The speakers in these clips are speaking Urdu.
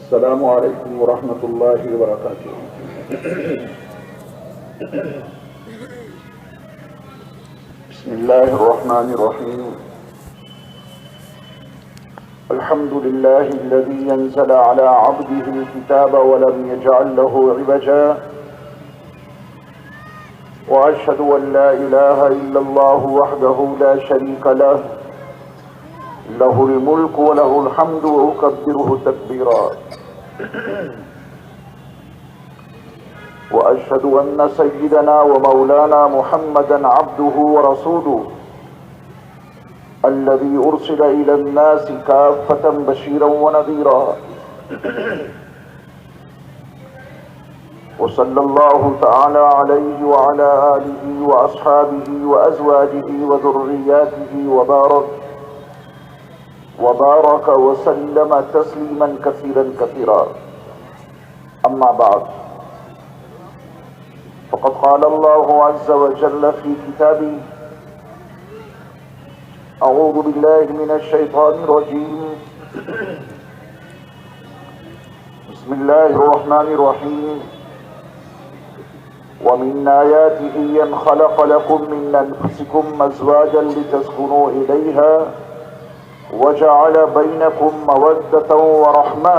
السلام علیکم ورحمۃ اللہ وبرکاتہ۔ بسم اللہ الرحمن الرحیم۔ الحمد للہ الذی انزل علی عبده الکتاب ولم یجعل له عوجا، واشهد ان لا الہ الا اللہ وحدہ لا شریک لہ، له الملک وله الحمد وأكبره تکبیرا، وأشهد أن سيدنا ومولانا محمدا عبده ورسوله الذي أرسل إلى الناس كافة بشيرا ونذيرا، وصلى الله تعالى عليه وعلى آله وأصحابه وأزواجه وذرياته وبارك وسلم تسليما كثيرا كثيرا. أما بعد، فقد قال الله عز وجل في كتابه: أعوذ بالله من الشيطان الرجيم، بسم الله الرحمن الرحيم. ومن آياته أن خلق لكم من أنفسكم أزواجا لتسكنوا إليها وجعل بينكم مودة ورحمة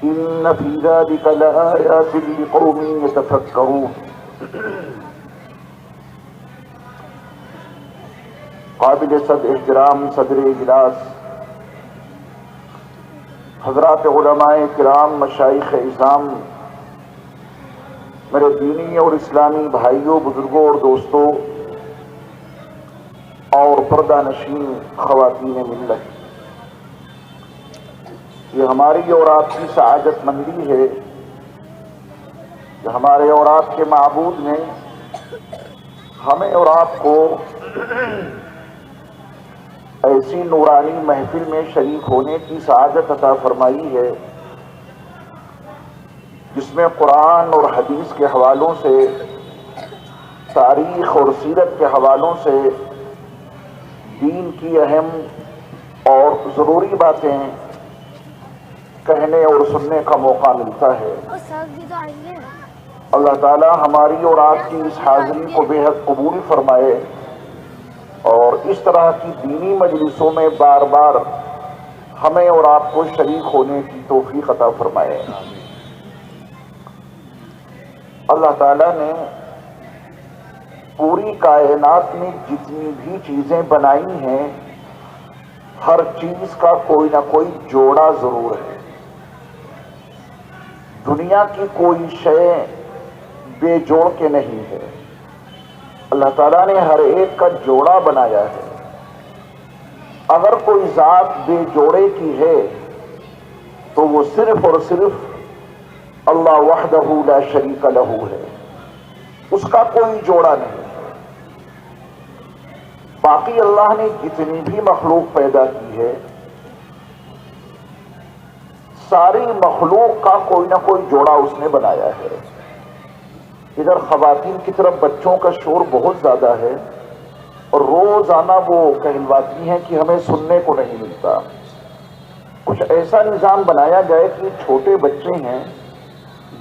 إن في ذلك لآيات لقوم يتفكرون. قابل صد احترام صدر اجلاس حضرات علماء کرام، مشائخ اعظام، میرے دینی اور اسلامی بھائیوں، بزرگوں اور دوستوں، اور پردہ نشین خواتین ملت، یہ ہماری اور آپ کی سعادت مندی ہے کہ ہمارے اور آپ کے معبود نے ہمیں اور آپ کو ایسی نورانی محفل میں شریک ہونے کی سعادت عطا فرمائی ہے جس میں قرآن اور حدیث کے حوالوں سے، تاریخ اور سیرت کے حوالوں سے دین کی اہم اور ضروری باتیں کہنے اور سننے کا موقع ملتا ہے۔ اللہ تعالی ہماری اور آپ کی اس حاضری کو بے حد قبول فرمائے اور اس طرح کی دینی مجلسوں میں بار بار ہمیں اور آپ کو شریک ہونے کی توفیق عطا فرمائے۔ اللہ تعالی نے پوری کائنات میں جتنی بھی چیزیں بنائی ہیں، ہر چیز کا کوئی نہ کوئی جوڑا ضرور ہے۔ دنیا کی کوئی شے بے جوڑ کے نہیں ہے، اللہ تعالیٰ نے ہر ایک کا جوڑا بنایا ہے۔ اگر کوئی ذات بے جوڑے کی ہے تو وہ صرف اور صرف اللہ وحدہ لا شریک لہ ہے، اس کا کوئی جوڑا نہیں۔ باقی اللہ نے جتنی بھی مخلوق پیدا کی ہے، ساری مخلوق کا کوئی نہ کوئی جوڑا اس نے بنایا ہے۔ ادھر خواتین کی طرف بچوں کا شور بہت زیادہ ہے اور روزانہ وہ کہلواتی ہیں کہ ہمیں سننے کو نہیں ملتا۔ کچھ ایسا نظام بنایا جائے کہ چھوٹے بچے ہیں،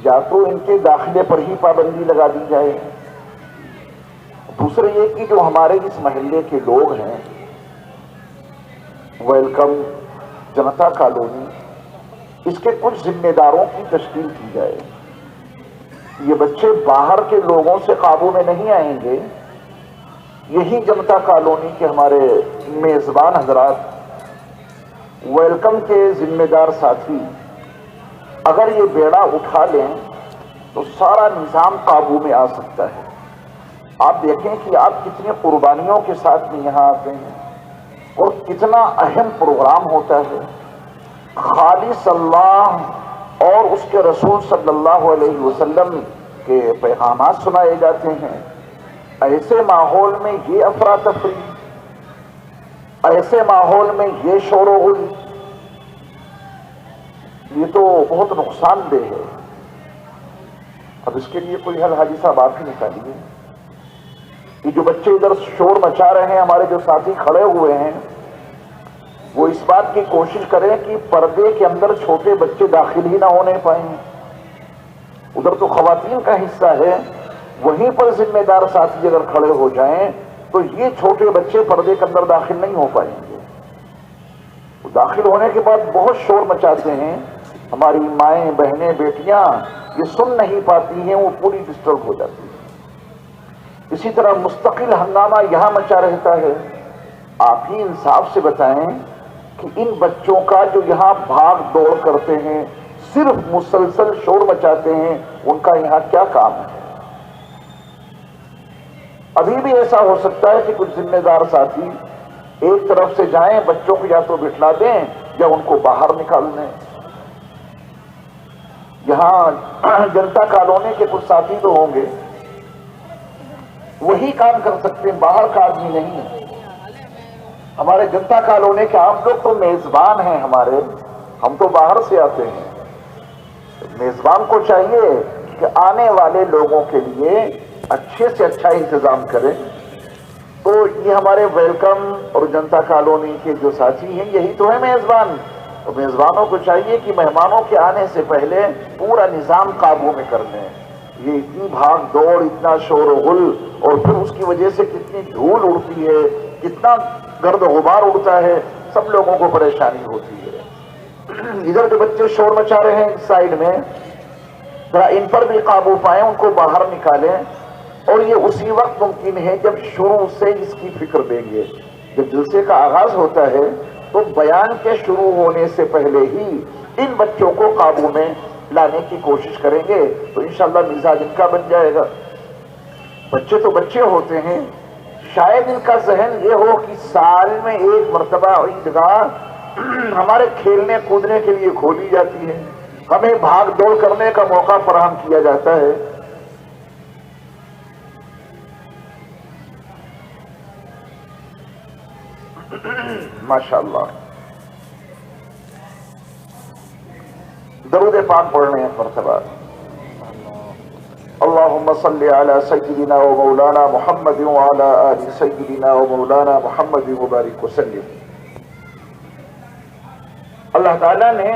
یا تو ان کے داخلے پر ہی پابندی لگا دی جائے، دوسرے یہ کہ جو ہمارے اس محلے کے لوگ ہیں، ویلکم جنتا کالونی، اس کے کچھ ذمہ داروں کی تشکیل کی جائے۔ یہ بچے باہر کے لوگوں سے قابو میں نہیں آئیں گے، یہی جنتا کالونی کے ہمارے میزبان حضرات، ویلکم کے ذمہ دار ساتھی اگر یہ بیڑا اٹھا لیں تو سارا نظام قابو میں آ سکتا ہے۔ آپ دیکھیں کہ آپ کتنی قربانیوں کے ساتھ میں یہاں آتے ہیں اور کتنا اہم پروگرام ہوتا ہے۔ خالص اللہ اور اس کے رسول صلی اللہ علیہ وسلم کے پیغامات سنائے جاتے ہیں۔ ایسے ماحول میں یہ افراتفری، ایسے ماحول میں یہ شور و غل، یہ تو بہت نقصان دہ ہے۔ اب اس کے لیے کوئی حل حاجی صاحب آپ ہی نکالیے۔ یہ جو بچے ادھر شور مچا رہے ہیں، ہمارے جو ساتھی کھڑے ہوئے ہیں، وہ اس بات کی کوشش کریں کہ پردے کے اندر چھوٹے بچے داخل ہی نہ ہونے پائیں. ادھر تو خواتین کا حصہ ہے، وہیں پر ذمہ دار ساتھی اگر کھڑے ہو جائیں تو یہ چھوٹے بچے پردے کے اندر داخل نہیں ہو پائیں گے. داخل ہونے کے بعد بہت شور مچاتے ہیں، ہماری مائیں بہنیں بیٹیاں یہ سن نہیں پاتی ہیں، وہ پوری ڈسٹرب ہو جاتی ہے. اسی طرح مستقل ہنگامہ یہاں مچا رہتا ہے. آپ ہی انصاف سے بتائیں کہ ان بچوں کا جو یہاں بھاگ دوڑ کرتے ہیں، صرف مسلسل شور مچاتے ہیں، ان کا یہاں کیا کام ہے؟ ابھی بھی ایسا ہو سکتا ہے کہ کچھ ذمہ دار ساتھی ایک طرف سے جائیں، بچوں کو یا تو بٹھلا دیں یا ان کو باہر نکال دیں. یہاں جنتا کالونی کے کچھ ساتھی تو ہوں گے، وہی کام کر سکتے ہیں، باہر کا آدمی نہیں ہے. ہمارے جنتا کالونی کے عام لوگ تو میزبان ہیں ہمارے، ہم تو باہر سے آتے ہیں. میزبان کو چاہیے کہ آنے والے لوگوں کے لیے اچھے سے اچھا انتظام کریں. تو یہ ہمارے ویلکم اور جنتا کالونی کے جو ساتھی ہیں یہی تو ہے میزبان. تو میزبانوں کو چاہیے کہ مہمانوں کے آنے سے پہلے پورا نظام قابو میں کر لیں. یہ اتنی بھاگ دوڑ، اتنا شور و غل، اور پھر اس کی وجہ سے کتنی دھول اڑتی ہے، کتنا گرد و غبار اڑتا ہے، سب لوگوں کو پریشانی ہوتی ہے. ادھر جو بچے شور مچا رہے ہیں اس سائڈ میں، ذرا ان پر بھی قابو پائیں، ان کو باہر نکالیں. اور یہ اسی وقت ممکن ہے جب شروع سے اس کی فکر دیں گے. جب جلسے کا آغاز ہوتا ہے تو بیان کے شروع ہونے سے پہلے ہی ان بچوں کو قابو میں لانے کی کوشش کریں گے تو انشاءاللہ مزاج ان کا بن جائے گا. بچے تو بچے ہوتے ہیں، شاید ان کا ذہن یہ ہو کہ سال میں ایک مرتبہ عیدگاہ ہمارے کھیلنے کودنے کے لیے کھولی جاتی ہے، ہمیں بھاگ دوڑ کرنے کا موقع فراہم کیا جاتا ہے. ماشاءاللہ. درود پاک پڑھنے ہیں مرتبہ. اللہم صلی علی سیدنا و مولانا محمد وعلی آل سیدنا و مولانا محمد مبارک وسلم. اللہ تعالیٰ نے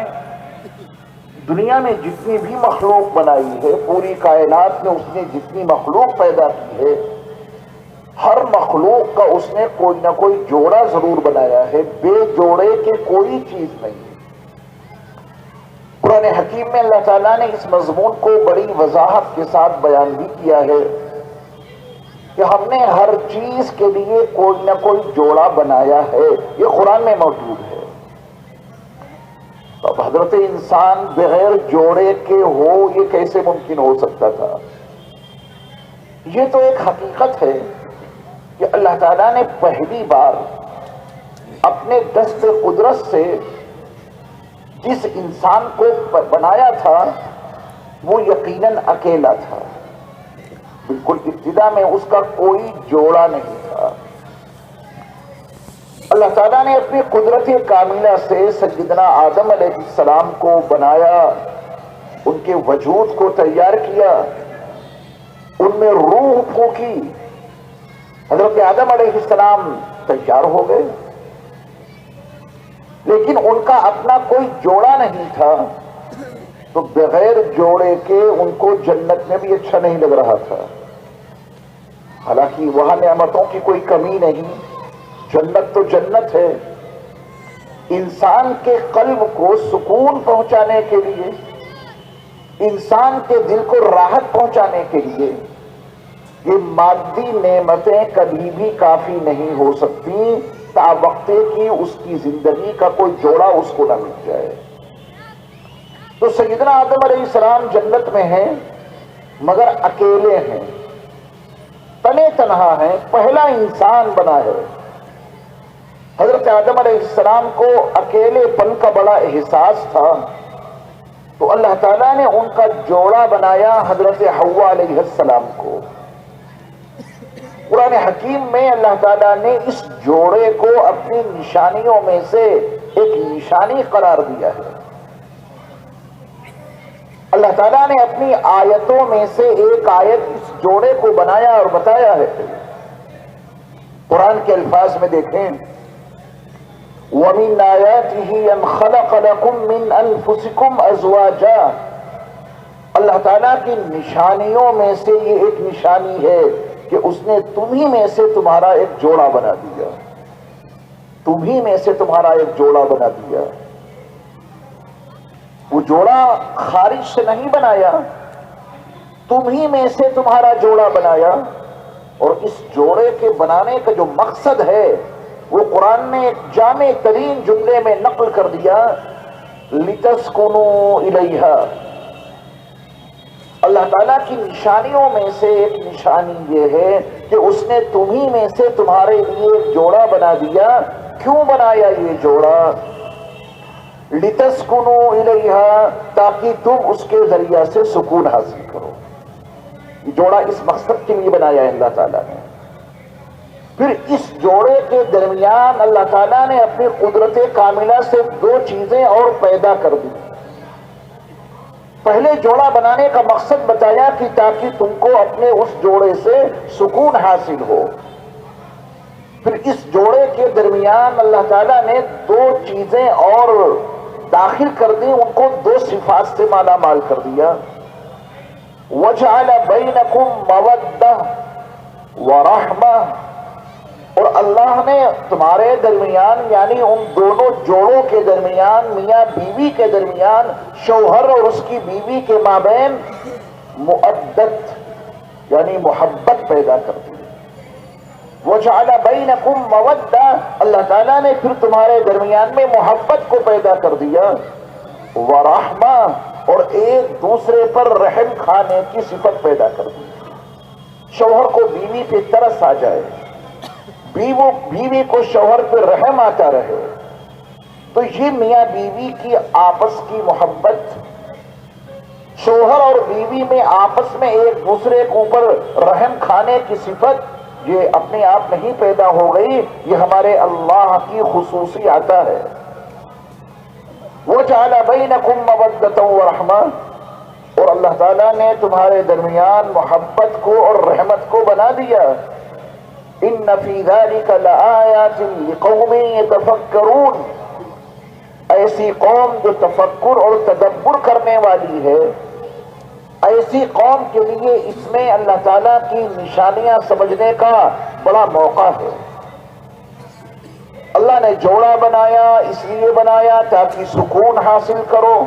دنیا میں جتنی بھی مخلوق بنائی ہے، پوری کائنات میں اس نے جتنی مخلوق پیدا کی ہے، ہر مخلوق کا اس نے کوئی نہ کوئی جوڑا ضرور بنایا ہے. بے جوڑے کے کوئی چیز نہیں. قرآن حکیم میں اللہ تعالیٰ نے اس مضمون کو بڑی وضاحت کے ساتھ بیان بھی کیا ہے کہ ہم نے ہر چیز کے لیے کوئی نہ کوئی جوڑا بنایا ہے. یہ قرآن میں موجود ہے. اب حضرت انسان بغیر جوڑے کے ہو، یہ کیسے ممکن ہو سکتا تھا؟ یہ تو ایک حقیقت ہے کہ اللہ تعالیٰ نے پہلی بار اپنے دست قدرت سے جس انسان کو بنایا تھا وہ یقیناً اکیلا تھا. بالکل ابتدا میں اس کا کوئی جوڑا نہیں تھا. اللہ تعالیٰ نے اپنی قدرت کاملہ سے سیدنا آدم علیہ السلام کو بنایا، ان کے وجود کو تیار کیا، ان میں روح پھونکی. حضرت آدم علیہ السلام تیار ہو گئے، لیکن ان کا اپنا کوئی جوڑا نہیں تھا، تو بغیر جوڑے کے ان کو جنت میں بھی اچھا نہیں لگ رہا تھا. حالانکہ وہاں نعمتوں کی کوئی کمی نہیں، جنت تو جنت ہے. انسان کے قلب کو سکون پہنچانے کے لیے، انسان کے دل کو راحت پہنچانے کے لیے یہ مادی نعمتیں کبھی بھی کافی نہیں ہو سکتی تا وقتے کی اس کی زندگی کا کوئی جوڑا اس کو نہ مل جائے. تو سیدنا آدم علیہ السلام جنت میں ہیں مگر اکیلے ہیں، تنے تنہا ہیں، پہلا انسان بنا ہے. حضرت آدم علیہ السلام کو اکیلے پن کا بڑا احساس تھا، تو اللہ تعالیٰ نے ان کا جوڑا بنایا حضرت حوا علیہ السلام کو. قرآن حکیم میں اللہ تعالیٰ نے اس جوڑے کو اپنی نشانیوں میں سے ایک نشانی قرار دیا ہے. اللہ تعالیٰ نے اپنی آیتوں میں سے ایک آیت اس جوڑے کو بنایا اور بتایا ہے. قرآن کے الفاظ میں دیکھیں، وَمِنْ آيَاتِهِ أَنْ خَلَقَ لَكُم مِّنْ أَنفُسِكُمْ أَزْوَاجًا، اللہ تعالیٰ کی نشانیوں میں سے یہ ایک نشانی ہے کہ اس نے تمہیں میں سے تمہارا ایک جوڑا بنا دیا، تمہیں میں سے تمہارا ایک جوڑا بنا دیا۔ وہ جوڑا خارج سے نہیں بنایا، تمہیں میں سے تمہارا جوڑا بنایا۔ اور اس جوڑے کے بنانے کا جو مقصد ہے وہ قرآن نے ایک جامع ترین جملے میں نقل کر دیا، لِتَسْكُنُوا إِلَيْهَا۔ اللہ تعالیٰ کی نشانیوں میں سے ایک نشانی یہ ہے کہ اس نے تمہیں میں سے تمہارے لیے ایک جوڑا بنا دیا۔ کیوں بنایا یہ جوڑا؟ لِتَسْكُنُوا إِلَيْهَا، تاکہ تم اس کے ذریعہ سے سکون حاصل کرو۔ یہ جوڑا اس مقصد کے لیے بنایا ہے اللہ تعالیٰ نے۔ پھر اس جوڑے کے درمیان اللہ تعالیٰ نے اپنی قدرت کاملہ سے دو چیزیں اور پیدا کر دی۔ پہلے جوڑا بنانے کا مقصد بتایا کہ تاکہ تم کو اپنے اس جوڑے سے سکون حاصل ہو۔ پھر اس جوڑے کے درمیان اللہ تعالیٰ نے دو چیزیں اور داخل کر دی، ان کو دو صفات سے مالا مال کر دیا۔ وَجَعَلَ بَيْنَكُمْ مَوَدَّةً وَرَحْمَةً، اور اللہ نے تمہارے درمیان یعنی ان دونوں جوڑوں کے درمیان، میاں بیوی کے درمیان، شوہر اور اس کی بیوی کے مابین مودت یعنی محبت پیدا کر دی۔ وَجَعَلَ بَيْنَكُمْ مَوَدَّةً، اللہ تعالیٰ نے پھر تمہارے درمیان میں محبت کو پیدا کر دیا۔ وَرَحْمَةً، اور ایک دوسرے پر رحم کھانے کی صفت پیدا کر دی۔ شوہر کو بیوی پہ ترس آ جائے، بیوی کو شوہر پہ رحم آتا رہے، تو یہ میاں بیوی کی آپس کی محبت، شوہر اور بیوی میں آپس میں ایک دوسرے کے اوپر رحم کھانے کی صفت، یہ اپنے آپ نہیں پیدا ہو گئی، یہ ہمارے اللہ کی خصوصی عطا ہے۔ وَجَعَلَ بَيْنَكُمْ مَوَدَّةً وَرَحْمَةً، اور اللہ تعالیٰ نے تمہارے درمیان محبت کو اور رحمت کو بنا دیا۔ إِنَّ فِي ذَلِكَ لَآيَاتٍ لِقَوْمٍ يَتَفَكَّرُونَ، ایسی قوم جو تفکر اور تدبر کرنے والی ہے، ایسی قوم کے لیے اس میں اللہ تعالیٰ کی نشانیاں سمجھنے کا بڑا موقع ہے۔ اللہ نے جوڑا بنایا، اس لیے بنایا تاکہ سکون حاصل کرو۔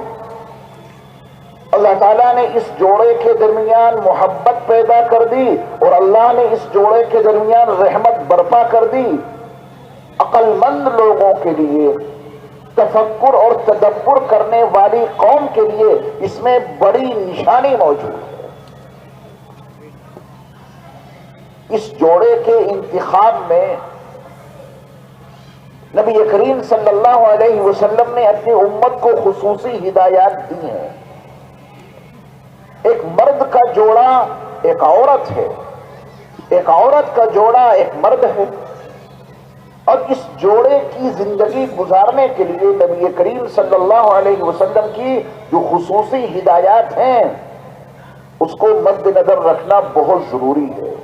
اللہ تعالیٰ نے اس جوڑے کے درمیان محبت پیدا کر دی، اور اللہ نے اس جوڑے کے درمیان رحمت برپا کر دی۔ عقل مند لوگوں کے لیے، تفکر اور تدبر کرنے والی قوم کے لیے اس میں بڑی نشانی موجود ہے۔ اس جوڑے کے انتخاب میں نبی کریم صلی اللہ علیہ وسلم نے اپنی امت کو خصوصی ہدایات دی ہیں۔ ایک مرد کا جوڑا ایک عورت ہے، ایک عورت کا جوڑا ایک مرد ہے، اور اس جوڑے کی زندگی گزارنے کے لیے نبی کریم صلی اللہ علیہ وسلم کی جو خصوصی ہدایات ہیں اس کو مد نظر رکھنا بہت ضروری ہے۔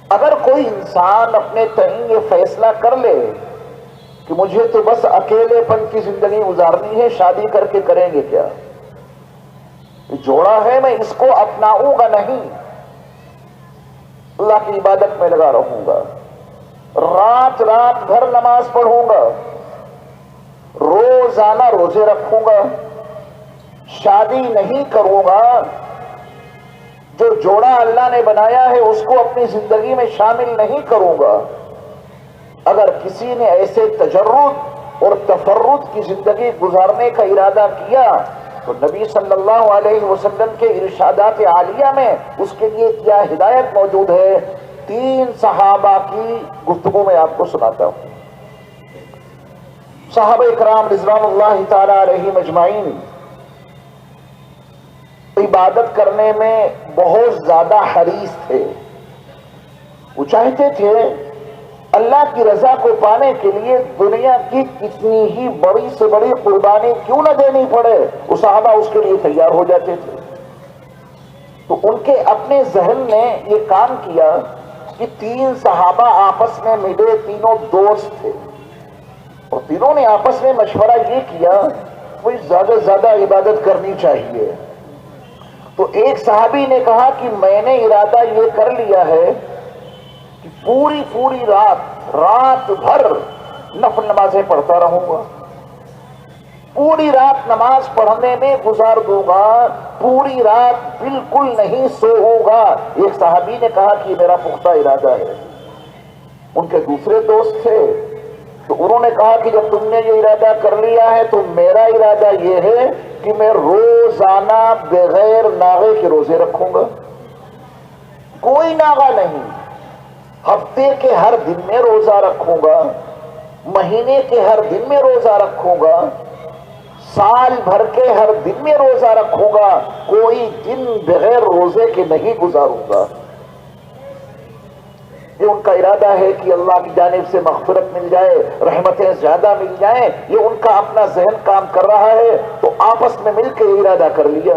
اگر کوئی انسان اپنے تئیں یہ فیصلہ کر لے کہ مجھے تو بس اکیلے پن کی زندگی گزارنی ہے، شادی کر کے کریں گے کیا؟ جوڑا ہے، میں اس کو اپناؤں گا نہیں، اللہ کی عبادت میں لگا رہوں گا، رات رات بھر نماز پڑھوں گا، روزانہ روزے رکھوں گا، شادی نہیں کروں گا، جو جوڑا اللہ نے بنایا ہے اس کو اپنی زندگی میں شامل نہیں کروں گا۔ اگر کسی نے ایسے تجرد اور تفرد کی زندگی گزارنے کا ارادہ کیا تو نبی صلی اللہ علیہ وسلم کے ارشادات عالیہ میں اس کے لیے کیا ہدایت موجود ہے، 3 صحابہ کی گفتگو میں آپ کو سناتا ہوں۔ صحابہ اکرام رضوان اللہ تعالی علیہم اجمعین عبادت کرنے میں بہت زیادہ حریص تھے۔ وہ چاہتے تھے اللہ کی رضا کو پانے کے لیے دنیا کی کتنی ہی بڑی سے بڑی قربانی کیوں نہ دینی پڑے، وہ صحابہ اس کے لیے تیار ہو جاتے تھے۔ تو ان کے اپنے ذہن نے یہ کام کیا کہ 3 صحابہ آپس میں ملے، تینوں دوست تھے، اور تینوں نے آپس میں مشورہ یہ کیا کوئی زیادہ سے زیادہ عبادت کرنی چاہیے. تو ایک صحابی نے کہا کہ میں نے ارادہ یہ کر لیا ہے کہ پوری رات بھر نفل نمازیں پڑھتا رہوں گا، پوری رات نماز پڑھنے میں گزار دوں گا، پوری رات بالکل نہیں سوؤں گا. ایک صحابی نے کہا کہ میرا پختہ ارادہ ہے. ان کے دوسرے دوست تھے تو انہوں نے کہا کہ جب تم نے یہ ارادہ کر لیا ہے تو میرا ارادہ یہ ہے کہ میں روزانہ بغیر ناغے کے روزے رکھوں گا، کوئی ناغا نہیں. ہفتے کے ہر دن میں روزہ رکھوں گا، مہینے کے ہر دن میں روزہ رکھوں گا، سال بھر کے ہر دن میں روزہ رکھوں گا، کوئی دن بغیر روزے کے نہیں گزاروں گا. یہ ان کا ارادہ ہے کہ اللہ کی جانب سے مغفرت مل جائے، رحمتیں زیادہ مل جائیں. یہ ان کا اپنا ذہن کام کر رہا ہے تو آپس میں مل کے ارادہ کر لیا.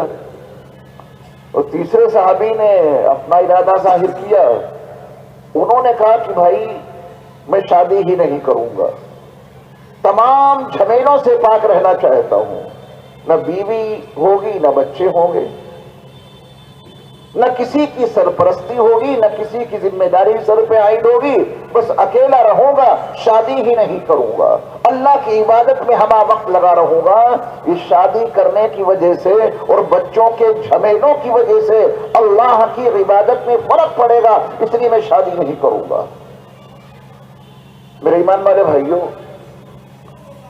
اور تیسرے صحابی نے اپنا ارادہ ظاہر کیا. انہوں نے کہا کہ بھائی میں شادی ہی نہیں کروں گا، تمام جھمیلوں سے پاک رہنا چاہتا ہوں، نہ بیوی ہوگی نہ بچے ہوں گے، نہ کسی کی سرپرستی ہوگی، نہ کسی کی ذمہ داری سر پہ عائد ہوگی، بس اکیلا رہوں گا، شادی ہی نہیں کروں گا، اللہ کی عبادت میں ہمہ وقت لگا رہوں گا. اس شادی کرنے کی وجہ سے اور بچوں کے جھمیلوں کی وجہ سے اللہ کی عبادت میں فرق پڑے گا، اس لیے میں شادی نہیں کروں گا. میرے ایمان والے بھائیوں،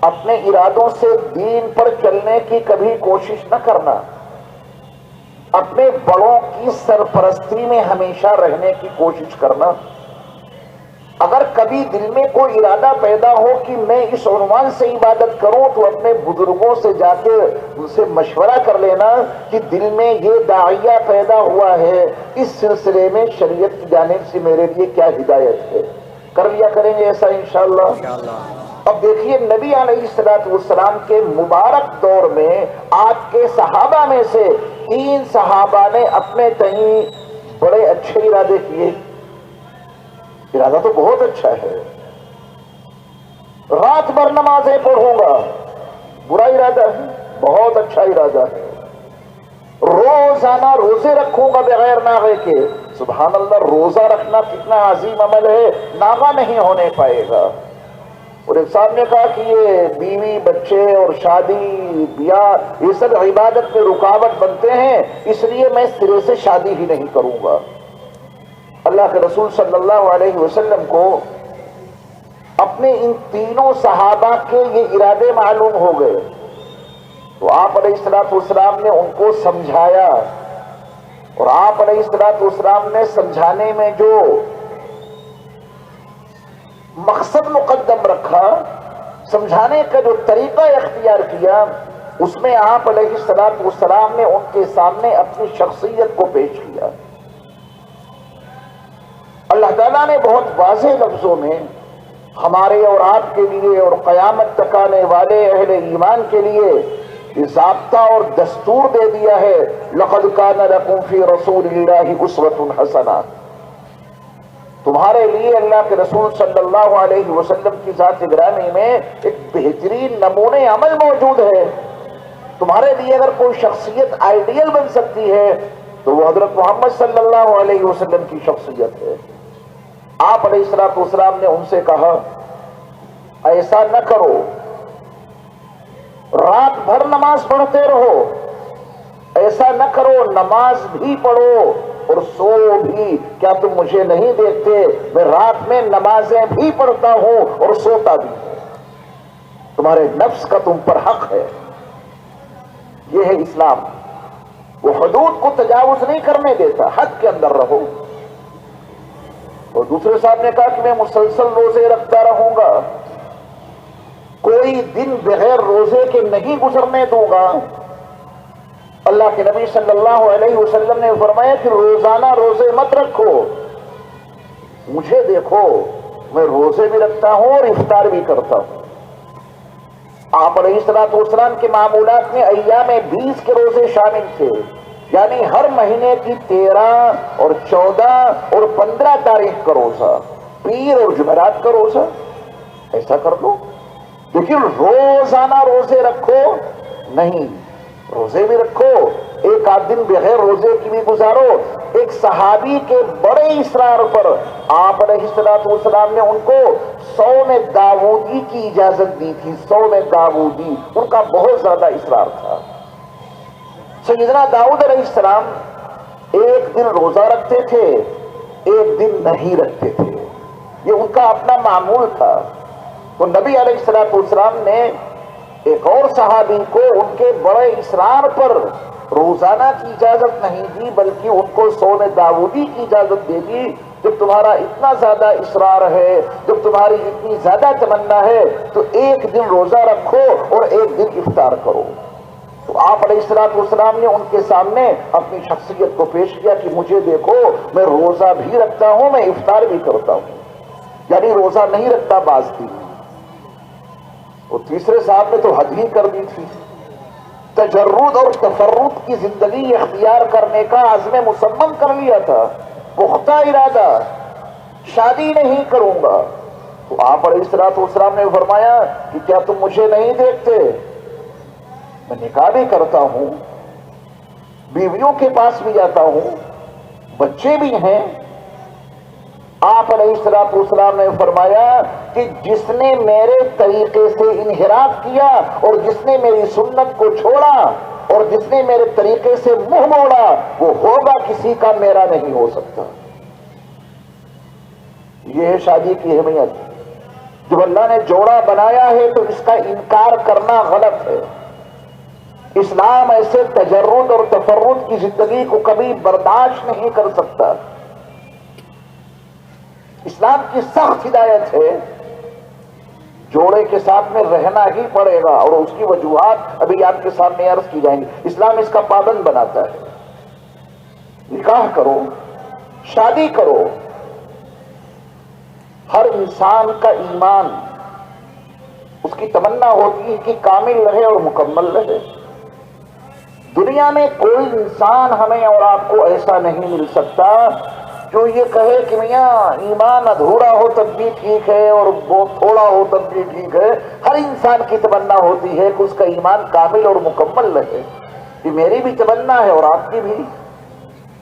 اپنے ارادوں سے دین پر چلنے کی کبھی کوشش نہ کرنا، اپنے بڑوں کی سرپرستی میں ہمیشہ رہنے کی کوشش کرنا. اگر کبھی دل میں کوئی ارادہ پیدا ہو کہ میں اس عنوان سے عبادت کروں تو اپنے بزرگوں سے جا کے ان سے مشورہ کر لینا کہ دل میں یہ داعیہ پیدا ہوا ہے، اس سلسلے میں شریعت کی جانب سے میرے لیے کیا ہدایت ہے. کر لیا کریں گے ایسا انشاءاللہ. اب دیکھیے نبی علیہ السلام کے مبارک دور میں آپ کے صحابہ میں سے 3 صحابہ نے اپنے تئیں بڑے اچھے ارادے کیے. ارادہ تو بہت اچھا ہے، رات بھر نمازیں پڑھوں گا، برا ارادہ ہے، بہت اچھا ارادہ ہے. روزانہ روزے رکھوں گا بغیر ناغے کے، سبحان اللہ، روزہ رکھنا کتنا عظیم عمل ہے، ناغا نہیں ہونے پائے گا. اور ایک صاحب نے کہا کہ یہ بیوی بچے اور شادی بیاہ یہ سب عبادت میں رکاوٹ بنتے ہیں، اس لیے میں سرے سے شادی ہی نہیں کروں گا. اللہ کے رسول صلی اللہ علیہ وسلم کو اپنے ان تینوں صحابہ کے یہ ارادے معلوم ہو گئے تو آپ علیہ السلام نے ان کو سمجھایا. اور آپ علیہ السلام نے سمجھانے میں جو مقصد مقدم رکھا، سمجھانے کا جو طریقہ اختیار کیا، اس میں آپ علیہ السلام نے ان کے سامنے اپنی شخصیت کو پیش کیا. اللہ تعالیٰ نے بہت واضح لفظوں میں ہمارے اور آپ کے لیے اور قیامت تک آنے والے اہل ایمان کے لیے یہ ضابطہ اور دستور دے دیا ہے. لقد کان لکم فی رسول اللہ اسوۃ حسنہ، تمہارے لیے اللہ کے رسول صلی اللہ علیہ وسلم کی ذات گرامی میں ایک بہترین نمونے عمل موجود ہے. تمہارے لیے اگر کوئی شخصیت آئیڈیل بن سکتی ہے تو وہ حضرت محمد صلی اللہ علیہ وسلم کی شخصیت ہے. آپ علیہ السلام نے ان سے کہا ایسا نہ کرو، رات بھر نماز پڑھتے رہو، ایسا نہ کرو، نماز بھی پڑھو اور سو بھی. کیا تم مجھے نہیں دیکھتے میں رات میں نمازیں بھی پڑھتا ہوں اور سوتا بھی ہوں؟ تمہارے نفس کا تم پر حق ہے. یہ ہے اسلام، وہ حدود کو تجاوز نہیں کرنے دیتا، حد کے اندر رہو. اور دوسرے صاحب نے کہا کہ میں مسلسل روزے رکھتا رہوں گا، کوئی دن بغیر روزے کے نہیں گزرنے دوں گا. اللہ کے نبی صلی اللہ علیہ وسلم نے فرمایا کہ روزانہ روزے مت رکھو، مجھے دیکھو میں روزے بھی رکھتا ہوں اور افطار بھی کرتا ہوں. آپ علیہ السلام کے معمولات میں ایام 20 کے روزے شامل تھے، یعنی ہر مہینے کی 13 اور 14 اور 15 تاریخ کا روزہ، پیر اور جمعرات کا روزہ. ایسا کر دو. لیکن روزانہ روزے رکھو نہیں، روزے بھی رکھو، ایک آدھ دن بغیر روزے کی بھی گزارو۔ ایک صحابی کے بڑے اصرار پر آپ علیہ السلام نے ان کو صوم داؤدی کی اجازت دی تھی۔ صوم داؤدی ان کا بہت زیادہ اصرار تھا۔ سیدنا داؤد علیہ السلام ایک دن روزہ رکھتے تھے، ایک دن نہیں رکھتے تھے، یہ ان کا اپنا معمول تھا۔ تو نبی علیہ السلام نے ایک اور صحابی کو ان کے بڑے اصرار پر روزانہ کی اجازت نہیں دی، بلکہ ان کو صوم داؤدی کی اجازت دے دی۔ جب تمہارا اتنا زیادہ اصرار ہے، جب تمہاری اتنی زیادہ تمنا ہے، تو ایک دن روزہ رکھو اور ایک دن افطار کرو۔ تو آپ علیہ السلام نے ان کے سامنے اپنی شخصیت کو پیش کیا کہ مجھے دیکھو، میں روزہ بھی رکھتا ہوں، میں افطار بھی کرتا ہوں، یعنی روزہ نہیں رکھتا بعض دن۔ اور تیسرے صاحب نے تو حد ہی کر دی تھی، تجرد اور تفرد کی زندگی اختیار کرنے کا عزم مصمم کر لیا تھا، پختہ ارادہ، شادی نہیں کروں گا۔ تو آپ علیہ السلام نے فرمایا کہ کیا تم مجھے نہیں دیکھتے، میں نکاح بھی کرتا ہوں، بیویوں کے پاس بھی جاتا ہوں، بچے بھی ہیں۔ آپ علیہ السلام نے فرمایا کہ جس نے میرے طریقے سے انحراف کیا اور جس نے میری سنت کو چھوڑا اور جس نے میرے طریقے سے منہ موڑا، وہ ہوگا کسی کا، میرا نہیں ہو سکتا۔ یہ ہے شادی کی اہمیت۔ جب اللہ نے جوڑا بنایا ہے تو اس کا انکار کرنا غلط ہے۔ اسلام ایسے تجرد اور تفرد کی زندگی کو کبھی برداشت نہیں کر سکتا۔ اسلام کی سخت ہدایت ہے، جوڑے کے ساتھ میں رہنا ہی پڑے گا، اور اس کی وجوہات ابھی آپ کے سامنے عرض کی جائیں گی۔ اسلام اس کا پابند بناتا ہے، نکاح کرو، شادی کرو۔ ہر انسان کا ایمان، اس کی تمنا ہوتی ہے کہ کامل رہے اور مکمل رہے۔ دنیا میں کوئی انسان ہمیں اور آپ کو ایسا نہیں مل سکتا جو یہ کہے کہ میاں ایمان ادھورا ہو تب بھی ٹھیک ہے اور بہت تھوڑا ہو تب بھی ٹھیک ہے۔ ہر انسان کی تمنا ہوتی ہے کہ اس کا ایمان کامل اور مکمل رہے۔ یہ میری بھی تمنا ہے اور آپ کی بھی،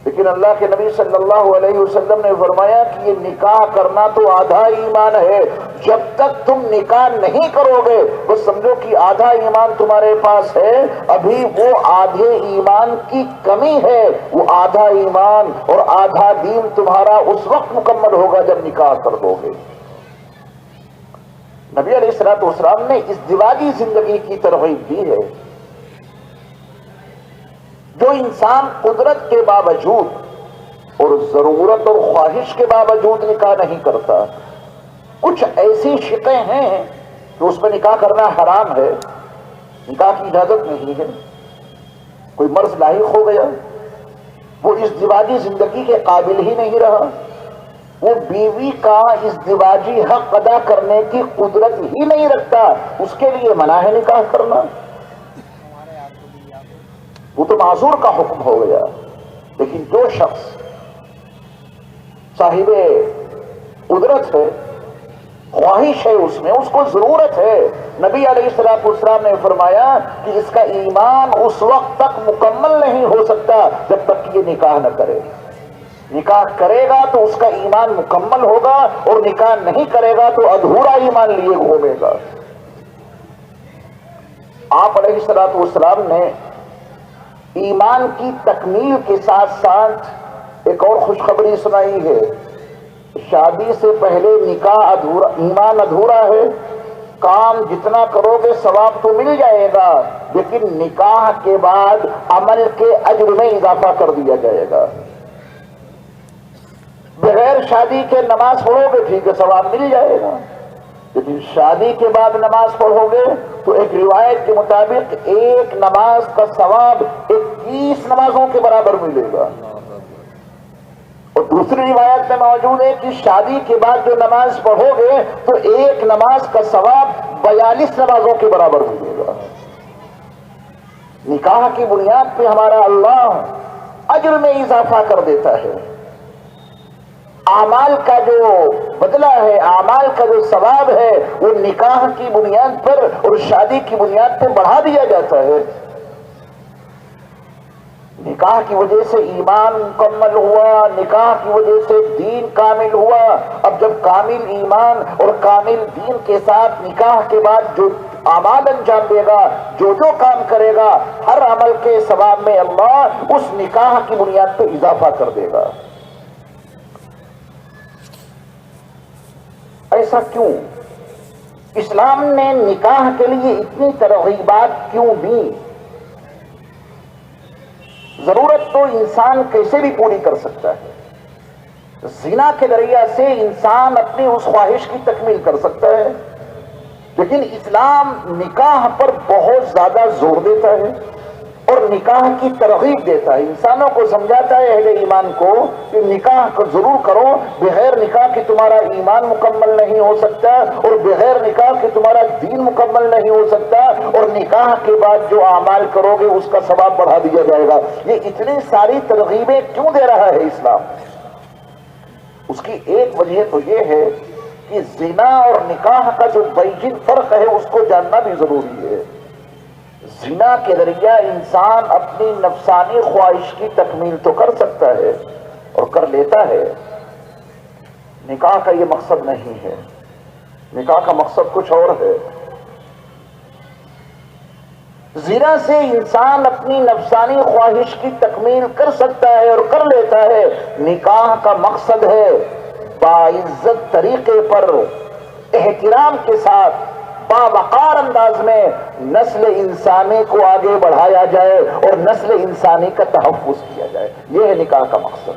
لیکن اللہ کے نبی صلی اللہ علیہ وسلم نے فرمایا کہ یہ نکاح کرنا تو آدھا ایمان ہے۔ جب تک تم نکاح نہیں کرو گے تو سمجھو کہ آدھا ایمان تمہارے پاس ہے، ابھی وہ آدھے ایمان کی کمی ہے۔ وہ آدھا ایمان اور آدھا دین تمہارا اس وقت مکمل ہوگا جب نکاح کر دو گے۔ نبی علیہ السلام نے ازدواجی زندگی کی ترغیب دی ہے۔ جو انسان قدرت کے باوجود اور ضرورت اور خواہش کے باوجود نکاح نہیں کرتا، کچھ ایسی شقیں ہیں کہ اس میں نکاح کرنا حرام ہے، نکاح کی اجازت نہیں ہے۔ کوئی مرض لاحق ہو گیا، وہ ازدواجی زندگی کے قابل ہی نہیں رہا، وہ بیوی کا ازدواجی حق ادا کرنے کی قدرت ہی نہیں رکھتا، اس کے لیے منع ہے نکاح کرنا، وہ تو معذور کا حکم ہو گیا۔ لیکن جو شخص صاحب قدرت ہے، خواہش ہے، اس میں اس کو ضرورت ہے، نبی علیہ السلام نے فرمایا کہ اس کا ایمان اس وقت تک مکمل نہیں ہو سکتا جب تک کہ یہ نکاح نہ کرے۔ نکاح کرے گا تو اس کا ایمان مکمل ہوگا، اور نکاح نہیں کرے گا تو ادھورا ایمان لیے گھومے گا۔ آپ علیہ السلام نے ایمان کی تکمیل کے ساتھ ساتھ ایک اور خوشخبری سنائی ہے۔ شادی سے پہلے نکاح ادھورا، ایمان ادھورا ہے، کام جتنا کرو گے ثواب تو مل جائے گا، لیکن نکاح کے بعد عمل کے اجر میں اضافہ کر دیا جائے گا۔ بغیر شادی کے نماز پڑھو گے ٹھیک ہے، ثواب مل جائے گا، لیکن شادی کے بعد نماز پڑھو گے تو ایک روایت کے مطابق ایک نماز کا ثواب 21 نمازوں کے برابر ملے گا، اور دوسری روایت میں موجود ہے کہ شادی کے بعد جو نماز پڑھو گے تو ایک نماز کا ثواب 42 نمازوں کے برابر ملے گا۔ نکاح کی بنیاد پہ ہمارا اللہ اجر میں اضافہ کر دیتا ہے۔ اعمال کا جو بدلہ ہے، اعمال کا جو ثواب ہے، وہ نکاح کی بنیاد پر اور شادی کی بنیاد پر بڑھا دیا جاتا ہے۔ نکاح کی وجہ سے ایمان مکمل ہوا، نکاح کی وجہ سے دین کامل ہوا۔ اب جب کامل ایمان اور کامل دین کے ساتھ نکاح کے بعد جو اعمال انجام دے گا، جو کام کرے گا، ہر عمل کے ثواب میں اللہ اس نکاح کی بنیاد پہ اضافہ کر دے گا۔ ایسا کیوں؟ اسلام نے نکاح کے لیے اتنی ترغیبات کیوں دی؟ ضرورت تو انسان کیسے بھی پوری کر سکتا ہے۔ زنا کے ذریعہ سے انسان اپنی اس خواہش کی تکمیل کر سکتا ہے، لیکن اسلام نکاح پر بہت زیادہ زور دیتا ہے اور نکاح کی ترغیب دیتا ہے، انسانوں کو سمجھاتا ہے اہل ایمان کو کہ نکاح کو ضرور کرو، بغیر نکاح کے تمہارا ایمان مکمل نہیں ہو سکتا اور بغیر نکاح کے تمہارا دین مکمل نہیں ہو سکتا، اور نکاح کے بعد جو اعمال کرو گے اس کا ثواب بڑھا دیا جائے گا۔ یہ اتنی ساری ترغیبیں کیوں دے رہا ہے اسلام؟ اس کی ایک وجہ تو یہ ہے کہ زنا اور نکاح کا جو بیجن فرق ہے اس کو جاننا بھی ضروری ہے۔ زنا کے ذریعہ انسان اپنی نفسانی خواہش کی تکمیل تو کر سکتا ہے اور کر لیتا ہے، نکاح کا یہ مقصد نہیں ہے، نکاح کا مقصد کچھ اور ہے۔ زنا سے انسان اپنی نفسانی خواہش کی تکمیل کر سکتا ہے اور کر لیتا ہے، نکاح کا مقصد ہے باعزت طریقے پر احترام کے ساتھ باوقار انداز میں نسل انسانی کو آگے بڑھایا جائے اور نسل انسانی کا تحفظ کیا جائے، یہ ہے نکاح کا مقصد۔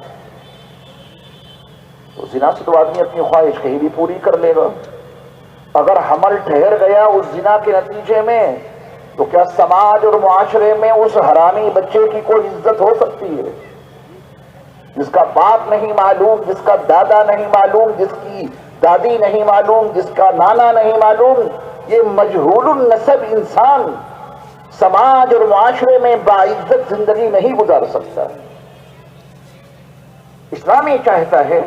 تو زنا سے تو آدمی اپنی خواہش کہیں بھی پوری کر لے گا، اگر حمل ٹھہر گیا اس زنا کے نتیجے میں تو کیا سماج اور معاشرے میں اس حرامی بچے کی کوئی عزت ہو سکتی ہے؟ جس کا باپ نہیں معلوم، جس کا دادا نہیں معلوم، جس کی دادی نہیں معلوم، جس کا نانا نہیں معلوم، یہ مجہول النسب انسان سماج اور معاشرے میں باعزت زندگی نہیں گزار سکتا۔ اسلام یہ چاہتا ہے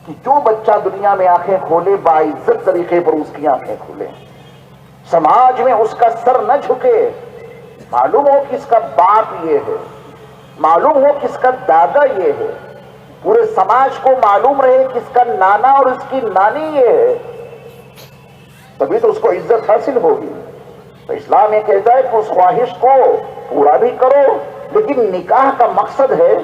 کہ جو بچہ دنیا میں آنکھیں کھولے باعزت طریقے پر اس کی آنکھیں کھولے، سماج میں اس کا سر نہ جھکے، معلوم ہو کہ اس کا باپ یہ ہے، معلوم ہو کہ اس کا دادا یہ ہے، پورے سماج کو معلوم رہے کہ اس کا نانا اور اس کی نانی یہ ہے، تبھی تو اس کو عزت حاصل ہوگی۔ تو اسلام یہ کہتا ہے کہ اس خواہش کو پورا بھی کرو، لیکن نکاح کا مقصد ہے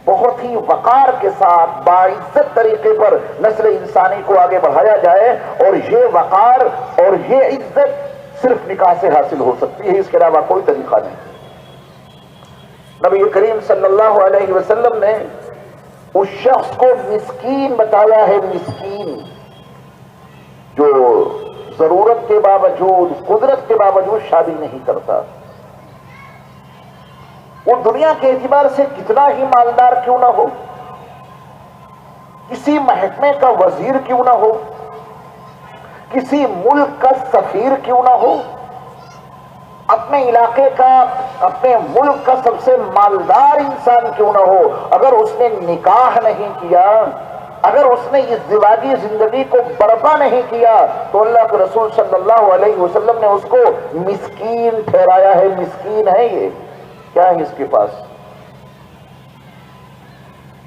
بہت ہی وقار کے ساتھ باعزت طریقے پر نسل انسانی کو آگے بڑھایا جائے، اور یہ وقار اور یہ عزت صرف نکاح سے حاصل ہو سکتی ہے، اس کے علاوہ کوئی طریقہ نہیں۔ نبی کریم صلی اللہ علیہ وسلم نے اس شخص کو مسکین بتایا ہے، مسکین جو ضرورت کے باوجود، قدرت کے باوجود شادی نہیں کرتا، وہ دنیا کے اعتبار سے کتنا ہی مالدار کیوں نہ ہو، کسی محکمے کا وزیر کیوں نہ ہو، کسی ملک کا سفیر کیوں نہ ہو، اپنے علاقے کا، اپنے ملک کا سب سے مالدار انسان کیوں نہ ہو، اگر اس نے نکاح نہیں کیا، اگر اس نے اس ازدواجی زندگی کو برپا نہیں کیا، تو اللہ کے رسول صلی اللہ علیہ وسلم نے اس کو مسکین ٹھہرایا ہے۔ مسکین ہے، یہ کیا ہے اس کے پاس؟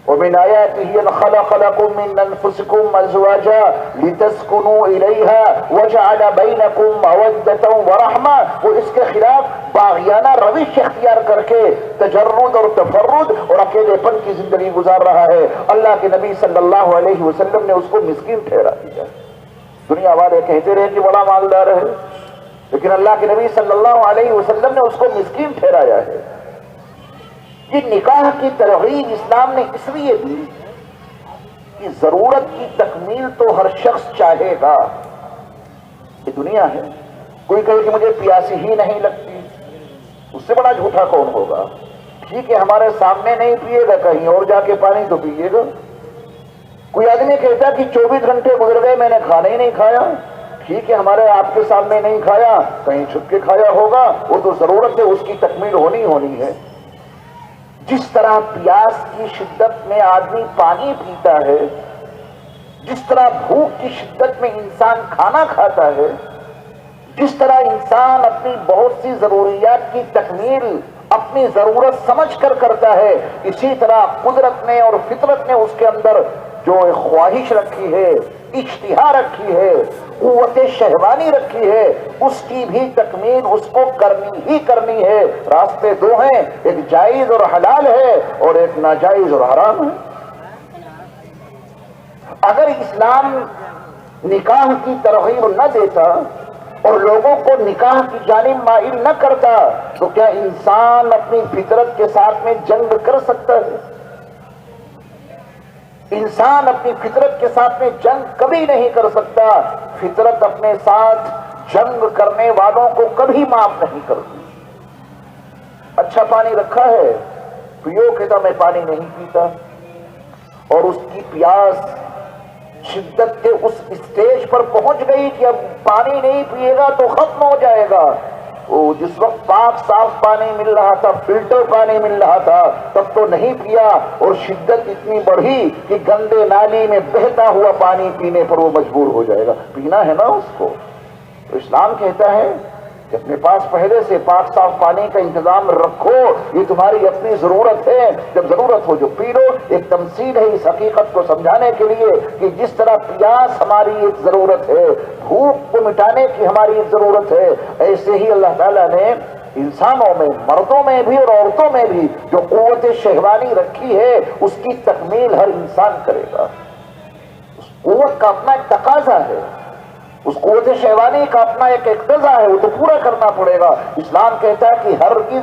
وَمِنْ آيَاتِهِ أَنْ خَلَقَ لَكُم مِّنْ أَنفُسِكُمْ أَزْوَاجًا لِتَسْكُنُوا إِلَيْهَا وَجَعَلَ بَيْنَكُم مَّوَدَّةً وَرَحْمَةً، وہ اس کے خلاف باغیانہ روش اختیار کر کے تجرد اور تفرد اور اکیلے پن کی زندگی گزار رہا ہے۔ اللہ کے نبی صلی اللہ علیہ وسلم نے اس کو مسکین ٹھہرا دیا۔ دنیا والے کہتے رہے کہ بڑا مالدار ہے، لیکن اللہ کے نبی صلی اللہ علیہ وسلم نے اس کو مسکین ٹھہرایا ہے۔ یہ نکاح کی ترغیب اسلام نے اس لیے دی کہ ضرورت کی تکمیل تو ہر شخص چاہے گا۔ یہ دنیا ہے، کوئی کہے کہ مجھے پیاسی ہی نہیں لگتی، اس سے بڑا جھوٹا کون ہوگا؟ ٹھیک ہے ہمارے سامنے نہیں پیے گا، کہیں اور جا کے پانی تو پیے گا۔ کوئی آدمی کہتا کہ 24 گھنٹے گزر گئے میں نے کھانا ہی نہیں کھایا، ٹھیک ہے ہمارے آپ کے سامنے نہیں کھایا، کہیں چھپ کے کھایا ہوگا، وہ تو ضرورت ہے اس کی تکمیل ہونی ہے۔ جس طرح پیاس کی شدت میں آدمی پانی پیتا ہے، جس طرح بھوک کی شدت میں انسان کھانا کھاتا ہے، جس طرح انسان اپنی بہت سی ضروریات کی تکمیل اپنی ضرورت سمجھ کر کرتا ہے، اسی طرح قدرت نے اور فطرت نے اس کے اندر جو خواہش رکھی ہے، اشتہا رکھی ہے، قوت شہوانی رکھی ہے، اس کی بھی تکمیل اس کو کرنی ہی کرنی ہے۔ راستے دو ہیں، ایک جائز اور حلال ہے اور ایک ناجائز اور حرام ہے۔ اگر اسلام نکاح کی ترغیب نہ دیتا اور لوگوں کو نکاح کی جانب مائل نہ کرتا تو کیا انسان اپنی فطرت کے ساتھ میں جنگ کر سکتا ہے؟ انسان اپنی فطرت کے ساتھ میں جنگ کبھی نہیں کر سکتا۔ فطرت اپنے ساتھ جنگ کرنے والوں کو کبھی معاف نہیں کرتی۔ اچھا پانی رکھا ہے، پیو، کہتا میں پانی نہیں پیتا، اور اس کی پیاس شدت کے اس اسٹیج پر پہنچ گئی کہ اب پانی نہیں پیے گا تو ختم ہو جائے گا۔ وہ جس وقت پاک صاف پانی مل رہا تھا، فلٹر پانی مل رہا تھا، تب تو نہیں پیا، اور شدت اتنی بڑھی کہ گندے نالی میں بہتا ہوا پانی پینے پر وہ مجبور ہو جائے گا۔ پینا ہے نا اس کو۔ تو اسلام کہتا ہے کہ اپنے پاس پہلے سے پاک صاف پانی کا انتظام رکھو، یہ تمہاری اپنی ضرورت ہے، جب ضرورت ہو جو پی لو۔ ایک تمثیل ہے اس حقیقت کو سمجھانے کے لیے کہ جس طرح پیاس ہماری ایک ضرورت ہے، بھوک کو مٹانے کی ہماری ایک ضرورت ہے، ایسے ہی اللہ تعالیٰ نے انسانوں میں، مردوں میں بھی اور عورتوں میں بھی جو قوت شہوانی رکھی ہے اس کی تکمیل ہر انسان کرے گا۔ اس قوت کا اپنا ایک تقاضا ہے، اس قوت شہوانی کا اپنا ایک اقتضا ہے، وہ تو پورا کرنا پڑے گا۔ اسلام کہتا ہے کہ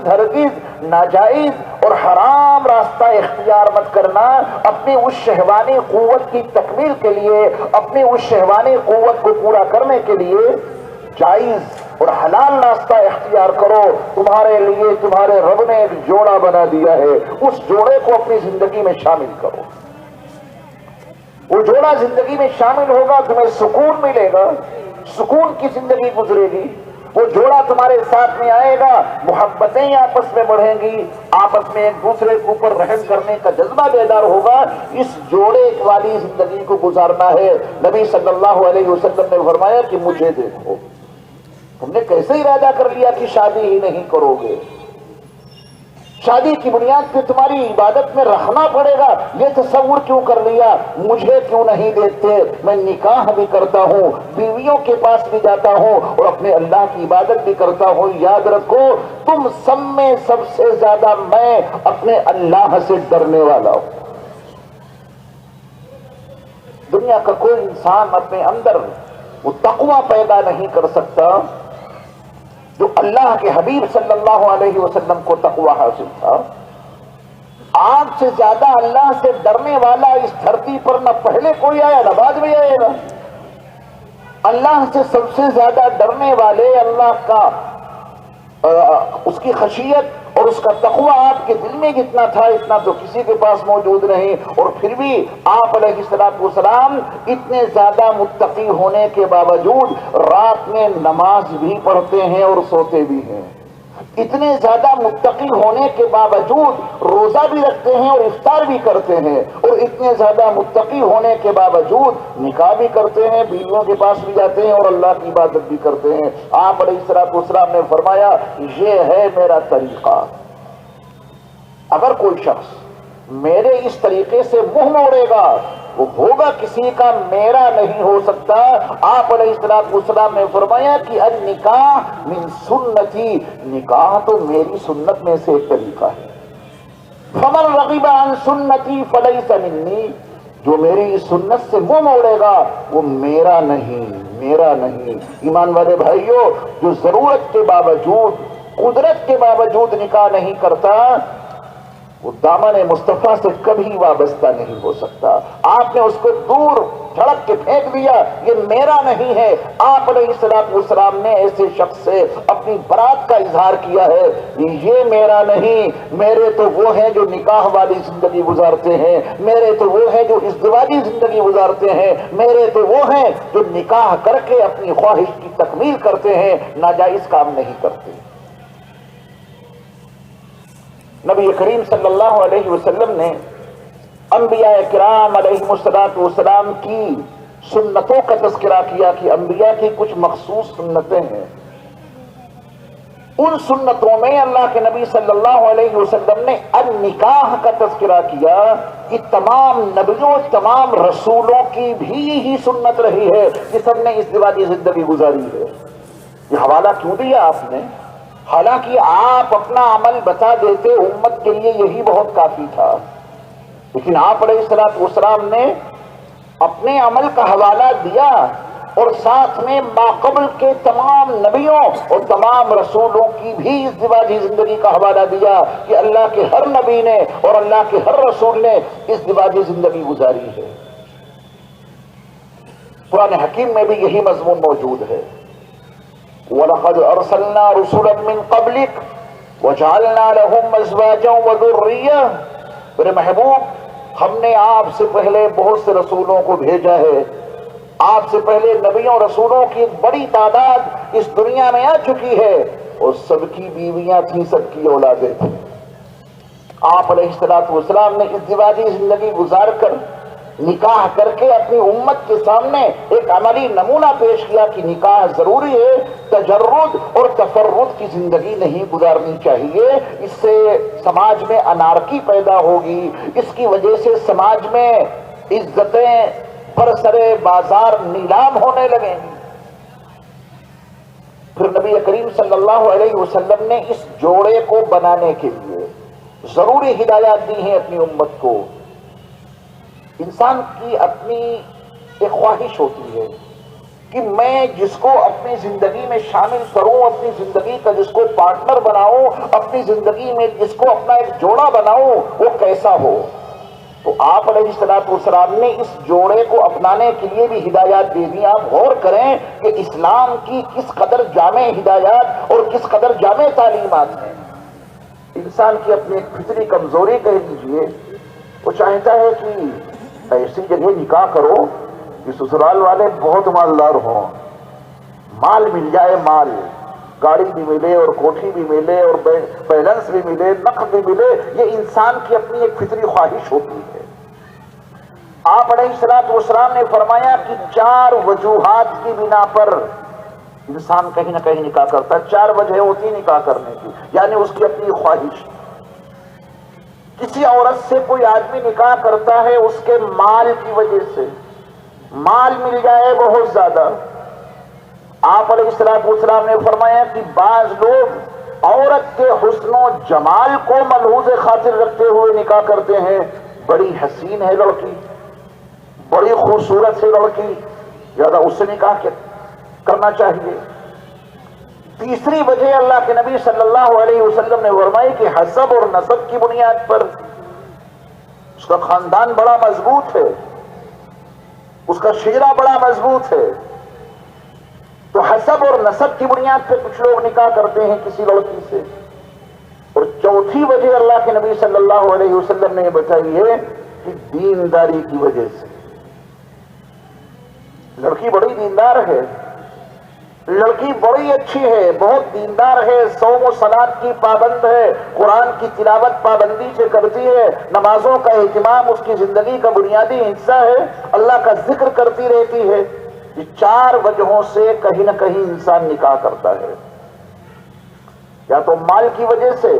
ہرگز ناجائز اور حرام راستہ اختیار مت کرنا اپنی اس شہوانی قوت کی تکمیل کے لیے، اپنی اس شہوانی قوت کو پورا کرنے کے لیے جائز اور حلال راستہ اختیار کرو۔ تمہارے لیے تمہارے رب نے ایک جوڑا بنا دیا ہے، اس جوڑے کو اپنی زندگی میں شامل کرو۔ وہ جوڑا زندگی میں شامل ہوگا، تمہیں سکون ملے گا، سکون کی زندگی گزرے گی۔ وہ جوڑا تمہارے ساتھ میں آئے گا، محبتیں آپس میں بڑھیں گی، آپس میں ایک دوسرے کے اوپر رحم کرنے کا جذبہ بیدار ہوگا۔ اس جوڑے والی زندگی کو گزارنا ہے۔ نبی صلی اللہ علیہ وسلم نے فرمایا کہ مجھے دیکھو، تم نے کیسے ارادہ کر لیا کہ شادی ہی نہیں کرو گے؟ شادی کی بنیاد پہ تمہاری عبادت میں رکھنا پڑے گا، یہ تصور کیوں کر لیا؟ مجھے کیوں نہیں دیکھتے؟ میں نکاح بھی کرتا ہوں، بیویوں کے پاس بھی جاتا ہوں اور اپنے اللہ کی عبادت بھی کرتا ہوں۔ یاد رکھو، تم سب میں سب سے زیادہ میں اپنے اللہ سے ڈرنے والا ہوں۔ دنیا کا کوئی انسان اپنے اندر وہ تقوی پیدا نہیں کر سکتا جو اللہ کے حبیب صلی اللہ علیہ وسلم کو تقوی حاصل تھا۔ آپ سے زیادہ اللہ سے ڈرنے والا اس دھرتی پر نہ پہلے کوئی آیا نہ بعد میں آئے گا۔ اللہ سے سب سے زیادہ ڈرنے والے، اللہ کا اس کی خشیت اور اس کا تقوی آپ کے دل میں جتنا تھا اتنا تو کسی کے پاس موجود نہیں، اور پھر بھی آپ علیہ الصلوۃ والسلام اتنے زیادہ متقی ہونے کے باوجود رات میں نماز بھی پڑھتے ہیں اور سوتے بھی ہیں۔ اتنے زیادہ متقی ہونے کے باوجود روزہ بھی رکھتے ہیں اور افطار بھی کرتے ہیں، اور اتنے زیادہ متقی ہونے کے باوجود نکاح بھی کرتے ہیں، بیویوں کے پاس بھی جاتے ہیں اور اللہ کی عبادت بھی کرتے ہیں۔ آپ علیہ الصلوۃ والسلام نے فرمایا یہ ہے میرا طریقہ۔ اگر کوئی شخص میرے اس طریقے سے منہ موڑے گا وہ ہوگا کسی کا، میرا نہیں ہو سکتا۔ آپ علیہ الصلوۃ والسلام نے فرمایا کہ النکاح من سنتی، نکاح تو میری سنت میں سے ایک طریقہ ہے۔ فمن رغب عن سنتی فلیس منی، جو میری اس سنت سے منہ موڑے گا وہ میرا نہیں، میرا نہیں۔ ایمان والے بھائیوں، جو ضرورت کے باوجود، قدرت کے باوجود نکاح نہیں کرتا وہ دامن مصطفیٰ سے کبھی وابستہ نہیں ہو سکتا۔ آپ نے اس کو دور جھڑک کے پھینک دیا، یہ میرا نہیں ہے۔ آپ علیہ الصلوۃ والسلام نے ایسے شخص سے اپنی برات کا اظہار کیا ہے، یہ میرا نہیں، میرے تو وہ ہیں جو نکاح والی زندگی گزارتے ہیں، میرے تو وہ ہیں جو ازدواجی زندگی گزارتے ہیں، میرے تو وہ ہیں جو نکاح کر کے اپنی خواہش کی تکمیل کرتے ہیں، ناجائز کام نہیں کرتے۔ نبی کریم صلی اللہ علیہ وسلم نے انبیاء کرام علیہم السلام کی سنتوں کا تذکرہ کیا کہ انبیاء کی کچھ مخصوص سنتیں ہیں. ان سنتوں میں اللہ کے نبی صلی اللہ علیہ وسلم نے النکاح کا تذکرہ کیا کہ تمام نبیوں تمام رسولوں کی بھی یہی سنت رہی ہے کہ سب نے ازدواجی زندگی گزاری ہے. یہ حوالہ کیوں دیا آپ نے؟ حالانکہ آپ اپنا عمل بتا دیتے امت کے لیے یہی بہت کافی تھا، لیکن آپ علیہ الصلوۃ والسلام نے اپنے عمل کا حوالہ دیا اور ساتھ میں ماقبل کے تمام نبیوں اور تمام رسولوں کی بھی ازدواجی زندگی کا حوالہ دیا کہ اللہ کے ہر نبی نے اور اللہ کے ہر رسول نے ازدواجی زندگی گزاری ہے. قرآن حکیم میں بھی یہی مضمون موجود ہے. وَلَقَدْ أَرْسَلْنَا رُسُلًا مِّن قَبْلِكَ وَجَعَلْنَا لَهُمْ أَزْوَاجًا وَذُرِّيَّةً. میرے محبوب، ہم نے آپ سے پہلے بہت سے رسولوں کو بھیجا ہے. آپ سے پہلے نبیوں رسولوں کی ایک بڑی تعداد اس دنیا میں آ چکی ہے اور سب کی بیویاں تھیں، سب کی اولادیں تھیں. آپ علیہ الصلوۃ والسلام نے ازدواجی زندگی گزار کر نکاح کر کے اپنی امت کے سامنے ایک عملی نمونہ پیش کیا کہ نکاح ضروری ہے، تجرد اور تفرد کی زندگی نہیں گزارنی چاہیے. اس سے سماج میں انارکی پیدا ہوگی، اس کی وجہ سے سماج میں عزتیں برسرے بازار نیلام ہونے لگیں گی. پھر نبی کریم صلی اللہ علیہ وسلم نے اس جوڑے کو بنانے کے لیے ضروری ہدایات دی ہیں اپنی امت کو. انسان کی اپنی ایک خواہش ہوتی ہے کہ میں جس کو اپنی زندگی میں شامل کروں، اپنی زندگی کا جس کو پارٹنر بناؤں، اپنی زندگی میں جس کو اپنا ایک جوڑا بناؤں، وہ کیسا ہو. تو آپ علیہ الصلوۃ والسلام نے اس جوڑے کو اپنانے کے لیے بھی ہدایات دے دی. آپ غور کریں کہ اسلام کی کس قدر جامع ہدایات اور کس قدر جامع تعلیمات ہیں. انسان کی اپنی ایک فطری کمزوری کہہ لیجیے، وہ چاہتا ہے کہ ایسی جگہ نکاح کرو کہ سسرال والے بہت مالدار ہوں، مال مل جائے، مال گاڑی بھی ملے اور کوٹھی بھی ملے اور بیلنس بھی ملے، نقد بھی ملے. یہ انسان کی اپنی ایک فطری خواہش ہوتی ہے. آپ علیہ الصلوۃ والسلام نے فرمایا کہ 4 وجوہات کی بنا پر انسان کہیں نہ کہیں نکاح کرتا ہے. 4 وجہ ہوتی نکاح کرنے کی، یعنی اس کی اپنی خواہش. کسی عورت سے کوئی آدمی نکاح کرتا ہے اس کے مال کی وجہ سے، مال مل جائے بہت زیادہ. آپ علیہ الصلوۃ والسلام نے فرمایا کہ بعض لوگ عورت کے حسن و جمال کو ملحوظ خاطر رکھتے ہوئے نکاح کرتے ہیں. بڑی حسین ہے لڑکی، بڑی خوبصورت ہے لڑکی، زیادہ اس سے نکاح کرنا چاہیے. تیسری وجہ اللہ کے نبی صلی اللہ علیہ وسلم نے فرمائی کہ حسب اور نسب کی بنیاد پر اس کا خاندان بڑا مضبوط ہے، اس کا شیرہ بڑا مضبوط ہے، تو حسب اور نسب کی بنیاد پہ کچھ لوگ نکاح کرتے ہیں کسی لڑکی سے. اور چوتھی وجہ اللہ کے نبی صلی اللہ علیہ وسلم نے بتائی ہے کہ دینداری کی وجہ سے. لڑکی بڑی دیندار ہے، لڑکی بڑی اچھی ہے، بہت دیندار ہے، صوم و صلاۃ کی پابند ہے، قرآن کی تلاوت پابندی سے کرتی ہے، نمازوں کا اہتمام اس کی زندگی کا بنیادی حصہ ہے، اللہ کا ذکر کرتی رہتی ہے. یہ 4 وجہوں سے کہیں نہ کہیں انسان نکاح کرتا ہے. یا تو مال کی وجہ سے،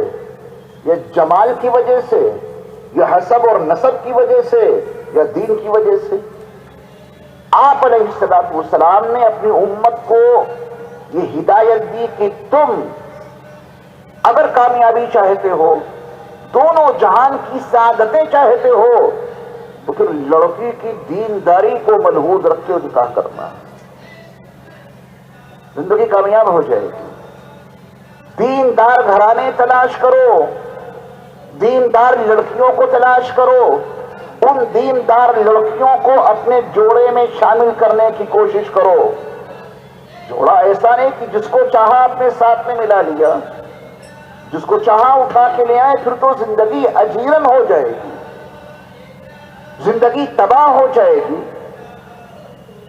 یا جمال کی وجہ سے، یا حسب اور نسب کی وجہ سے، یا دین کی وجہ سے. آپ علیہ الصلوۃ والسلام نے اپنی امت کو یہ ہدایت دی کہ تم اگر کامیابی چاہتے ہو، دونوں جہان کی سعادتیں چاہتے ہو، تو پھر لڑکی کی دینداری کو ملحوظ رکھ کے نکاح کرنا، زندگی کامیاب ہو جائے گی. دیندار گھرانے تلاش کرو، دیندار لڑکیوں کو تلاش کرو، ان دیندار لڑکیوں کو اپنے جوڑے میں شامل کرنے کی کوشش کرو. جوڑا ایسا نہیں کہ جس کو چاہا اپنے ساتھ میں ملا لیا، جس کو چاہا اٹھا کے لے آئے، پھر تو زندگی اجیرن ہو جائے گی، زندگی تباہ ہو جائے گی.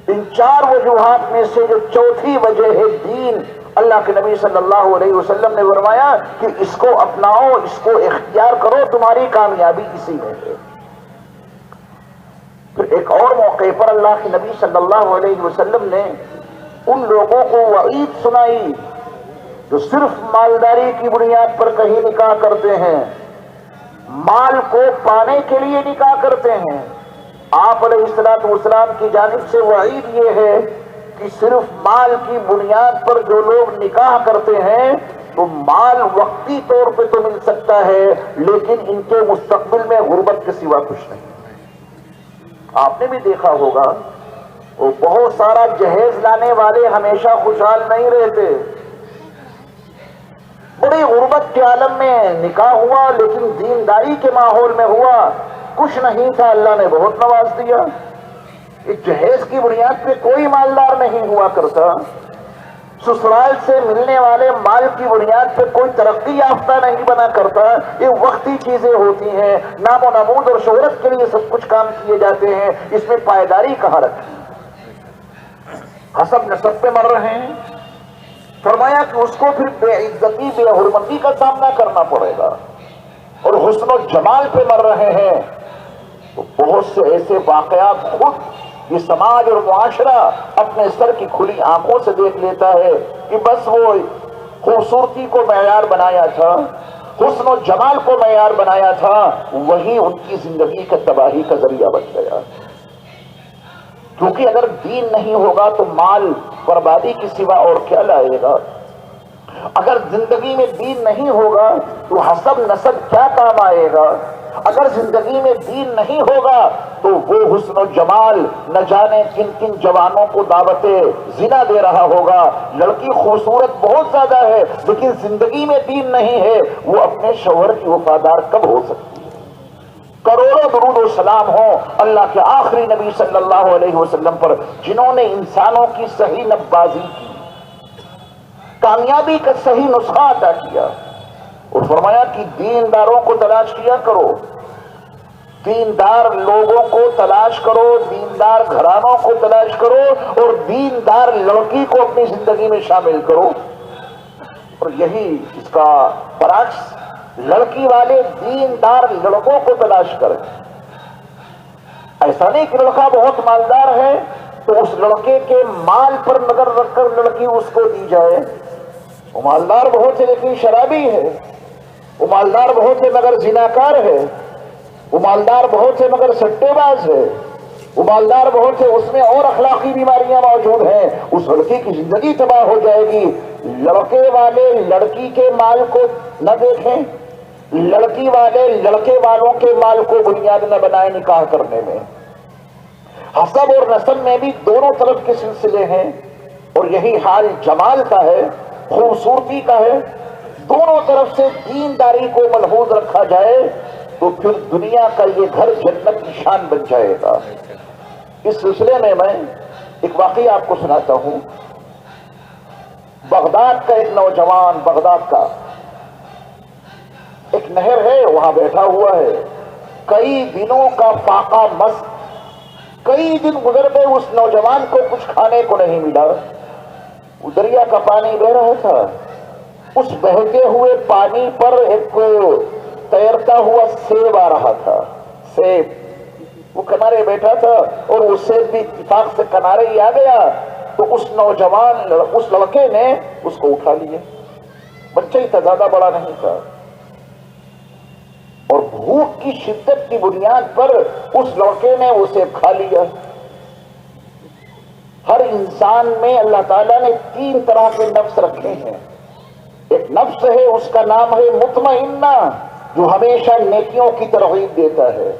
ان 4 وجوہات میں سے جو چوتھی وجہ ہے دین اللہ کے نبی صلی اللہ علیہ وسلم نے فرمایا کہ اس کو اپناؤ، اس کو اختیار کرو، تمہاری کامیابی اسی میں ہے۔ پھر ایک اور موقع پر اللہ کے نبی صلی اللہ علیہ وسلم نے ان لوگوں کو وعید سنائی جو صرف مالداری کی بنیاد پر کہیں نکاح کرتے ہیں، مال کو پانے کے لیے نکاح کرتے ہیں۔ آپ علیہ الصلوۃ والسلام کی جانب سے وعید یہ ہے کہ صرف مال کی بنیاد پر جو لوگ نکاح کرتے ہیں تو مال وقتی طور پہ تو مل سکتا ہے لیکن ان کے مستقبل میں غربت کے سوا کچھ نہیں۔ آپ نے بھی دیکھا ہوگا وہ بہت سارا جہیز لانے والے ہمیشہ خوشحال نہیں رہتے، بڑی غربت کے عالم میں نکاح ہوا لیکن دینداری کے ماحول میں ہوا، کچھ نہیں تھا، اللہ نے بہت نواز دیا۔ اس جہیز کی بنیاد پہ کوئی مالدار نہیں ہوا کرتا، سسرال سے ملنے والے مال کی بنیاد پہ کوئی ترقی یافتہ نہیں بنا کرتا۔ یہ وقتی چیزیں ہوتی ہیں، نام و نمود اور شہرت کے لیے سب کچھ کام کیے جاتے ہیں، اس میں پائیداری کہاں رکھی؟ حسب نسب پہ مر رہے ہیں، فرمایا کہ اس کو پھر بے عزتی بے حرمتی کا سامنا کرنا پڑے گا، اور حسن و جمال پہ مر رہے ہیں تو بہت سے ایسے واقعات خود یہ سماج اور معاشرہ اپنے سر کی کھلی آنکھوں سے دیکھ لیتا ہے کہ بس وہ خوبصورتی کو معیار بنایا تھا، حسن و جمال کو معیار بنایا تھا، وہی ان کی زندگی کا تباہی کا ذریعہ بن گیا۔ کیونکہ اگر دین نہیں ہوگا تو مال بربادی کی سوا اور کیا لائے گا؟ اگر زندگی میں دین نہیں ہوگا تو حسب نسب کیا کام آئے گا؟ اگر زندگی میں دین نہیں ہوگا تو وہ حسن و جمال نہ جانے کن کن جوانوں کو دعوت زنا دے رہا ہوگا۔ لڑکی خوبصورت بہت زیادہ ہے لیکن زندگی میں دین نہیں ہے، وہ اپنے شوہر کی وفادار کب ہو سکتی ہے؟ کروڑوں درود و سلام ہو اللہ کے آخری نبی صلی اللہ علیہ وسلم پر، جنہوں نے انسانوں کی صحیح نبازی کی، کامیابی کا صحیح نسخہ عطا کیا، اور فرمایا کہ دینداروں کو تلاش کیا کرو، دیندار لوگوں کو تلاش کرو، دیندار گھرانوں کو تلاش کرو، اور دیندار لڑکی کو اپنی زندگی میں شامل کرو۔ اور یہی اس کا برعکس، لڑکی والے دیندار لڑکوں کو تلاش کریں۔ ایسا نہیں کہ لڑکا بہت مالدار ہے تو اس لڑکے کے مال پر نظر رکھ کر لڑکی اس کو دی جائے، وہ مالدار بہت ہے لیکن شرابی ہے، وہ مالدار بہت ہے مگر زناکار ہے، وہ مالدار بہت ہے مگر سٹے باز ہے، وہ مالدار بہت ہے اس میں اور اخلاقی بیماریاں موجود ہیں، اس لڑکی کی زندگی تباہ ہو جائے گی۔ لڑکے والے لڑکی کے مال کو نہ دیکھیں، لڑکی والے لڑکے والوں کے مال کو بنیاد نہ بنائے نکاح کرنے میں۔ حسب اور نسب میں بھی دونوں طرف کے سلسلے ہیں، اور یہی حال جمال کا ہے، خوبصورتی کا ہے۔ دونوں طرف سے دینداری کو ملحوظ رکھا جائے تو پھر دنیا کا یہ گھر جنت کی شان بن جائے گا۔ اس سلسلے میں ایک واقعہ آپ کو سناتا ہوں۔ بغداد کا ایک نوجوان، بغداد کا ایک نہر ہے، وہاں بیٹھا ہوا ہے، کئی دنوں کا فاقہ مست، کئی دن گزر گئے، اس نوجوان کو کچھ کھانے کو نہیں ملا۔ دریا کا پانی بہ رہا تھا، اس بہتے ہوئے پانی پر ایک تیرتا ہوا سیب آ رہا تھا، سیب، وہ کنارے بیٹھا تھا اور وہ سیب بھی اتفاق سے کنارے ہی آ گیا، تو اس نوجوان اس لڑکے نے اس کو اٹھا لیا۔ بچہ ہی تھا، زیادہ بڑا نہیں تھا، اور بھوک کی شدت کی بنیاد پر اس لڑکے نے وہ سیب کھا لیا۔ ہر انسان میں اللہ تعالیٰ نے 3 طرح کے نفس رکھے ہیں۔ ایک نفس ہے، اس کا نام ہے مطمئنہ، جو ہمیشہ نیکیوں کی ترغیب دیتا ہے۔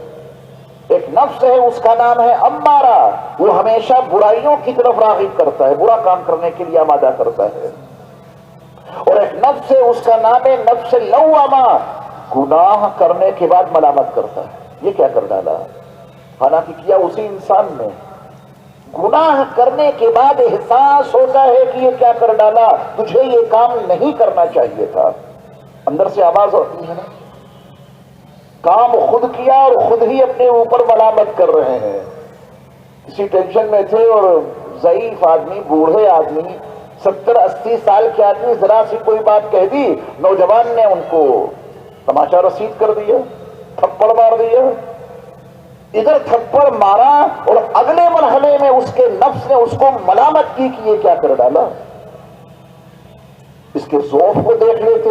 ایک نفس ہے، اس کا نام ہے امارہ، وہ ہمیشہ برائیوں کی طرف راغب کرتا ہے، برا کام کرنے کے لیے آمادہ کرتا ہے۔ اور ایک نفس ہے، اس کا نام ہے نفس لوامہ، گناہ کرنے کے بعد ملامت کرتا ہے، یہ کیا کر ڈالا، حالانکہ کیا اسی انسان نے۔ گناہ کرنے کے بعد احساس ہوتا ہے کہ یہ کیا کر ڈالا، تجھے یہ کام نہیں کرنا چاہیے تھا، اندر سے آواز ہوتی ہے نا، کام خود کیا اور خود ہی اپنے اوپر ملامت کر رہے ہیں۔ کسی ٹینشن میں تھے اور ضعیف آدمی، بوڑھے آدمی 70-80 سال کے آدمی ذرا سی کوئی بات کہہ دی، نوجوان نے ان کو تماچا رسید کر دیا، تھپڑ مار دیا، ادھر تھپڑ مارا اور اگلے مرحلے میں اس کے نفس نے اس کو ملامت کی کہ یہ کیا کر ڈالا۔ اس کے ضعف کو دیکھ لیتے،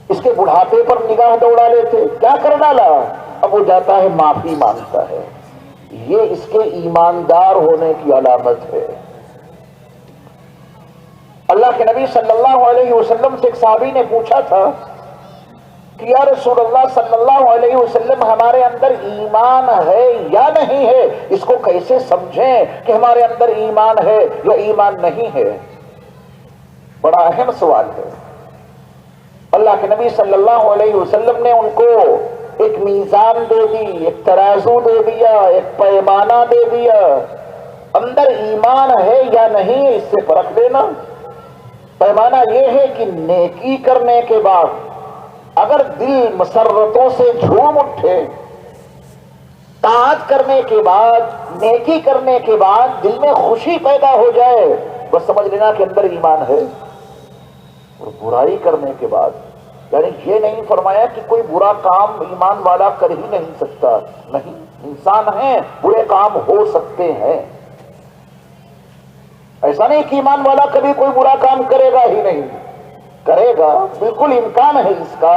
اس کے بڑھاپے پر نگاہ دوڑا لیتے، کیا کر ڈالا؟ اب وہ جاتا ہے معافی مانگتا ہے، یہ اس کے ایماندار ہونے کی علامت ہے۔ اللہ کے نبی صلی اللہ علیہ وسلم سے ایک صحابی نے پوچھا تھا کہ یا رسول اللہ صلی اللہ علیہ وسلم، ہمارے اندر ایمان ہے یا نہیں ہے؟ اس کو کیسے سمجھیں کہ ہمارے اندر ایمان ہے یا ایمان نہیں ہے؟ بڑا اہم سوال ہے۔ اللہ کے نبی صلی اللہ علیہ وسلم نے ان کو ایک میزان دے دی، ایک ترازو دے دیا، ایک پیمانہ دے دیا، اندر ایمان ہے یا نہیں اس سے پرکھ دینا۔ پیمانہ یہ ہے کہ نیکی کرنے کے بعد اگر دل مسرتوں سے جھوم اٹھے، طاعت کرنے کے بعد، نیکی کرنے کے بعد دل میں خوشی پیدا ہو جائے، بس سمجھ لینا کہ اندر ایمان ہے۔ اور برائی کرنے کے بعد، یعنی یہ نہیں فرمایا کہ کوئی برا کام ایمان والا کر ہی نہیں سکتا، نہیں، انسان ہیں، برے کام ہو سکتے ہیں، ایسا نہیں کہ ایمان والا کبھی کوئی برا کام کرے گا ہی نہیں، کرے گا، بالکل امکان ہے اس کا،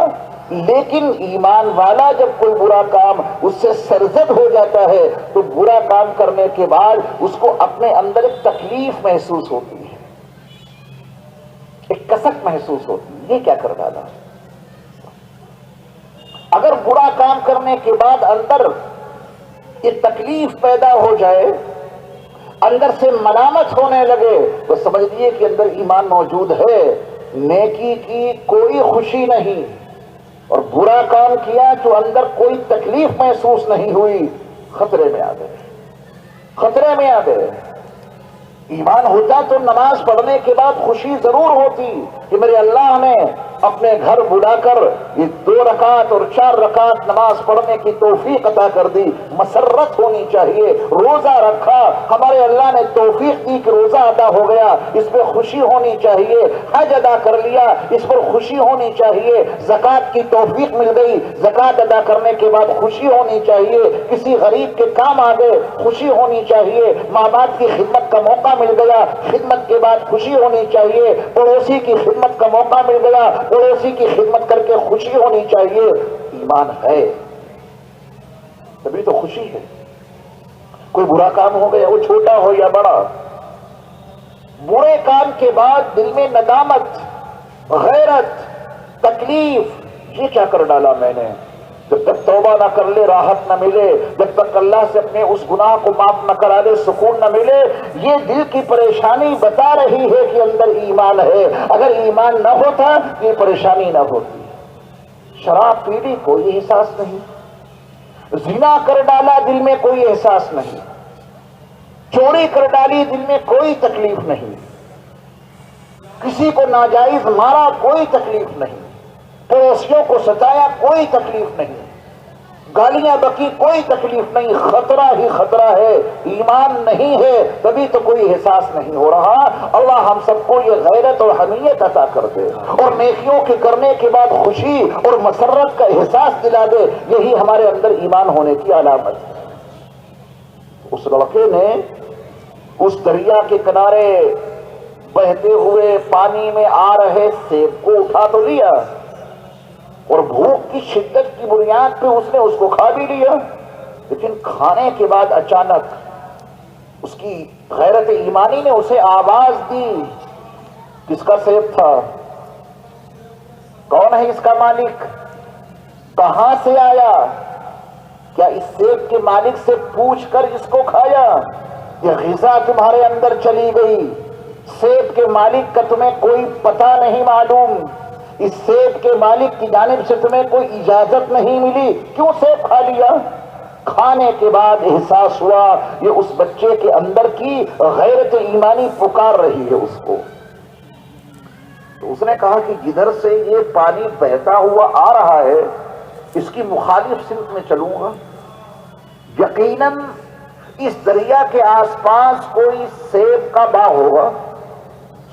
لیکن ایمان والا جب کوئی برا کام اس سے سرزد ہو جاتا ہے تو برا کام کرنے کے بعد اس کو اپنے اندر ایک تکلیف محسوس ہوتی ہے، ایک کسک محسوس ہوتی ہے، یہ کیا کر ڈالا۔ اگر برا کام کرنے کے بعد اندر یہ تکلیف پیدا ہو جائے، اندر سے ملامت ہونے لگے، تو سمجھ لیجیے کہ اندر ایمان موجود ہے، نیکی کی کوئی خوشی نہیں، اور برا کام کیا تو اندر کوئی تکلیف محسوس نہیں ہوئی، خطرے میں آ گئے، خطرے میں آ گئے۔ ایمان ہوتا تو نماز پڑھنے کے بعد خوشی ضرور ہوتی کہ میرے اللہ نے اپنے گھر بلا کر یہ 2 رکعت اور 4 رکعت نماز پڑھنے کی توفیق عطا کر دی، مسرت ہونی چاہیے۔ روزہ رکھا، ہمارے اللہ نے توفیق دی کہ روزہ ادا ہو گیا، اس پہ خوشی ہونی چاہیے۔ حج ادا کر لیا، اس پر خوشی ہونی چاہیے۔ زکوٰۃ کی توفیق مل گئی، زکوٰۃ ادا کرنے کے بعد خوشی ہونی چاہیے۔ کسی غریب کے کام آ گئے، خوشی ہونی چاہیے۔ ماں باپ کی خدمت کا موقع مل گیا، خدمت کے بعد خوشی ہونی چاہیے۔ پڑوسی کی خدمت کا موقع مل گیا، پڑوسی کی خدمت کر کے خوشی ہونی چاہیے۔ ایمان ہے تبھی تو خوشی ہے۔ کوئی برا کام ہو گیا، وہ چھوٹا ہو یا بڑا، برے کام کے بعد دل میں ندامت، غیرت، تکلیف، یہ کیا کر ڈالا میں نے۔ جب تک توبہ نہ کر لے راحت نہ ملے، جب تک اللہ سے اپنے اس گناہ کو معاف نہ کرا لے سکون نہ ملے۔ یہ دل کی پریشانی بتا رہی ہے کہ اندر ایمان ہے، اگر ایمان نہ ہوتا یہ پریشانی نہ ہوتی۔ شراب پی لی، کوئی احساس نہیں، زنا کر ڈالا، دل میں کوئی احساس نہیں، چوری کر ڈالی، دل میں کوئی تکلیف نہیں، کسی کو ناجائز مارا، کوئی تکلیف نہیں، پڑوسیوں کو ستایا، کوئی تکلیف نہیں، گالیاں بکی، کوئی تکلیف نہیں، خطرہ ہی خطرہ ہے۔ ایمان نہیں ہے تبھی تو کوئی احساس نہیں ہو رہا۔ اللہ ہم سب کو یہ غیرت اور حمیت عطا کر دے اور نیکیوں کے کرنے کے بعد خوشی اور مسرت کا احساس دلا دے، یہی ہمارے اندر ایمان ہونے کی علامت ہے۔ اس لڑکے نے اس دریا کے کنارے بہتے ہوئے پانی میں آ رہے سیب کو اٹھا تو لیا، اور بھوک کی شدت کی بنیاد پہ اس نے اس کو کھا بھی لیا، لیکن کھانے کے بعد اچانک اس کی غیرت ایمانی نے اسے آواز دی۔ کس کا سیب تھا؟ کون ہے اس کا مالک؟ کہاں سے آیا؟ کیا اس سیب کے مالک سے پوچھ کر اس کو کھایا؟ یہ غذا تمہارے اندر چلی گئی، سیب کے مالک کا تمہیں کوئی پتہ نہیں معلوم، اس سیب کے مالک کی جانب سے تمہیں کوئی اجازت نہیں ملی، کیوں سیب کھا لیا؟ کھانے کے بعد احساس ہوا یہ اس بچے کے اندر کی غیرت ایمانی پکار رہی ہے اس کو۔ تو اس نے کہا کہ جدھر سے یہ پانی بہتا ہوا آ رہا ہے اس کی مخالف سمت میں چلوں گا، یقیناً اس دریا کے آس پاس کوئی سیب کا باغ ہوگا،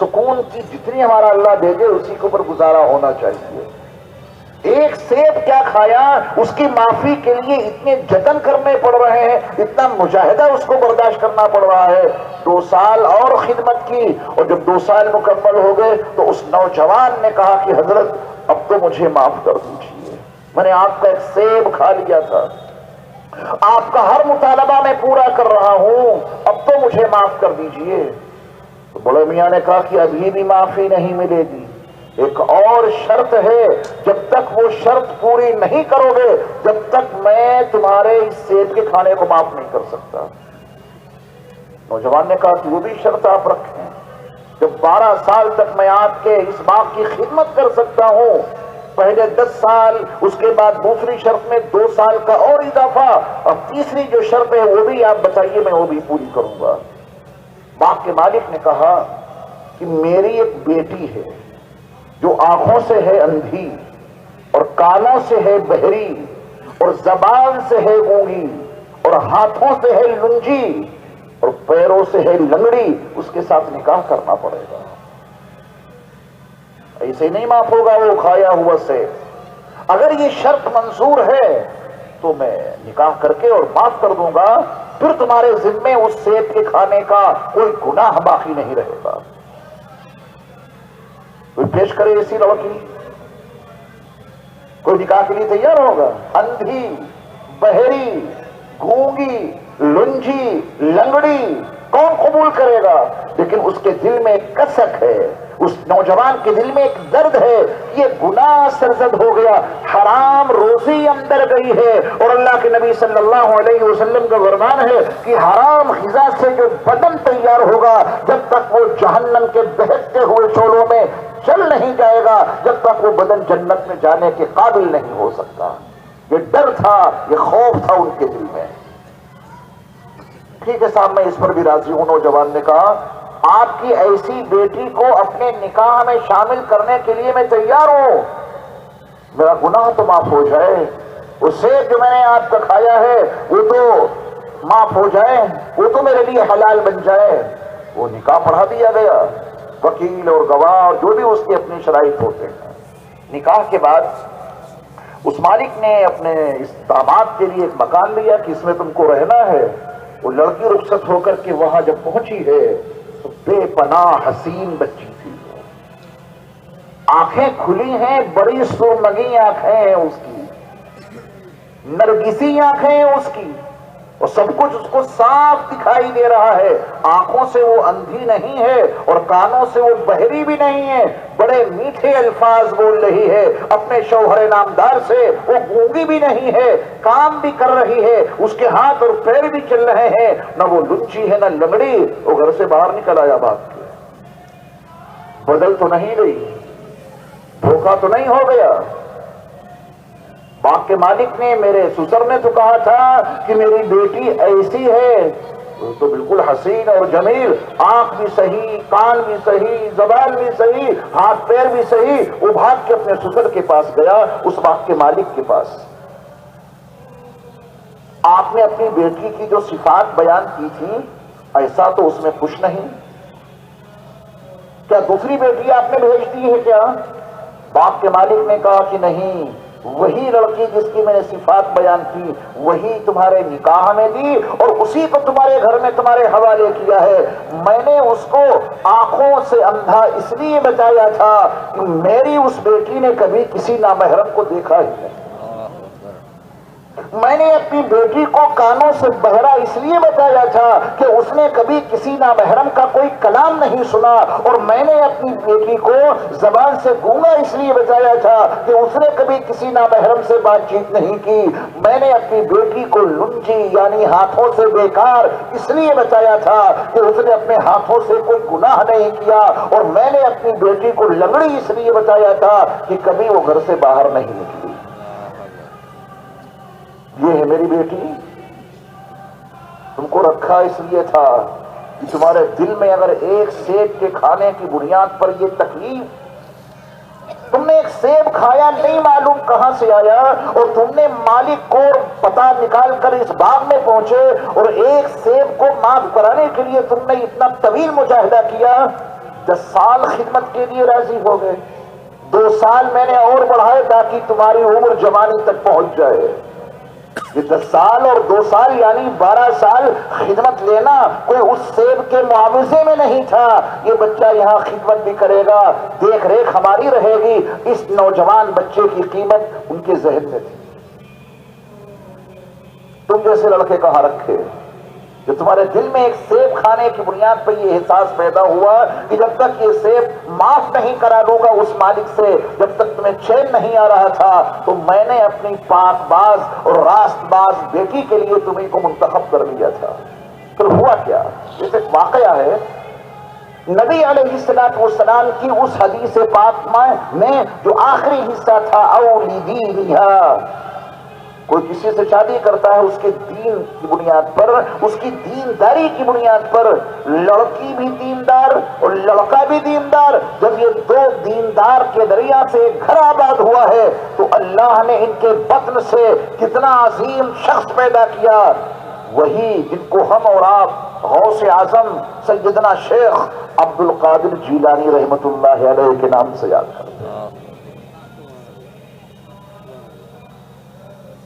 سکون کی جتنی ہمارا اللہ دے دے اسی کے اوپر گزارا ہونا چاہیے. ایک سیب کیا کھایا اس کی معافی کے لیے اتنے جتن کرنے پڑ رہے ہیں, اتنا مجاہدہ اس کو برداشت کرنا پڑ رہا ہے. 2 سال اور خدمت کی, اور جب 2 سال مکمل ہو گئے تو اس نوجوان نے کہا کہ حضرت اب تو مجھے معاف کر دیجیے, میں نے آپ کا ایک سیب کھا لیا تھا, آپ کا ہر مطالبہ میں پورا کر رہا ہوں, اب تو مجھے معاف کر دیجیے. تو بڑے میاں نے کہا کہ ابھی بھی معافی نہیں ملے گی, ایک اور شرط ہے, جب تک وہ شرط پوری نہیں کرو گے جب تک میں تمہارے اس سیب کے کھانے کو معاف نہیں کر سکتا. نوجوان نے کہا کہ وہ بھی شرط آپ رکھیں, جب 12 سال تک میں آپ کے اس باغ کی خدمت کر سکتا ہوں, پہلے 10 سال, اس کے بعد دوسری شرط میں 2 سال کا اور اضافہ, اور تیسری جو شرط ہے وہ بھی آپ بتائیے, میں وہ بھی پوری کروں گا. باغ کے مالک نے کہا کہ میری ایک بیٹی ہے جو آنکھوں سے ہے اندھی, اور کانوں سے ہے بہری, اور زبان سے ہے گونگی, اور ہاتھوں سے ہے لنجی, اور پیروں سے ہے لنگڑی, اس کے ساتھ نکاح کرنا پڑے گا. ایسے نہیں معاف ہوگا وہ کھایا ہوا سیب. اگر یہ شرط منظور ہے تو میں نکاح کر کے اور معاف کر دوں گا, پھر تمہارے ذمے اس سیب کے کھانے کا کوئی گناہ باقی نہیں رہے گا. کوئی پیش کرے ایسی لڑکی, کوئی نکاح کے لیے تیار ہوگا؟ اندھی, بہری, گونگی, لنجی, لنگڑی, کون قبول کرے گا؟ لیکن اس کے دل میں ایک کسک ہے, اس نوجوان کے دل میں ایک درد ہے, یہ گناہ سرزد ہو گیا, حرام روزی اندر گئی ہے, اور اللہ کے نبی صلی اللہ علیہ وسلم کا فرمان ہے کہ حرام غذا سے جو بدن تیار ہوگا جب تک وہ جہنم کے بہکتے ہوئے شعلوں میں چل نہیں جائے گا, جب تک وہ بدن جنت میں جانے کے قابل نہیں ہو سکتا. یہ ڈر تھا, یہ خوف تھا ان کے دل میں. ٹھیک ہے صاحب, میں اس پر بھی راضی ہوں. نوجوان نے کہا آپ کی ایسی بیٹی کو اپنے نکاح میں شامل کرنے کے لیے میں تیار ہوں, میرا گناہ تو معاف ہو جائے, وہ سیب جو میں نے آپ کا کھایا ہے وہ تو معاف ہو جائے, وہ تو میرے لیے حلال بن جائے. وہ نکاح پڑھا دیا گیا, وکیل اور گواہ اور جو بھی اس کی اپنی شرائط ہوتے ہیں. نکاح کے بعد اس مالک نے اپنے اس داماد کے لیے ایک مکان لیا کہ اس میں تم کو رہنا ہے. وہ لڑکی رخصت ہو کر کے وہاں جب پہنچی ہے تو بے پناہ حسین بچی تھی, آنکھیں کھلی ہیں, بڑی سرمگی آنکھیں ہیں اس کی, نرگسی آنکھیں ہیں اس کی, اور سب کچھ اس کو صاف دکھائی دے رہا ہے. آنکھوں سے وہ اندھی نہیں ہے اور کانوں سے وہ بہری بھی نہیں ہے, بڑے میٹھے الفاظ بول رہی ہے. اپنے شوہر نامدار سے وہ گونگی بھی نہیں ہے, کام بھی کر رہی ہے, اس کے ہاتھ اور پیر بھی چل رہے ہیں, نہ وہ لنچی ہے نہ لنگڑی. وہ گھر سے باہر نکل آیا بھاگ کے. بدل تو نہیں گئی, دھوکہ تو نہیں ہو گیا. باغ کے مالک نے, میرے سسر نے تو کہا تھا کہ میری بیٹی ایسی ہے, وہ تو بالکل حسین اور جمیل, آنکھ بھی صحیح, کان بھی صحیح, زبان بھی صحیح, ہاتھ پیر بھی صحیح. وہ بھاگ کے اپنے سسر کے پاس گیا, اس باغ کے مالک کے پاس. آپ نے اپنی بیٹی کی جو صفات بیان کی تھی ایسا تو اس میں کچھ نہیں, کیا دوسری بیٹی آپ نے بھیج دی ہے کیا؟ باغ کے مالک نے کہا کہ نہیں, وہی لڑکی جس کی میں نے صفات بیان کی وہی تمہارے نکاح میں دی, اور اسی کو تمہارے گھر میں تمہارے حوالے کیا ہے. میں نے اس کو آنکھوں سے اندھا اس لیے بچایا تھا کہ میری اس بیٹی نے کبھی کسی نامحرم کو دیکھا ہی نہیں. میں نے اپنی بیٹی کو کانوں سے بہرا اس لیے بتایا تھا کہ اس نے کبھی کسی نامحرم کا کوئی کلام نہیں سنا, اور میں نے اپنی بیٹی کو زبان سے گونگا اس لیے بتایا تھا کہ اس نے کبھی کسی نامحرم سے بات چیت نہیں کی. میں نے اپنی بیٹی کو لنجی یعنی ہاتھوں سے بیکار اس لیے بتایا تھا کہ اس نے اپنے ہاتھوں سے کوئی گناہ نہیں کیا, اور میں نے اپنی بیٹی کو لنگڑی اس لیے بتایا تھا کہ کبھی وہ گھر سے باہر نہیں نکلی. یہ ہے میری بیٹی, تم کو رکھا اس لیے تھا کہ تمہارے دل میں اگر ایک سیب کے کھانے کی بنیاد پر یہ تکلیف, تم نے ایک سیب کھایا نہیں معلوم کہاں سے آیا, اور تم نے مالک کو پتہ نکال کر اس باغ میں پہنچے, اور ایک سیب کو معاف کرانے کے لیے تم نے اتنا طویل مجاہدہ کیا, 10 سال خدمت کے لیے راضی ہو گئے، 2 سال میں نے اور بڑھائے تاکہ تمہاری عمر جوانی تک پہنچ جائے۔ یہ 10 سال اور 2 سال یعنی 12 سال خدمت لینا کوئی اس سیب کے معاوضے میں نہیں تھا۔ یہ بچہ یہاں خدمت بھی کرے گا، دیکھ ریکھ ہماری رہے گی۔ اس نوجوان بچے کی قیمت ان کے ذہن میں تھی۔ تم جیسے لڑکے کہاں رکھے جو تمہارے دل میں ایک سیب کھانے کی بنیاد پر یہ احساس پیدا ہوا کہ جب تک یہ سیب معاف نہیں کرا لوں گا اس مالک سے، جب تک تمہیں چین نہیں آ رہا تھا، تو میں نے اپنی پاک باز اور راست باز بیٹی کے لیے تمہیں کو منتخب کر لیا تھا۔ پھر ہوا کیا؟ یہ ایک واقعہ ہے نبی علیہ السلام کی اس حدیث پاک میں جو آخری حصہ تھا، اولیدیہا، کوئی کسی سے شادی کرتا ہے اس کے دین کی بنیاد پر، اس کی دینداری کی بنیاد پر، لڑکی بھی دیندار اور لڑکا بھی دیندار، جب یہ 2 دیندار کے دریا سے گھر آباد ہوا ہے تو اللہ نے ان کے بطن سے کتنا عظیم شخص پیدا کیا، وہی جن کو ہم اور آپ غوث اعظم سیدنا شیخ عبد القادر جیلانی رحمت اللہ علیہ کے نام سے یاد کرتے ہیں۔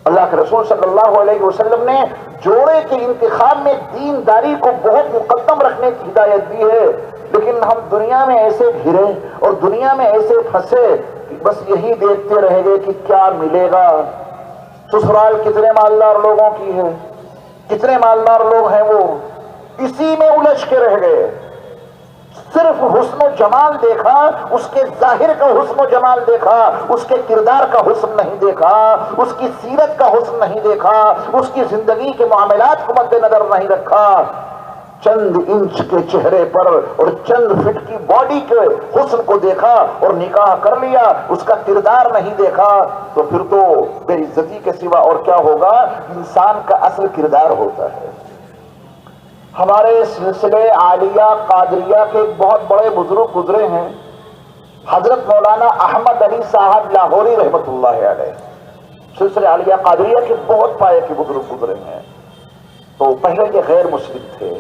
اللہ کے رسول صلی اللہ علیہ وسلم نے جوڑے کے انتخاب میں دینداری کو بہت مقدم رکھنے کی ہدایت دی ہے، لیکن ہم دنیا میں ایسے گھرے اور دنیا میں ایسے پھنسے کہ بس یہی دیکھتے رہ گئے کہ کیا ملے گا۔ سسرال کتنے مالدار لوگوں کی ہے، کتنے مالدار لوگ ہیں، وہ اسی میں الجھ کے رہ گئے۔ صرف حسن و جمال دیکھا، اس کے ظاہر کا حسن و جمال دیکھا، اس کے کردار کا حسن نہیں دیکھا، اس کی سیرت کا حسن نہیں دیکھا، اس کی زندگی کے معاملات کو مد نظر نہیں رکھا۔ چند انچ کے چہرے پر اور چند فٹ کی باڈی کے حسن کو دیکھا اور نکاح کر لیا، اس کا کردار نہیں دیکھا، تو پھر تو بے عزتی کے سوا اور کیا ہوگا؟ انسان کا اصل کردار ہوتا ہے۔ ہمارے سلسلے عالیہ قادریہ کے ایک بہت بڑے بزرگ گزرے ہیں، حضرت مولانا احمد علی صاحب لاہوری رحمت اللہ علیہ، سلسلے عالیہ قادریہ کے بہت پائے کے بزرگ گزرے ہیں۔ تو پہلے یہ غیر مسلم تھے،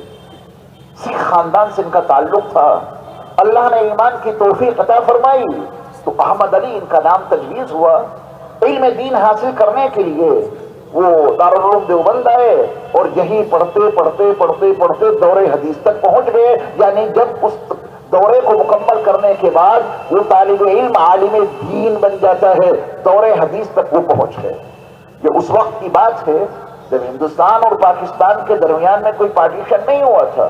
سکھ خاندان سے ان کا تعلق تھا، اللہ نے ایمان کی توفیق عطا فرمائی تو احمد علی ان کا نام تجویز ہوا۔ علم دین حاصل کرنے کے لیے وہ دارالعلوم دیوبند آئے اور یہی پڑھتے پڑھتے پڑھتے پڑھتے دورے حدیث تک پہنچ گئے، یعنی جب اس دورے کو مکمل کرنے کے بعد وہ طالب علم عالم دین بن جاتا ہے، دورے حدیث تک وہ پہنچ گئے۔ یہ اس وقت کی بات ہے جب ہندوستان اور پاکستان کے درمیان میں کوئی پارٹیشن نہیں ہوا تھا،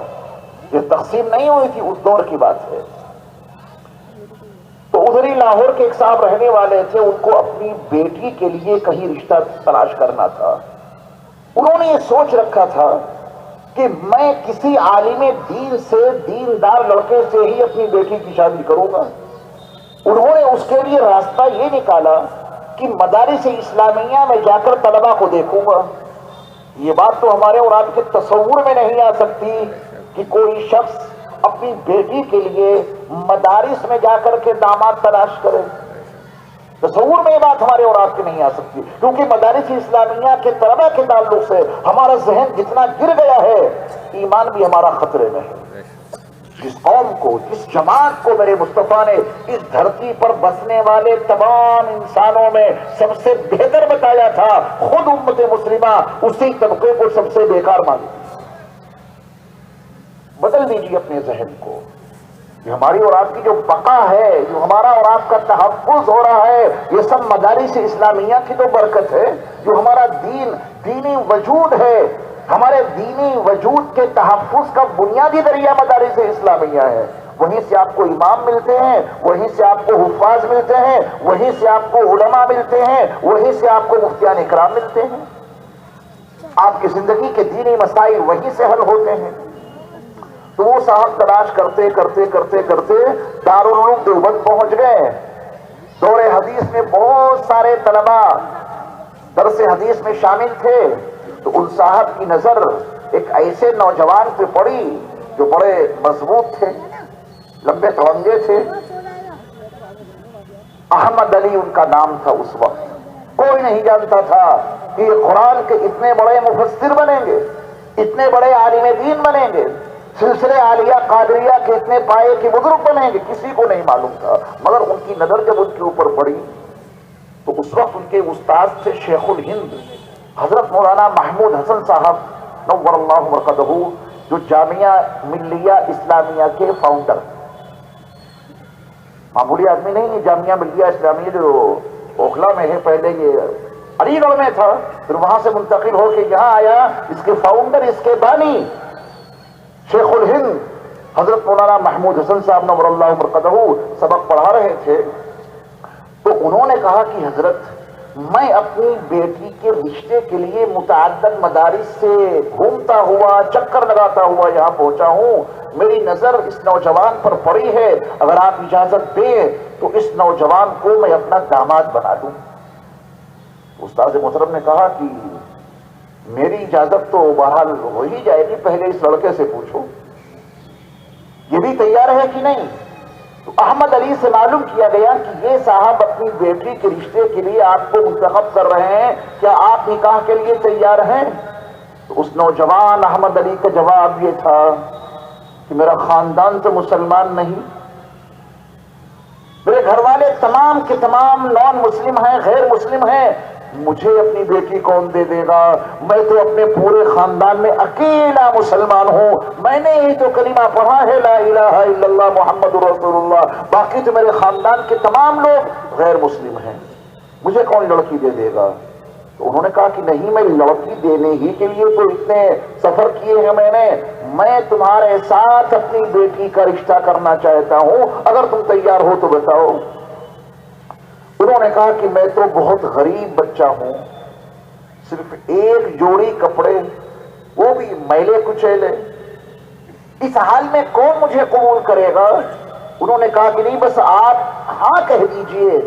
یہ تقسیم نہیں ہوئی تھی، اس دور کی بات ہے۔ تو ادھر ہی لاہور کے ایک صاحب رہنے والے تھے، ان کو اپنی بیٹی کے لیے کہیں رشتہ تلاش کرنا تھا۔ انہوں نے یہ سوچ رکھا تھا کہ میں کسی عالم دین سے، دیندار لڑکے سے ہی اپنی بیٹی کی شادی کروں گا۔ انہوں نے اس کے لیے راستہ یہ نکالا کہ مدارس اسلامیہ میں جا کر طلبہ کو دیکھوں گا۔ یہ بات تو ہمارے اور آپ کے تصور میں نہیں آ سکتی کہ کوئی شخص اپنی بیٹی کے لیے مدارس میں جا کر کے داماد تلاش کرے۔ تصور میں یہ بات ہمارے اور آپ کی نہیں آ سکتی، کیونکہ مدارس اسلامیہ کے طلبہ کے تعلق سے ہمارا ذہن جتنا گر گیا ہے، ایمان بھی ہمارا خطرے میں ہے۔ جس قوم کو، جس جماعت کو میرے مصطفیٰ نے اس دھرتی پر بسنے والے تمام انسانوں میں سب سے بہتر بتایا تھا، خود امت مسلمہ اسی طبقے کو سب سے بیکار مانی۔ بدل دیجیے اپنے ذہن کو۔ یہ ہماری اور آپ کی جو بقا ہے، جو ہمارا اور آپ کا تحفظ ہو رہا ہے، یہ سب مدارس اسلامیہ کی تو برکت ہے۔ جو ہمارا دینی وجود ہے، ہمارے دینی وجود کے تحفظ کا بنیادی ذریعہ مدارس اسلامیہ ہے۔ وہیں سے آپ کو امام ملتے ہیں، وہیں سے آپ کو حفاظ ملتے ہیں، وہیں سے آپ کو علماء ملتے ہیں، وہیں سے آپ کو مفتیان اکرام ملتے ہیں۔ آپ کی زندگی کے دینی مسائل وہیں سے حل ہوتے ہیں۔ تو وہ صاحب تلاش کرتے کرتے کرتے کرتے دارالعلوم دیوبند پہنچ گئے۔ دور حدیث میں بہت سارے طلبہ درس حدیث میں شامل تھے، تو ان صاحب کی نظر ایک ایسے نوجوان پہ پڑی جو بڑے مضبوط تھے، لمبے تڑنگے تھے۔ احمد علی ان کا نام تھا۔ اس وقت کوئی نہیں جانتا تھا کہ یہ قرآن کے اتنے بڑے مفسر بنیں گے، اتنے بڑے عالم دین بنیں گے۔ سلسلے عالیہ قادریہ کے اتنے پائے کہ بزرگ بنیں گے کسی کو نہیں معلوم تھا، مگر ان کی نظر جب ان کے اوپر پڑی تو اس وقت ان کے استاد تھے شیخ الہند حضرت مولانا محمود حسن صاحب نور اللہ مرقدہ، جو جامعہ ملیہ اسلامیہ کے فاؤنڈر، معمولی آدمی نہیں، یہ جامعہ ملیہ اسلامیہ جو اوکھلا میں ہے، پہلے یہ علی گڑھ میں تھا، پھر وہاں سے منتقل ہو کے یہاں آیا، اس کے فاؤنڈر، اس کے بانی شیخ الہند حضرت مولانا محمود حسن صاحب نور اللہ مرقدہ سبق پڑھا رہے تھے، تو انہوں نے کہا کہ حضرت میں اپنی بیٹی کے رشتے کے لیے متعدد مدارس سے گھومتا ہوا چکر لگاتا ہوا یہاں پہنچا ہوں، میری نظر اس نوجوان پر پڑی ہے، اگر آپ اجازت دیں تو اس نوجوان کو میں اپنا داماد بنا دوں۔ استاد محترم نے کہا کہ میری اجازت تو بہرحال ہو ہی جائے گی، پہلے اس لڑکے سے پوچھو یہ بھی تیار ہے کہ نہیں۔ تو احمد علی سے معلوم کیا گیا کہ یہ صاحب اپنی بیٹی کے رشتے کے لیے آپ کو منتخب کر رہے ہیں، کیا آپ نکاح کے لیے تیار ہیں؟ تو اس نوجوان احمد علی کا جواب یہ تھا کہ میرا خاندان تو مسلمان نہیں، میرے گھر والے تمام کے تمام نان مسلم ہیں، غیر مسلم ہیں، مجھے اپنی بیٹی کون دے دے گا؟ میں تو اپنے پورے خاندان میں اکیلا مسلمان ہوں، میں نے ہی تو کلمہ پڑھا ہے لا الہ الا اللہ محمد رسول اللہ، باقی تو میرے خاندان کے تمام لوگ غیر مسلم ہیں، مجھے کون لڑکی دے دے گا؟ تو انہوں نے کہا کہ نہیں، میں لڑکی دینے ہی کے لیے تو اتنے سفر کیے ہیں میں تمہارے ساتھ اپنی بیٹی کا رشتہ کرنا چاہتا ہوں، اگر تم تیار ہو تو بتاؤ۔ انہوں نے کہا کہ میں تو بہت غریب بچہ ہوں، صرف ایک جوڑی کپڑے وہ بھی میلے کچیلے، اس حال میں کون مجھے قبول کرے گا؟ انہوں نے کہا کہ نہیں، بس آپ ہاں کہہ دیجئے،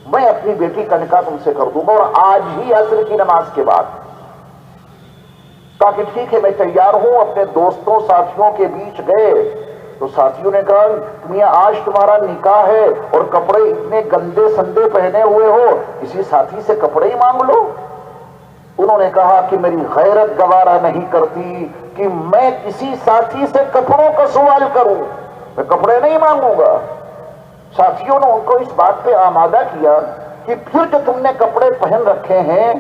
میں اپنی بیٹی کا نکاح تم سے کر دوں گا، اور آج ہی عصر کی نماز کے بعد۔ کہا کہ ٹھیک ہے میں تیار ہوں۔ اپنے دوستوں ساتھیوں کے بیچ گئے تو ساتھیوں نے کہا میاں آج تمہارا نکاح ہے اور کپڑے اتنے گندے سندے پہنے ہوئے ہو، کسی ساتھی سے کپڑے ہی مانگ لو۔ انہوں نے کہا کہ میری غیرت گوارا نہیں کرتی کہ میں کسی ساتھی سے کپڑوں کا سوال کروں، میں کپڑے نہیں مانگوں گا۔ ساتھیوں نے ان کو اس بات پہ آمادہ کیا کہ پھر جو تم نے کپڑے پہن رکھے ہیں،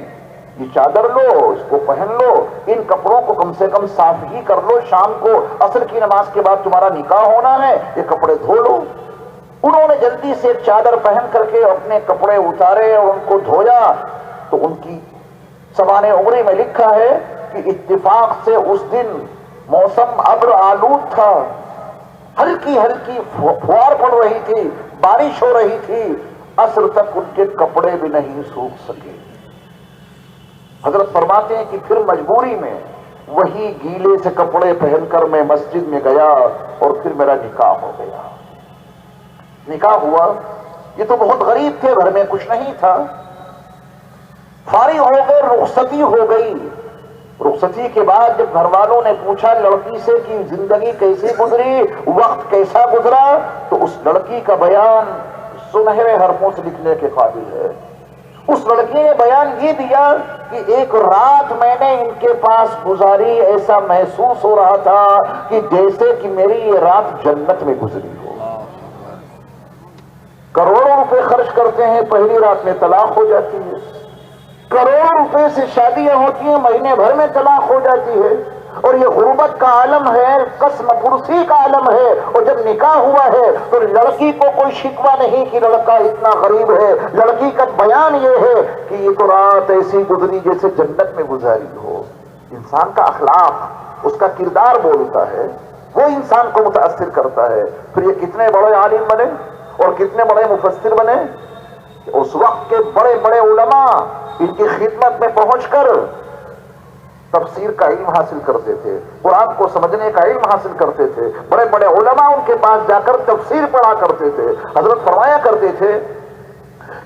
یہ چادر لو، اس کو پہن لو، ان کپڑوں کو کم سے کم صاف ہی کر لو، شام کو عصر کی نماز کے بعد تمہارا نکاح ہونا ہے، یہ کپڑے دھو لو۔ انہوں نے جلدی سے ایک چادر پہن کر کے اپنے کپڑے اتارے اور ان کو دھویا، تو ان کی سوانح عمری میں لکھا ہے کہ اتفاق سے اس دن موسم ابر آلود تھا، ہلکی ہلکی فوار پڑ رہی تھی، بارش ہو رہی تھی، عصر تک ان کے کپڑے بھی نہیں سوکھ سکے۔ حضرت فرماتے ہیں کہ پھر مجبوری میں وہی گیلے سے کپڑے پہن کر میں مسجد میں گیا اور پھر میرا نکاح ہو گیا۔ نکاح ہوا، یہ تو بہت غریب تھے، گھر میں کچھ نہیں تھا، فارغ ہو گئے، رخصتی ہو گئی۔ رخصتی کے بعد جب گھر والوں نے پوچھا لڑکی سے کہ زندگی کیسی گزری، وقت کیسا گزرا، تو اس لڑکی کا بیان سنہرے حرفوں سے لکھنے کے قابل ہے۔ اس لڑکی نے بیان یہ دیا کہ ایک رات میں نے ان کے پاس گزاری، ایسا محسوس ہو رہا تھا کہ جیسے کہ میری یہ رات جنت میں گزری ہو۔ کروڑوں روپے خرچ کرتے ہیں، پہلی رات میں طلاق ہو جاتی ہے، کروڑوں روپے سے شادیاں ہوتی ہیں، مہینے بھر میں طلاق ہو جاتی ہے، اور یہ غربت کا عالم ہے، قسم پرسی کا عالم ہے۔ اور جب نکاح ہوا ہے تو لڑکی کو کوئی شکوہ نہیں کہ لڑکا اتنا غریب ہے، لڑکی کا بیان یہ ہے کہ یہ تو رات ایسی گزری جیسے جنت میں گزاری ہو۔ انسان کا اخلاق، اس کا کردار بولتا ہے، وہ انسان کو متاثر کرتا ہے۔ پھر یہ کتنے بڑے عالم بنے اور کتنے بڑے مفسر بنے، اس وقت کے بڑے بڑے علماء ان کی خدمت میں پہنچ کر تفسیر کا علم حاصل کرتے تھے، قرآن کو سمجھنے کا علم حاصل کرتے تھے، بڑے بڑے علماء ان کے پاس جا کر تفسیر پڑھا کرتے تھے۔ حضرت فرمایا کرتے تھے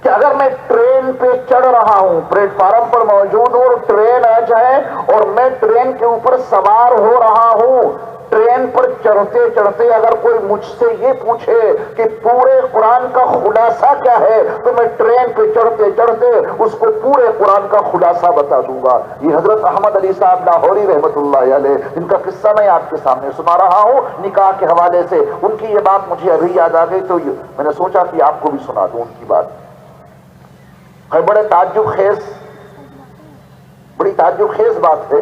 کہ اگر میں ٹرین پہ چڑھ رہا ہوں، پلیٹ فارم پر موجود ہوں اور ٹرین آ جائے اور میں ٹرین کے اوپر سوار ہو رہا ہوں، ٹرین پر چڑھتے چڑھتے اگر کوئی مجھ سے یہ پوچھے کہ پورے قرآن کا خلاصہ کیا ہے تو میں ٹرین پہ چڑھتے چڑھتے اس کو پورے قرآن کا خلاصہ بتا دوں گا. یہ حضرت احمد علی صاحب لاہوری رحمت اللہ علیہ، ان کا قصہ میں آپ کے سامنے سنا رہا ہوں نکاح کے حوالے سے. ان کی یہ بات مجھے ابھی یاد آ گئی تو میں نے سوچا کہ آپ کو بھی سنا دوں ان کی بات. بڑے بڑی تعجب خیز بات ہے.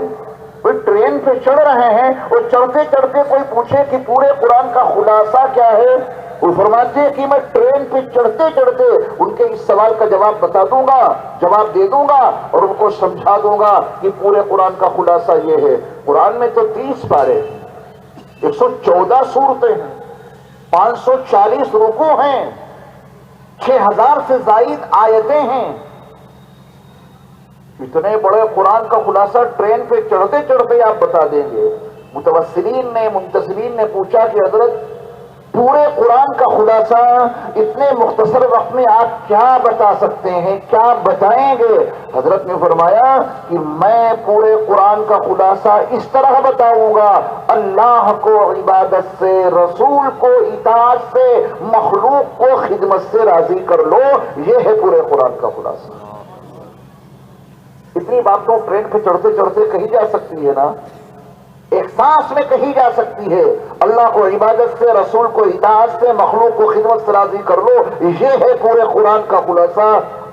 کوئی ٹرین پہ چڑھ رہے ہیں اور چڑھتے چڑھتے کوئی پوچھے کہ پورے قرآن کا خلاصہ کیا ہے، وہ فرماتے ہیں کہ میں ٹرین پہ چڑھتے چڑھتے ان کے اس سوال کا جواب بتا دوں گا، جواب دے دوں گا اور ان کو سمجھا دوں گا کہ پورے قرآن کا خلاصہ یہ ہے. قرآن میں تو 30 پارے، 114 سورتیں ہیں، 540 رکوع ہیں، 6000 سے زائد آیتیں ہیں. اتنے بڑے قرآن کا خلاصہ ٹرین پہ چڑھتے چڑھتے آپ بتا دیں گے. متوسلین نے منتظرین نے پوچھا کہ حضرت پورے قرآن کا خلاصہ اتنے مختصر وقت میں آپ کیا بتا سکتے ہیں، کیا بتائیں گے؟ حضرت نے فرمایا کہ میں پورے قرآن کا خلاصہ اس طرح بتاؤں گا: اللہ کو عبادت سے، رسول کو اطاعت سے، مخلوق کو خدمت سے راضی کر لو. یہ ہے پورے قرآن کا خلاصہ. اتنی باتوں ٹرین پہ چڑھتے چڑھتے کہی جا سکتی ہے نا، ایک سانس میں کہی جا سکتی ہے. اللہ کو عبادت سے، رسول کو اطاعت سے، مخلوق کو خدمت سے راضی کر لو. یہ ہے پورے قرآن کا خلاصہ.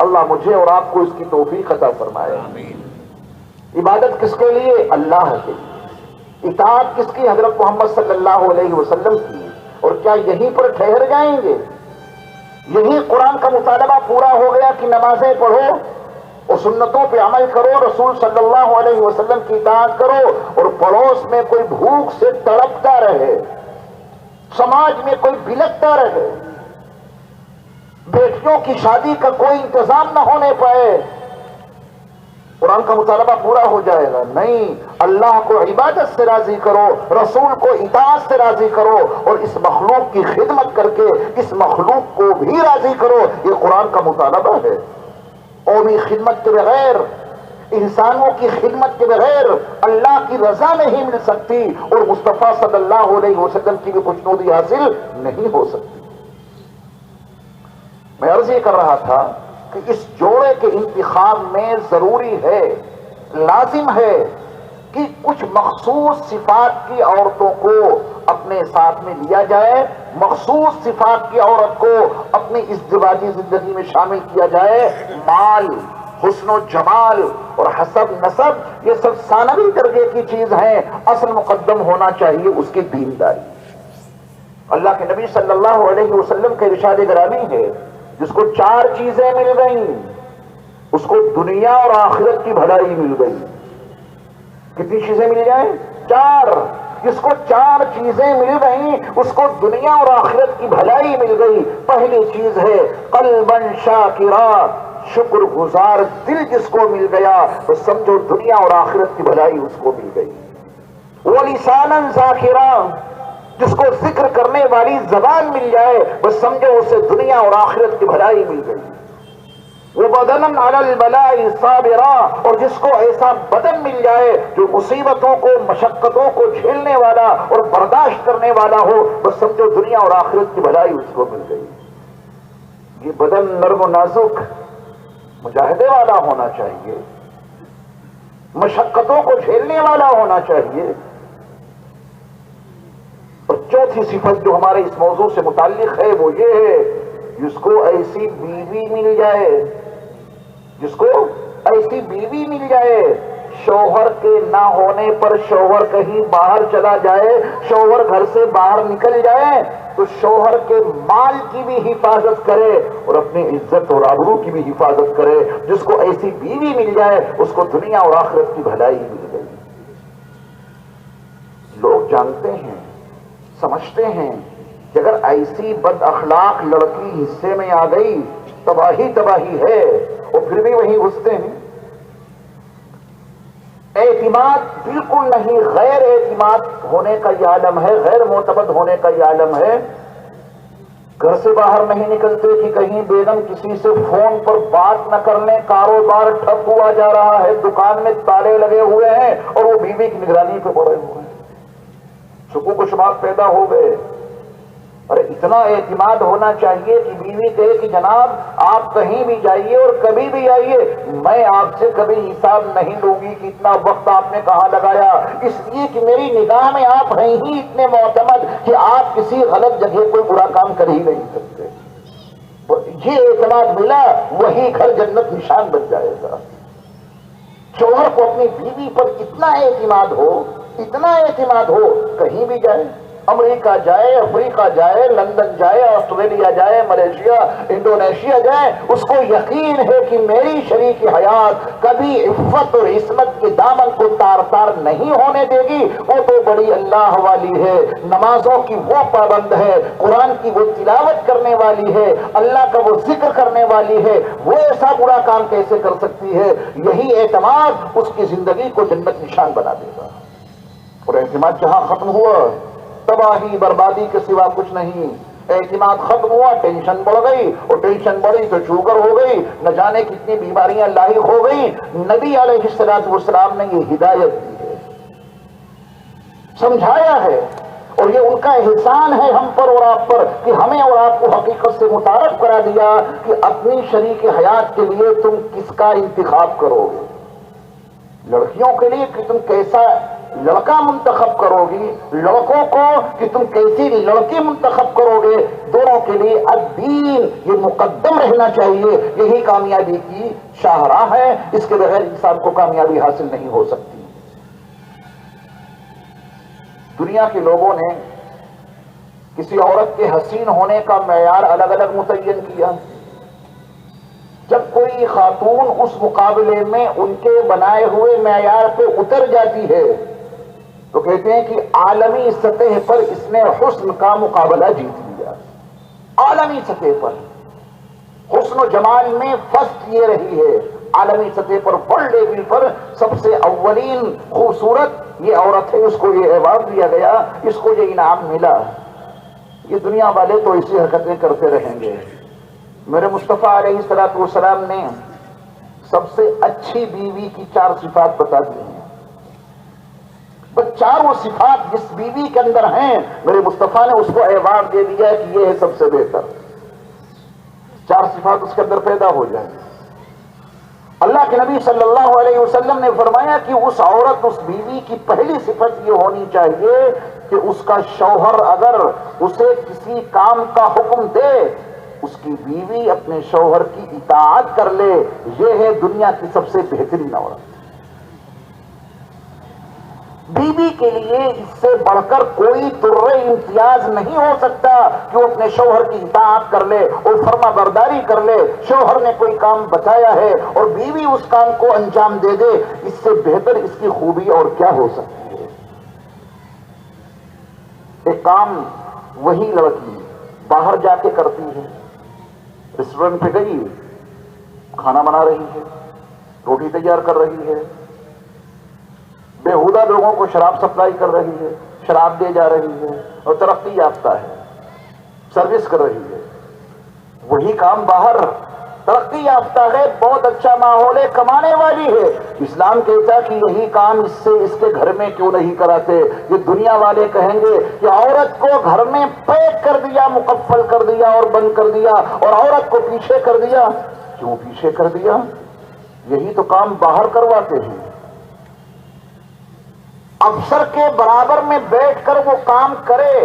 اللہ مجھے اور آپ کو اس کی توفیق عطا فرمائے. عبادت کس کے لیے؟ اللہ کے لیے. اطاعت کس کی؟ حضرت محمد صلی اللہ علیہ وسلم کی. اور کیا یہیں پر ٹھہر جائیں گے؟ یہی قرآن کا مطالبہ پورا ہو گیا کہ نمازیں پڑھو اور سنتوں پہ عمل کرو، رسول صلی اللہ علیہ وسلم کی اطاعت کرو، اور پڑوس میں کوئی بھوک سے تڑپتا رہے، سماج میں کوئی بلکتا رہے، بیٹیوں کی شادی کا کوئی انتظام نہ ہونے پائے، قرآن کا مطالبہ پورا ہو جائے گا؟ نہیں. اللہ کو عبادت سے راضی کرو، رسول کو اطاعت سے راضی کرو، اور اس مخلوق کی خدمت کر کے اس مخلوق کو بھی راضی کرو. یہ قرآن کا مطالبہ ہے. قومی خدمت کے بغیر، انسانوں کی خدمت کے بغیر اللہ کی رضا نہیں مل سکتی، اور مصطفیٰ صلی اللہ علیہ وسلم کی بھی خوشنودی حاصل نہیں ہو سکتی. میں عرض یہ کر رہا تھا کہ اس جوڑے کے انتخاب میں ضروری ہے، لازم ہے کہ کچھ مخصوص صفات کی عورتوں کو اپنے ساتھ میں لیا جائے، مخصوص صفات کی عورت کو اپنی ازدواجی زندگی میں شامل کیا جائے. مال، حسن و جمال اور حسب نسب یہ سب ثانوی درجے کی چیز ہیں. اصل مقدم ہونا چاہیے اس کی دینداری. اللہ کے نبی صلی اللہ علیہ وسلم کے ارشاد گرامی ہے: جس کو 4 چیزیں مل گئیں اس کو دنیا اور آخرت کی بھلائی مل گئی. کتنی چیزیں مل جائیں؟ 4. جس کو 4 چیزیں مل گئیں اس کو دنیا اور آخرت کی بھلائی مل گئی. پہلی چیز ہے قلبا شاکرا، شکر گزار دل جس کو مل گیا تو سمجھو دنیا اور آخرت کی بھلائی اس کو مل گئی. ولسانا ذاکرا، جس کو ذکر کرنے والی زبان مل جائے بس سمجھو اسے دنیا اور آخرت کی بھلائی مل گئی. وبدنا علی البلاء صابرا، اور جس کو ایسا بدن مل جائے جو مصیبتوں کو، مشقتوں کو جھیلنے والا اور برداشت کرنے والا ہو بس سمجھو دنیا اور آخرت کی بھلائی اس کو مل گئی. یہ بدن نرم و نازک مجاہدے والا ہونا چاہیے، مشقتوں کو جھیلنے والا ہونا چاہیے. اور چوتھی صفت جو ہمارے اس موضوع سے متعلق ہے وہ یہ ہے: جس کو ایسی بیوی مل جائے، جس کو ایسی بیوی مل جائے، شوہر کے نہ ہونے پر شوہر کہیں باہر چلا جائے، شوہر گھر سے باہر نکل جائے تو شوہر کے مال کی بھی حفاظت کرے اور اپنی عزت اور آبرو کی بھی حفاظت کرے. جس کو ایسی بیوی مل جائے اس کو دنیا اور آخرت کی بھلائی مل گئی. لوگ جانتے ہیں، سمجھتے ہیں کہ اگر ایسی بد اخلاق لڑکی حصے میں آ گئی تباہی تباہی ہے، اور پھر بھی وہیں گھستے ہیں. اعتماد بالکل نہیں، غیر اعتماد ہونے کا یہ عالم ہے، غیر معتمد ہونے کا یہ عالم ہے. گھر سے باہر نہیں نکلتے کہ کہیں بیگم کسی سے فون پر بات نہ کر لیں، کاروبار ٹھپ ہوا جا رہا ہے، دکان میں تالے لگے ہوئے ہیں اور وہ بیوی کی نگرانی پہ پڑے ہوئے ہیں. شکوک و شبہات پیدا ہو گئے. ارے اتنا اعتماد ہونا چاہیے کہ بیوی کہے کہ جناب آپ کہیں بھی جائیے اور کبھی بھی آئیے، میں آپ سے کبھی حساب نہیں لوں گی کہ اتنا وقت آپ نے کہاں لگایا، اس لیے کہ میری نگاہ میں آپ ہیں ہی اتنے معتمد کہ آپ کسی غلط جگہ کوئی برا کام کر ہی نہیں سکتے. یہ اعتماد ملا، وہی گھر جنت نشان بن جائے گا. شوہر کو اپنی بیوی پر اتنا اعتماد ہو، کہیں بھی جائے، امریکہ جائے، افریقہ جائے، لندن جائے، آسٹریلیا جائے، ملیشیا، انڈونیشیا جائے، اس کو یقین ہے کہ میری شریک حیات کبھی عفت اور عصمت کے دامن کو تار تار نہیں ہونے دے گی. وہ تو بڑی اللہ والی ہے، نمازوں کی وہ پابند ہے، قرآن کی وہ تلاوت کرنے والی ہے، اللہ کا وہ ذکر کرنے والی ہے، وہ ایسا برا کام کیسے کر سکتی ہے؟ یہی اعتماد اس کی زندگی کو جنت نشان بنا دے گا. اور اعتماد جہاں ختم ہوا، تباہی بربادی کے سوا کچھ نہیں. اعتماد ختم ہوا، ٹینشن بڑھ گئی، اور ٹینشن بڑھی تو شوگر ہو گئی، نہ جانے کتنی بیماریاں لاحق ہو گئی. نبی علیہ السلام نے یہ ہدایت دی ہے، سمجھایا ہے، اور یہ ان کا احسان ہے ہم پر اور آپ پر کہ ہمیں اور آپ کو حقیقت سے متعارف کرا دیا کہ اپنی شریک حیات کے لیے تم کس کا انتخاب کرو گے. لڑکیوں کے لیے کہ تم کیسا لڑکا منتخب کرو گی، لڑکوں کو کہ تم کیسی لڑکی منتخب کرو گے، دونوں کے لیے الدین یہ مقدم رہنا چاہیے. یہی کامیابی کی شاہراہ ہے، اس کے بغیر انسان کو کامیابی حاصل نہیں ہو سکتی. دنیا کے لوگوں نے کسی عورت کے حسین ہونے کا معیار الگ الگ متعین کیا. جب کوئی خاتون اس مقابلے میں ان کے بنائے ہوئے معیار پہ اتر جاتی ہے تو کہتے ہیں کہ عالمی سطح پر اس نے حسن کا مقابلہ جیت لیا. عالمی سطح پر حسن و جمال میں فرسٹ یہ رہی ہے، عالمی سطح پر ورلڈ لیول پر سب سے اولین خوبصورت یہ عورت ہے، اس کو یہ ایوارڈ دیا گیا، اس کو یہ انعام ملا. یہ دنیا والے تو ایسی حرکتیں کرتے رہیں گے. میرے مصطفیٰ علیہ السلام نے سب سے اچھی بیوی کی 4 صفات بتا دی ہیں. بس چاروں صفات جس بیوی کے اندر ہیں میرے مصطفیٰ نے اس کو ایوارڈ دے دیا ہے کہ یہ ہے سب سے بہتر. 4 صفات اس کے اندر پیدا ہو جائیں. اللہ کے نبی صلی اللہ علیہ وسلم نے فرمایا کہ اس عورت، اس بیوی کی پہلی صفت یہ ہونی چاہیے کہ اس کا شوہر اگر اسے کسی کام کا حکم دے، اس کی بیوی اپنے شوہر کی اطاعت کر لے. یہ ہے دنیا کی سب سے بہترین عورت. بیوی کے لیے اس سے بڑھ کر کوئی ترے امتیاز نہیں ہو سکتا کہ وہ اپنے شوہر کی اطاعت کر لے اور فرما برداری کر لے. شوہر نے کوئی کام بتایا ہے اور بیوی اس کام کو انجام دے دے، اس سے بہتر اس کی خوبی اور کیا ہو سکتی ہے؟ ایک کام وہی لڑکی باہر جا کے کرتی ہے، ریسٹورنٹ پہ گئی، کھانا بنا رہی ہے، روٹی تیار کر رہی ہے، بےہودہ لوگوں کو شراب سپلائی کر رہی ہے، شراب دے جا رہی ہے، اور ترقی یافتہ ہے، سروس کر رہی ہے. وہی کام باہر ترقی یافتہ ہے، بہت اچھا ماحول ہے، کمانے والی ہے. اسلام کہتا ہے کہ یہی کام اس سے اس کے گھر میں کیوں نہیں کراتے؟ یہ دنیا والے کہیں گے کہ عورت کو گھر میں پیک کر دیا، مقفل کر دیا اور بند کر دیا، اور عورت کو پیچھے کر دیا. کیوں پیچھے کر دیا؟ یہی تو کام باہر کرواتے ہیں. افسر کے برابر میں بیٹھ کر وہ کام کرے،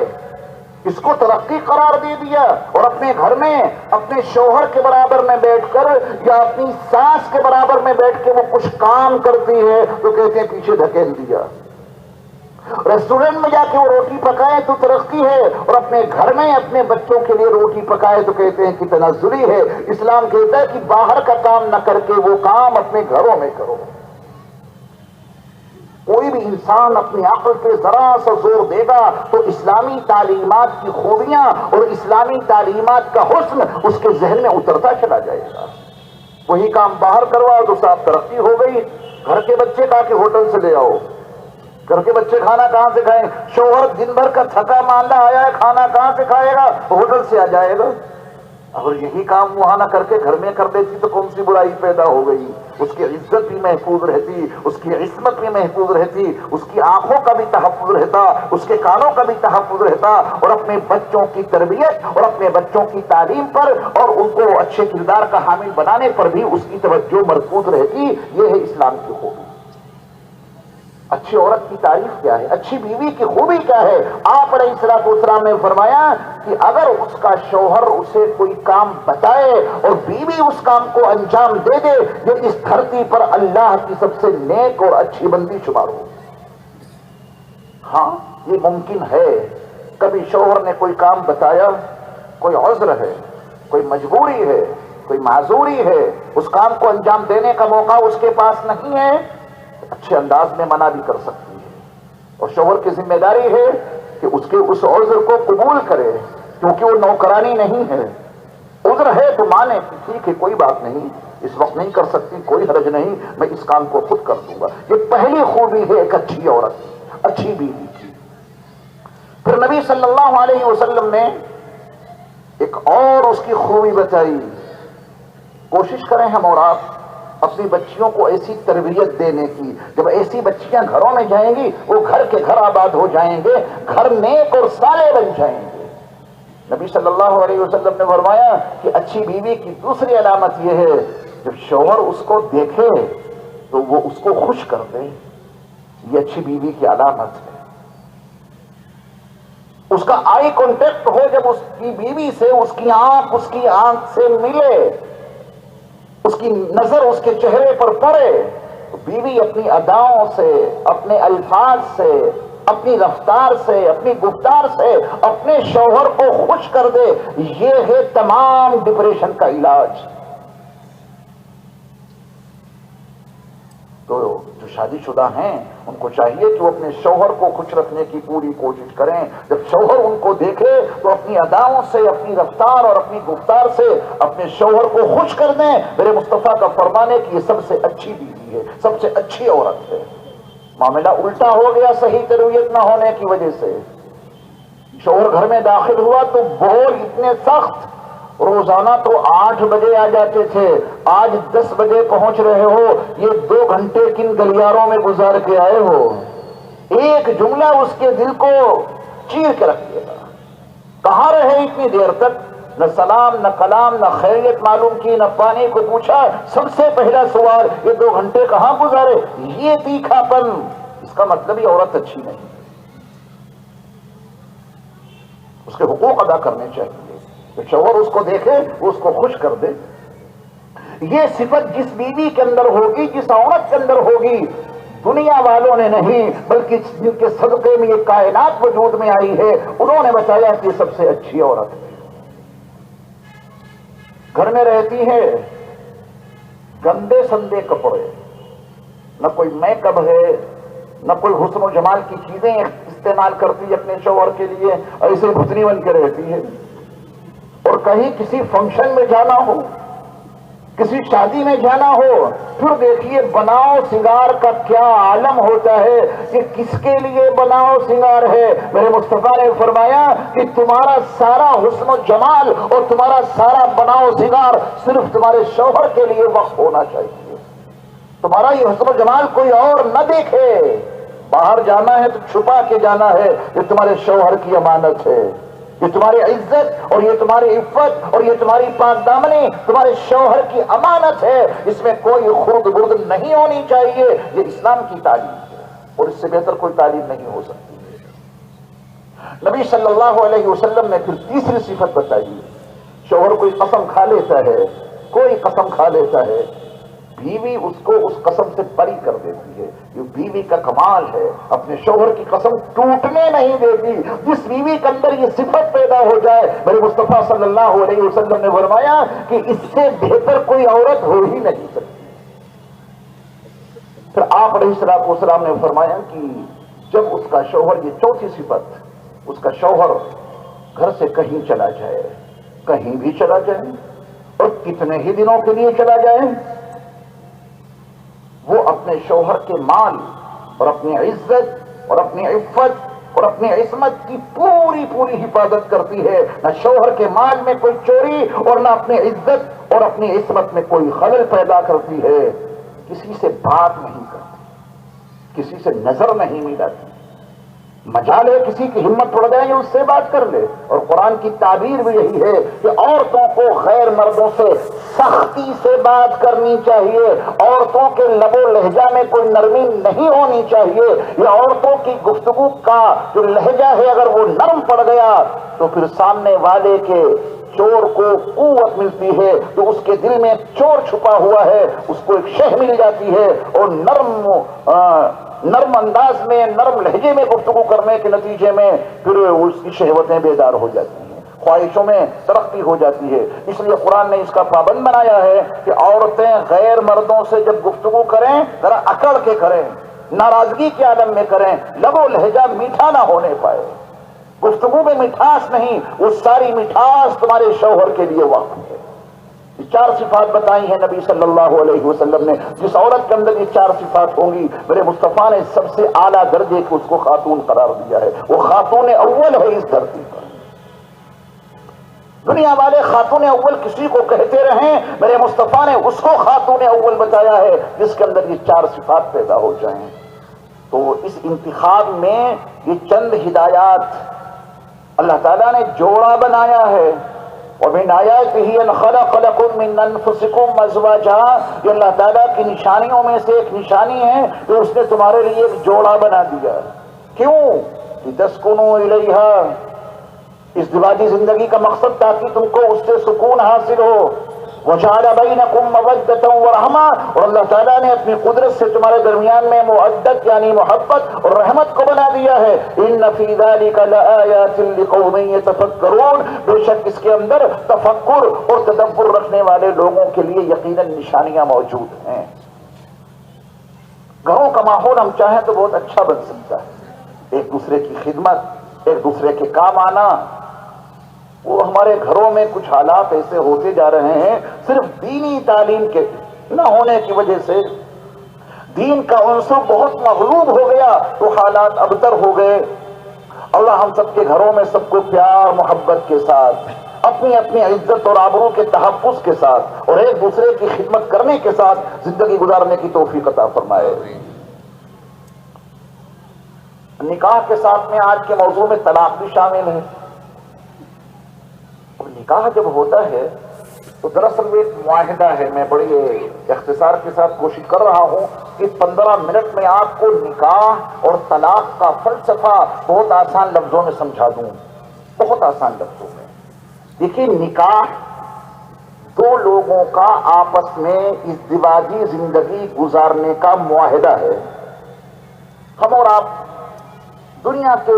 اس کو ترقی قرار دے دیا، اور اپنے گھر میں اپنے شوہر کے برابر میں بیٹھ کر یا اپنی ساس کے برابر میں بیٹھ کے وہ کچھ کام کرتی ہے تو کہتے ہیں پیچھے دھکیل دیا. ریسٹورنٹ میں جا کے وہ روٹی پکائے تو ترقی ہے، اور اپنے گھر میں اپنے بچوں کے لیے روٹی پکائے تو کہتے ہیں کہ تنزلی ہے. اسلام کہتا ہے کہ باہر کا کام نہ کر کے وہ کام اپنے گھروں میں کرو. کوئی بھی انسان اپنی عقل پہ ذرا سا زور دے گا تو اسلامی تعلیمات کی خوبیاں اور اسلامی تعلیمات کا حسن اس کے ذہن میں اترتا چلا جائے گا. وہی کام باہر کرواؤ تو صاحب ترقی ہو گئی. گھر کے بچے کہا کہ ہوٹل سے لے آؤ. گھر کے بچے کھانا کہاں سے کھائیں؟ شوہر دن بھر کا تھکا ماندہ آیا ہے، کھانا کہاں سے کھائے گا؟ ہوٹل سے آ جائے گا. اگر یہی کام وہاں نہ کر کے گھر میں کر دیتی تو کون سی برائی پیدا ہو گئی؟ اس کی عزت بھی محفوظ رہتی، اس کی عصمت بھی محفوظ رہتی، اس کی آنکھوں کا بھی تحفظ رہتا، اس کے کانوں کا بھی تحفظ رہتا، اور اپنے بچوں کی تربیت اور اپنے بچوں کی تعلیم پر اور ان کو اچھے کردار کا حامل بنانے پر بھی اس کی توجہ مرکوز رہتی۔ یہ ہے اسلام کی خوبی۔ اچھی عورت کی تعریف کیا ہے؟ اچھی بیوی کی خوبی کیا ہے؟ آپ علیہ الصلوۃ والسلام نے فرمایا کہ اگر اس کا شوہر اسے کوئی کام بتائے اور بیوی اس کام کو انجام دے دے، یہ اس دھرتی پر اللہ کی سب سے نیک اور اچھی بندی شمار ہو۔ ہاں یہ ممکن ہے، کبھی شوہر نے کوئی کام بتایا، کوئی عذر ہے، کوئی مجبوری ہے، کوئی معذوری ہے، اس کام کو انجام دینے کا موقع اس کے پاس نہیں ہے، اچھے انداز میں منع بھی کر سکتی ہے، اور شوہر کی ذمہ داری ہے کہ اس کے اس عذر کو قبول کرے، کیونکہ وہ نوکرانی نہیں ہے۔ عذر ہے تو مانے کہ ٹھیک ہے کوئی بات نہیں، اس وقت نہیں کر سکتی، کوئی حرج نہیں، میں اس کام کو خود کر دوں گا۔ یہ پہلی خوبی ہے ایک اچھی عورت، اچھی بیوی کی۔ پھر نبی صلی اللہ علیہ وسلم نے ایک اور اس کی خوبی بتائی۔ کوشش کریں ہم اور آپ اپنی بچیوں کو ایسی تربیت دینے کی، جب ایسی بچیاں گھروں میں جائیں گی وہ گھر کے گھر آباد ہو جائیں گے، گھر نیک اور صالح بن جائیں گے۔ نبی صلی اللہ علیہ وسلم نے فرمایا کہ اچھی بیوی کی دوسری علامت یہ ہے جب شوہر اس کو دیکھے تو وہ اس کو خوش کر دے، یہ اچھی بیوی کی علامت ہے۔ اس کا آئی کانٹیکٹ ہو جب اس کی بیوی سے، اس کی آنکھ سے ملے، اس کی نظر اس کے چہرے پر پڑے، تو بیوی اپنی اداؤں سے، اپنے الفاظ سے، اپنی رفتار سے، اپنی گفتار سے اپنے شوہر کو خوش کر دے۔ یہ ہے تمام ڈپریشن کا علاج۔ تو جو شادی شدہ ہیں ان کو چاہیے کہ وہ اپنے شوہر کو خوش رکھنے کی پوری کوشش کریں۔ جب شوہر ان کو دیکھے تو اپنی اداؤں سے، اپنی رفتار اور اپنی گفتار سے اپنے شوہر کو خوش کر دیں۔ میرے مصطفیٰ کا فرمان ہے کہ یہ سب سے اچھی بیوی ہے، سب سے اچھی عورت ہے۔ معاملہ الٹا ہو گیا صحیح تربیت نہ ہونے کی وجہ سے۔ شوہر گھر میں داخل ہوا تو بول اتنے سخت، روزانہ تو 8 بجے آ جاتے تھے، آج 10 بجے پہنچ رہے ہو، یہ 2 گھنٹے کن گلیاروں میں گزار کے آئے ہو۔ ایک جملہ اس کے دل کو چیر کے رکھ دیا۔ کہاں رہے اتنی دیر تک؟ نہ سلام، نہ کلام، نہ خیریت معلوم کی، نہ پانی کو پوچھا۔ سب سے پہلا سوال یہ 2 گھنٹے کہاں گزارے؟ یہ تیکھا پن، اس کا مطلب یہ عورت اچھی نہیں، اس کے حقوق ادا کرنے چاہیے۔ تو شوہر اس کو دیکھے وہ اس کو خوش کر دے۔ یہ صفت جس بیوی کے اندر ہوگی، جس عورت کے اندر ہوگی، دنیا والوں نے نہیں بلکہ جن کے صدقے میں یہ کائنات وجود میں آئی ہے انہوں نے بتایا کہ یہ سب سے اچھی عورت ہے۔ گھر میں رہتی ہے، گندے سندے کپڑے، نہ کوئی میک اپ ہے، نہ کوئی حسن و جمال کی چیزیں استعمال کرتی اپنے شوہر کے لیے، ایسے بھتنی بن کے رہتی ہے۔ اور کہیں کسی فنکشن میں جانا ہو، کسی شادی میں جانا ہو، پھر دیکھیے بناؤ سنگار کا کیا عالم ہوتا ہے۔ کہ کس کے لیے بناؤ سنگار ہے؟ میرے مصطفیٰ نے فرمایا کہ تمہارا سارا حسن و جمال اور تمہارا سارا بناؤ سنگار صرف تمہارے شوہر کے لیے وقف ہونا چاہیے۔ تمہارا یہ حسن و جمال کوئی اور نہ دیکھے۔ باہر جانا ہے تو چھپا کے جانا ہے، یہ تمہارے شوہر کی امانت ہے، یہ تمہاری عزت اور یہ تمہاری عفت اور یہ تمہاری پاک دامنی تمہارے شوہر کی امانت ہے۔ اس میں کوئی خرد برد نہیں ہونی چاہیے۔ یہ اسلام کی تعلیم ہے اور اس سے بہتر کوئی تعلیم نہیں ہو سکتی۔ نبی صلی اللہ علیہ وسلم نے پھر تیسری صفت بتائی۔ شوہر کوئی قسم کھا لیتا ہے، کوئی قسم کھا لیتا ہے، بیوی اس کو اس قسم سے بری کر دیتی ہے۔ یہ بیوی کا کمال ہے، اپنے شوہر کی قسم ٹوٹنے نہیں دیتی۔ جس بیوی کے اندر یہ صفت پیدا ہو جائے، میرے مصطفیٰ صلی اللہ علیہ وسلم نے فرمایا کہ اس سے بہتر کوئی عورت ہو ہی نہیں سکتی۔ پھر آپ علیہ الصلوۃ والسلام نے فرمایا کہ جب اس کا شوہر، یہ چوتھی صفت، اس کا شوہر گھر سے کہیں چلا جائے، کہیں بھی چلا جائے اور کتنے ہی دنوں کے لیے چلا جائے، وہ اپنے شوہر کے مال اور اپنی عزت اور اپنی عفت اور اپنی عصمت کی پوری پوری حفاظت کرتی ہے. نہ شوہر کے مال میں کوئی چوری اور نہ اپنی عزت اور اپنی عصمت میں کوئی خلل پیدا کرتی ہے. کسی سے بات نہیں کرتی, کسی سے نظر نہیں ملاتی. مجال ہے کسی کی ہمت پڑ جائے اس سے بات کر لے. اور قرآن کی تعبیر بھی یہی ہے کہ عورتوں کو غیر مردوں سے سختی سے بات کرنی چاہیے. عورتوں کے لب و لہجہ میں کوئی نرمی نہیں ہونی چاہیے. یہ عورتوں کی گفتگو کا جو لہجہ ہے اگر وہ نرم پڑ گیا تو پھر سامنے والے کے چور کو قوت ملتی ہے. تو اس کے دل میں چور چھپا ہوا ہے, اس کو ایک شہ مل جاتی ہے. اور نرم انداز میں نرم لہجے میں گفتگو کرنے کے نتیجے میں پھر اس کی شہوتیں بیدار ہو جاتی ہیں, خواہشوں میں ترقی ہو جاتی ہے. اس لیے قرآن نے اس کا پابند بنایا ہے کہ عورتیں غیر مردوں سے جب گفتگو کریں ذرا اکڑ کے کریں, ناراضگی کے عالم میں کریں, لب و لہجہ میٹھا نہ ہونے پائے. گفتگو میں مٹھاس نہیں, وہ ساری مٹھاس تمہارے شوہر کے لیے وقف ہے. یہ 4 صفات بتائی ہیں نبی صلی اللہ علیہ وسلم نے. جس عورت کے اندر یہ 4 صفات ہوں گی میرے مصطفیٰ نے سب سے اعلیٰ درجے کو اس کو خاتون قرار دیا ہے. وہ خاتون اول ہے اس دھرتی پر. دنیا والے خاتون اول کسی کو کہتے رہیں, میرے مصطفیٰ نے اس کو خاتون اول بتایا ہے جس کے اندر یہ 4 صفات پیدا ہو جائیں. تو اس انتخاب میں یہ چند ہدایات اللہ تعالیٰ نے جوڑا بنایا ہے. وَمِنْ آيَاتِهِ أَنْ خَلَقَ لَكُم مِّنْ أَنفُسِكُمْ أَزْوَاجًا, یہ اللہ تعالیٰ کی نشانیوں میں سے ایک نشانی ہے کہ اس نے تمہارے لیے ایک جوڑا بنا دیا. کیوں؟ لِتَسْكُنُوا إِلَيْهَا, ازدواجی زندگی کا مقصد تاکہ تم کو اس سے سکون حاصل ہو. وَجَعَلَ بَيْنَكُمْ مَوَدَّةً وَرَحْمَةً, اور اللہ تعالیٰ نے اپنی قدرت سے تمہارے درمیان میں مودت یعنی محبت اور رحمت کو بنا دیا ہے. إِنَّ فِي ذَلِكَ لَآيَاتٍ لِقَوْمٍ يَتَفَكَّرُونَ, بے شک اس کے اندر تفکر اور تدبر رکھنے والے لوگوں کے لیے یقیناً نشانیاں موجود ہیں. گھروں کا ماحول ہم چاہیں تو بہت اچھا بن سکتا ہے. ایک دوسرے کی خدمت, ایک دوسرے کے کام آنا. وہ ہمارے گھروں میں کچھ حالات ایسے ہوتے جا رہے ہیں صرف دینی تعلیم کے نہ ہونے کی وجہ سے, دین کا عنصر بہت مغلوب ہو گیا تو حالات ابتر ہو گئے. اللہ ہم سب کے گھروں میں سب کو پیار محبت کے ساتھ, اپنی اپنی عزت اور آبرو کے تحفظ کے ساتھ اور ایک دوسرے کی خدمت کرنے کے ساتھ زندگی گزارنے کی توفیق عطا فرمائے. نکاح کے ساتھ میں آج کے موضوع میں طلاق بھی شامل ہے. نکاح جب ہوتا ہے تو دراصل ایک معاہدہ ہے. میں بڑی اختصار کے ساتھ کوشش کر رہا ہوں کہ 15 منٹ میں آپ کو نکاح اور طلاق کا فلسفہ بہت آسان لفظوں میں سمجھا دوں, بہت آسان لفظوں میں. دیکھیے, نکاح 2 لوگوں کا آپس میں ازدواجی زندگی گزارنے کا معاہدہ ہے. ہم اور آپ دنیا کے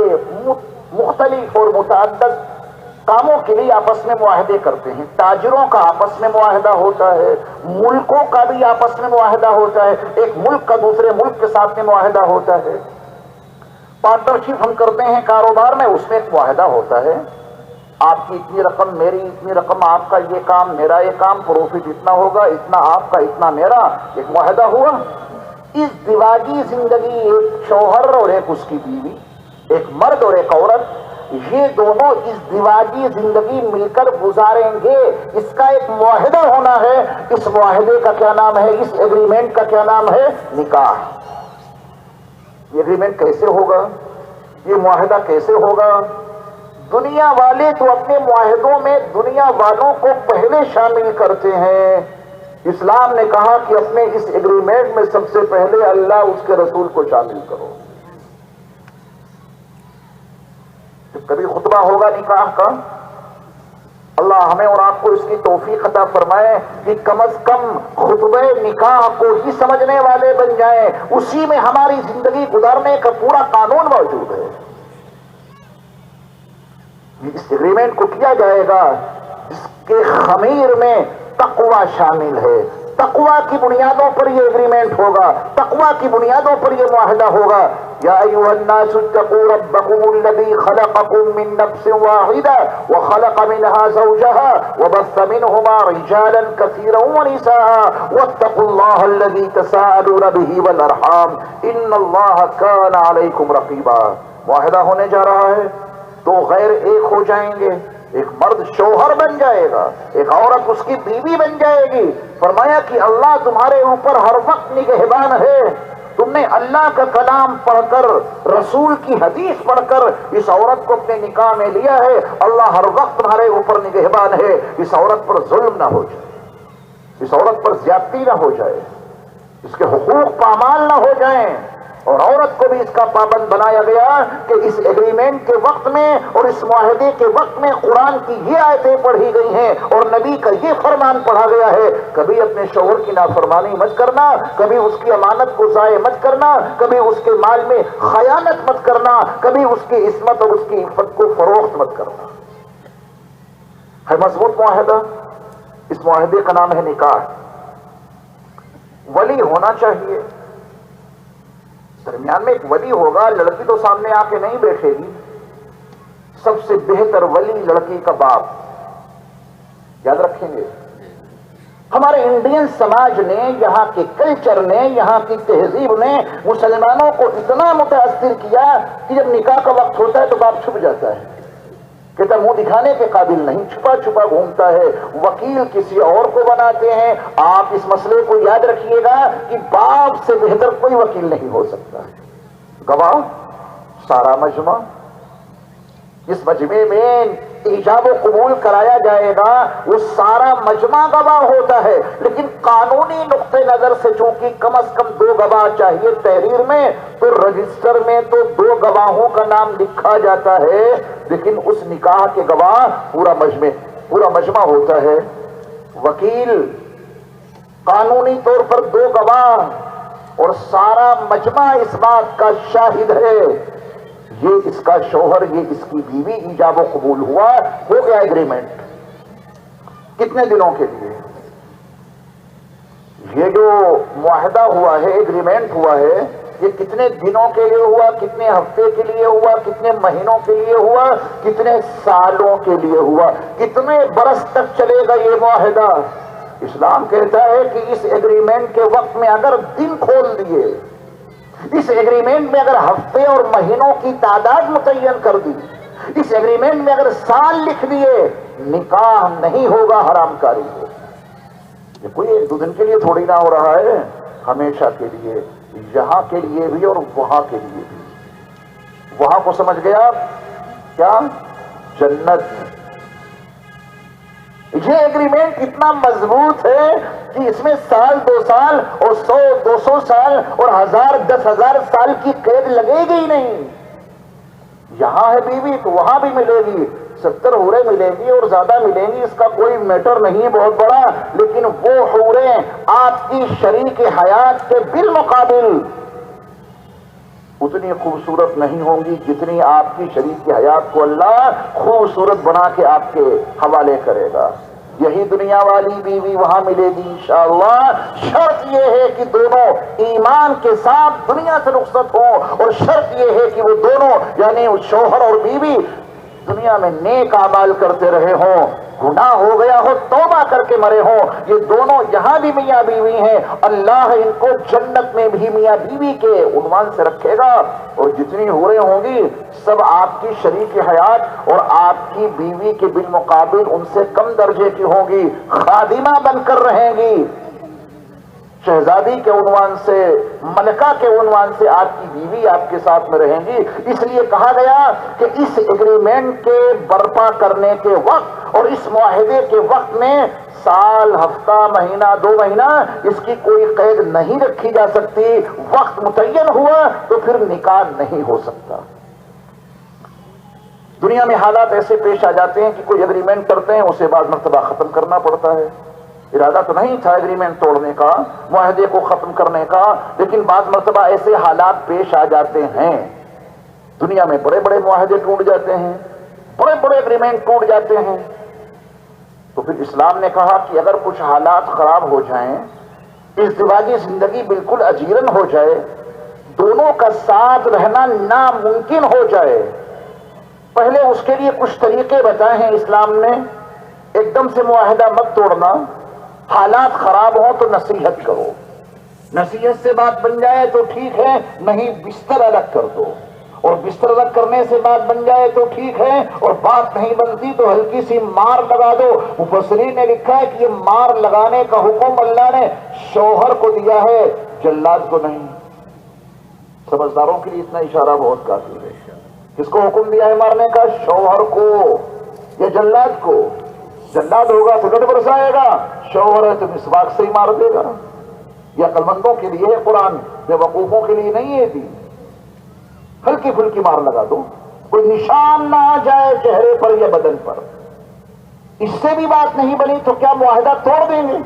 مختلف اور متعدد کاموں کے لیے آپس میں معاہدے کرتے ہیں. تاجروں کا آپس میں معاہدہ ہوتا ہے, ملکوں کا بھی آپس میں معاہدہ ہوتا ہے, ایک ملک کا دوسرے ملک کے ساتھ میں معاہدہ ہوتا ہے. پارٹنرشپ ہم کرتے ہیں کاروبار میں, اس میں ایک معاہدہ ہوتا ہے. آپ کی اتنی رقم, میری اتنی رقم, آپ کا یہ کام میرا یہ کام, پروفٹ اتنا ہوگا, اتنا آپ کا اتنا میرا, ایک معاہدہ ہوا. ازدواجی زندگی ایک شوہر اور ایک اس کی بیوی, ایک مرد اور ایک عورت, یہ دونوں ازدواجی زندگی مل کر گزاریں گے. اس کا ایک معاہدہ ہونا ہے. اس معاہدے کا کیا نام ہے, اس ایگریمنٹ کا کیا نام ہے, نکاح. یہ ایگریمنٹ کیسے ہوگا, یہ معاہدہ کیسے ہوگا؟ دنیا والے تو اپنے معاہدوں میں دنیا والوں کو پہلے شامل کرتے ہیں. اسلام نے کہا کہ اپنے اس ایگریمنٹ میں سب سے پہلے اللہ اس کے رسول کو شامل کرو. کبھی خطبہ ہوگا نکاح کا, اللہ ہمیں اور آپ کو اس کی توفیق عطا فرمائے کہ کم از کم خطبہ نکاح کو ہی سمجھنے والے بن جائیں. اسی میں ہماری زندگی گزارنے کا پورا قانون موجود ہے. اس ایگریمنٹ کو کیا جائے گا جس کے خمیر میں تقوی شامل ہے. تقوی کی بنیادوں پر یہ ایگریمنٹ ہوگا, تقوی کی بنیادوں پر یہ معاہدہ ہوگا. یا ایھا الناس اتقوا ربکم الذی خلقکم من نفس واحدہ وخلق منها زوجها وبث منهما رجالا كثيرا ونساء واتقوا الله الذي تساءلون به والارحام ان الله كان عليكم رقيبا. معاہدہ ہونے جا رہا ہے، دو غیر ایک ہو جائیں گے، ایک مرد شوہر بن جائے گا، ایک عورت اس کی بیوی بن جائے گی۔ فرمایا کہ اللہ تمہارے اوپر ہر وقت نگہبان ہے، تم نے اللہ کا کلام پڑھ کر، رسول کی حدیث پڑھ کر اس عورت کو اپنے نکاح میں لیا ہے، اللہ ہر وقت تمہارے اوپر نگہبان ہے، اس عورت پر ظلم نہ ہو جائے، اس عورت پر زیادتی نہ ہو جائے، اس کے حقوق پامال نہ ہو جائیں۔ اور عورت کو بھی اس کا پابند بنایا گیا کہ اس ایگریمنٹ کے وقت میں اور اس معاہدے کے وقت میں قرآن کی یہ آیتیں پڑھی گئی ہیں اور نبی کا یہ فرمان پڑھا گیا ہے، کبھی اپنے شوہر کی نافرمانی مت کرنا، کبھی اس کی امانت کو ضائع مت کرنا، کبھی اس کے مال میں خیانت مت کرنا، کبھی اس کی عصمت اور اس کی عفت کو فروخت مت کرنا۔ ہے مضبوط معاہدہ، اس معاہدے کا نام ہے نکاح۔ ولی ہونا چاہیے، درمیان میں ایک ولی ہوگا، لڑکی تو سامنے آ کے نہیں بیٹھے گی۔ سب سے بہتر ولی لڑکی کا باپ، یاد رکھیں گے۔ ہمارے انڈین سماج نے، یہاں کے کلچر نے، یہاں کی تہذیب نے مسلمانوں کو اتنا متاثر کیا کہ جب نکاح کا وقت ہوتا ہے تو باپ چھپ جاتا ہے، کہتا منہ دکھانے کے قابل نہیں، چھپا چھپا گھومتا ہے، وکیل کسی اور کو بناتے ہیں۔ آپ اس مسئلے کو یاد رکھیے گا کہ باپ سے بہتر کوئی وکیل نہیں ہو سکتا۔ گواہ سارا مجمع، اس مجمع میں ایجاب و قبول کرایا جائے گا، وہ سارا مجمع گواہ ہوتا ہے، لیکن قانونی نقطہ نظر سے چونکہ کم از کم دو گواہ چاہیے تحریر میں، تو رجسٹر میں تو دو گواہوں کا نام لکھا جاتا ہے، لیکن اس نکاح کے گواہ پورا مجمع ہوتا ہے۔ وکیل، قانونی طور پر دو گواہ، اور سارا مجمع اس بات کا شاہد ہے یہ اس کا شوہر، یہ اس کی بیوی، ایجاب و قبول ہوا، ہو گیا ایگریمنٹ۔ کتنے دنوں کے لیے؟ یہ جو معاہدہ ہوا ہے، ایگریمنٹ ہوا ہے، یہ کتنے دنوں کے لیے ہوا، کتنے ہفتے کے لیے ہوا، کتنے مہینوں کے لیے ہوا، کتنے سالوں کے لیے ہوا، کتنے برس تک چلے گا یہ معاہدہ؟ اسلام کہتا ہے کہ اس ایگریمنٹ کے وقت میں اگر دن کھول دیے، اس ایگریمنٹ میں اگر ہفتے اور مہینوں کی تعداد متعین کر دی، اس ایگریمنٹ میں اگر سال لکھ دیے، نکاح نہیں ہوگا، حرام کاری ہو۔ یہ کوئی ایک دو دن کے لیے تھوڑی نہ ہو رہا ہے، ہمیشہ کے لیے، یہاں کے لیے بھی اور وہاں کے لیے بھی۔ وہاں کو سمجھ گیا کیا؟ جنت۔ یہ ایگریمنٹ اتنا مضبوط ہے کہ اس میں سال، 2 سال اور 100، 200 سال اور 1000، 10,000 سال کی قید لگے گی ہی نہیں۔ یہاں ہے بیوی تو وہاں بھی ملے گی، 70 حوریں ملیں گی اور زیادہ ملیں گی، اس کا کوئی میٹر نہیں بہت بڑا، لیکن وہ حوریں آپ کی شریک حیات کے بالمقابل اتنی خوبصورت نہیں ہوں گی جتنی آپ کی شریک حیات کو اللہ خوبصورت بنا کے آپ کے حوالے کرے گا۔ یہی دنیا والی بیوی وہاں ملے گی انشاءاللہ۔ شرط یہ ہے کہ دونوں ایمان کے ساتھ دنیا سے رخصت ہوں، اور شرط یہ ہے کہ وہ دونوں یعنی شوہر اور بیوی دنیا میں نیک اعمال کرتے رہے ہوں، گناہ ہو گیا ہو توبہ کر کے مرے ہوں۔ یہ دونوں یہاں بھی میاں بیوی ہیں، اللہ ان کو جنت میں بھی میاں بیوی کے عنوان سے رکھے گا، اور جتنی حوریں ہوں گی سب آپ کی شریک حیات اور آپ کی بیوی کے بالمقابل ان سے کم درجے کی ہوں گی، خادمہ بن کر رہیں گی، شہزادی کے عنوان سے، ملکہ کے عنوان سے آپ کی بیوی آپ کے ساتھ میں رہیں گی۔ اس لیے کہا گیا کہ اس ایگریمنٹ کے برپا کرنے کے وقت اور اس معاہدے کے وقت میں سال، ہفتہ، مہینہ، 2 مہینہ اس کی کوئی قید نہیں رکھی جا سکتی۔ وقت متعین ہوا تو پھر نکاح نہیں ہو سکتا۔ دنیا میں حالات ایسے پیش آ جاتے ہیں کہ کوئی ایگریمنٹ کرتے ہیں، اسے بعد مرتبہ ختم کرنا پڑتا ہے۔ ارادہ تو نہیں تھا ایگریمنٹ توڑنے کا، معاہدے کو ختم کرنے کا، لیکن بعض مرتبہ ایسے حالات پیش آ جاتے ہیں، دنیا میں بڑے بڑے معاہدے ٹوٹ جاتے ہیں، بڑے بڑے ایگریمنٹ ٹوٹ جاتے ہیں۔ تو پھر اسلام نے کہا کہ اگر کچھ حالات خراب ہو جائیں، ازدواجی زندگی بالکل اجیرن ہو جائے، دونوں کا ساتھ رہنا ناممکن ہو جائے، پہلے اس کے لیے کچھ طریقے بتائے ہیں اسلام نے۔ ایک دم سے معاہدہ مت توڑنا، حالات خراب ہوں تو نصیحت کرو، نصیحت سے بات بن جائے تو ٹھیک ہے، نہیں بستر الگ کر دو، اور بستر الگ کرنے سے بات بن جائے تو ٹھیک ہے، اور بات نہیں بنتی تو ہلکی سی مار لگا دو۔ مفسرین نے لکھا ہے کہ یہ مار لگانے کا حکم اللہ نے شوہر کو دیا ہے، جلاد کو نہیں۔ سمجھداروں کے لیے اتنا اشارہ بہت کافی ہے۔ کس کو حکم دیا ہے مارنے کا؟ شوہر کو یا جلاد کو؟ جلاد ہوگا تو ڈٹ برسائے گا، شوہر ہے تو مسواک سے ہی مار دے گا۔ یہ عقل مندوں کے لیے ہے قرآن، بے وقوفوں کے لیے نہیں ہے دین۔ ہلکی پھلکی مار لگا دو، کوئی نشان نہ آ جائے چہرے پر یا بدن پر۔ اس سے بھی بات نہیں بنی تو کیا معاہدہ توڑ دیں گے؟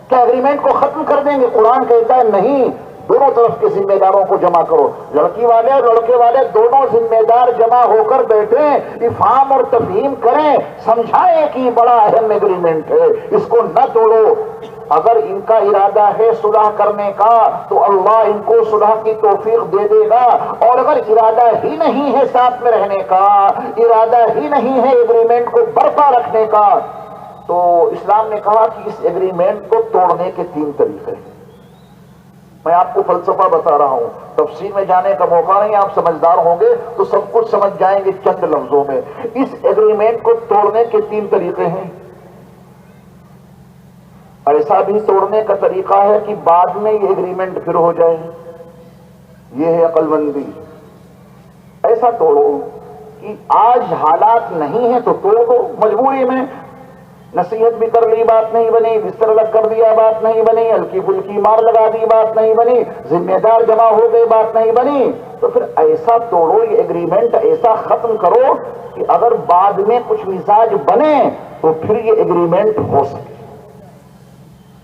کیا اگریمنٹ کو ختم کر دیں گے؟ قرآن کہتا ہے نہیں، دونوں طرف کے ذمہ داروں کو جمع کرو، لڑکی والے اور لڑکے والے دونوں ذمہ دار جمع ہو کر بیٹھیں، افہام اور تفہیم کریں، سمجھائیں کہ یہ بڑا اہم ایگریمنٹ ہے، اس کو نہ توڑو۔ اگر ان کا ارادہ ہے صلح کرنے کا تو اللہ ان کو صلح کی توفیق دے دے گا، اور اگر ارادہ ہی نہیں ہے ساتھ میں رہنے کا، ارادہ ہی نہیں ہے ایگریمنٹ کو برپا رکھنے کا، تو اسلام نے کہا کہ اس ایگریمنٹ کو توڑنے کے 3 طریقے ہیں۔ میں آپ کو فلسفہ بتا رہا ہوں، تفصیل میں جانے کا موقع نہیں، آپ سمجھدار ہوں گے تو سب کچھ سمجھ جائیں گے چند لفظوں میں۔ اس ایگریمنٹ کو توڑنے کے 3 طریقے ہیں۔ ایسا بھی توڑنے کا طریقہ ہے کہ بعد میں یہ ایگریمنٹ پھر ہو جائے، یہ ہے عقل مندی۔ ایسا توڑو کہ آج حالات نہیں ہیں تو توڑ دو مجبوری میں، نصیحت بھی کر لی بات نہیں بنی، بستر الگ کر دیا بات نہیں بنی، ہلکی پھلکی مار لگا دی بات نہیں بنی، ذمہ دار جمع ہو گئے بات نہیں بنی، تو پھر ایسا توڑو، یہ ایگریمنٹ ایسا ختم کرو کہ اگر بعد میں کچھ مزاج بنے تو پھر یہ ایگریمنٹ ہو سکے۔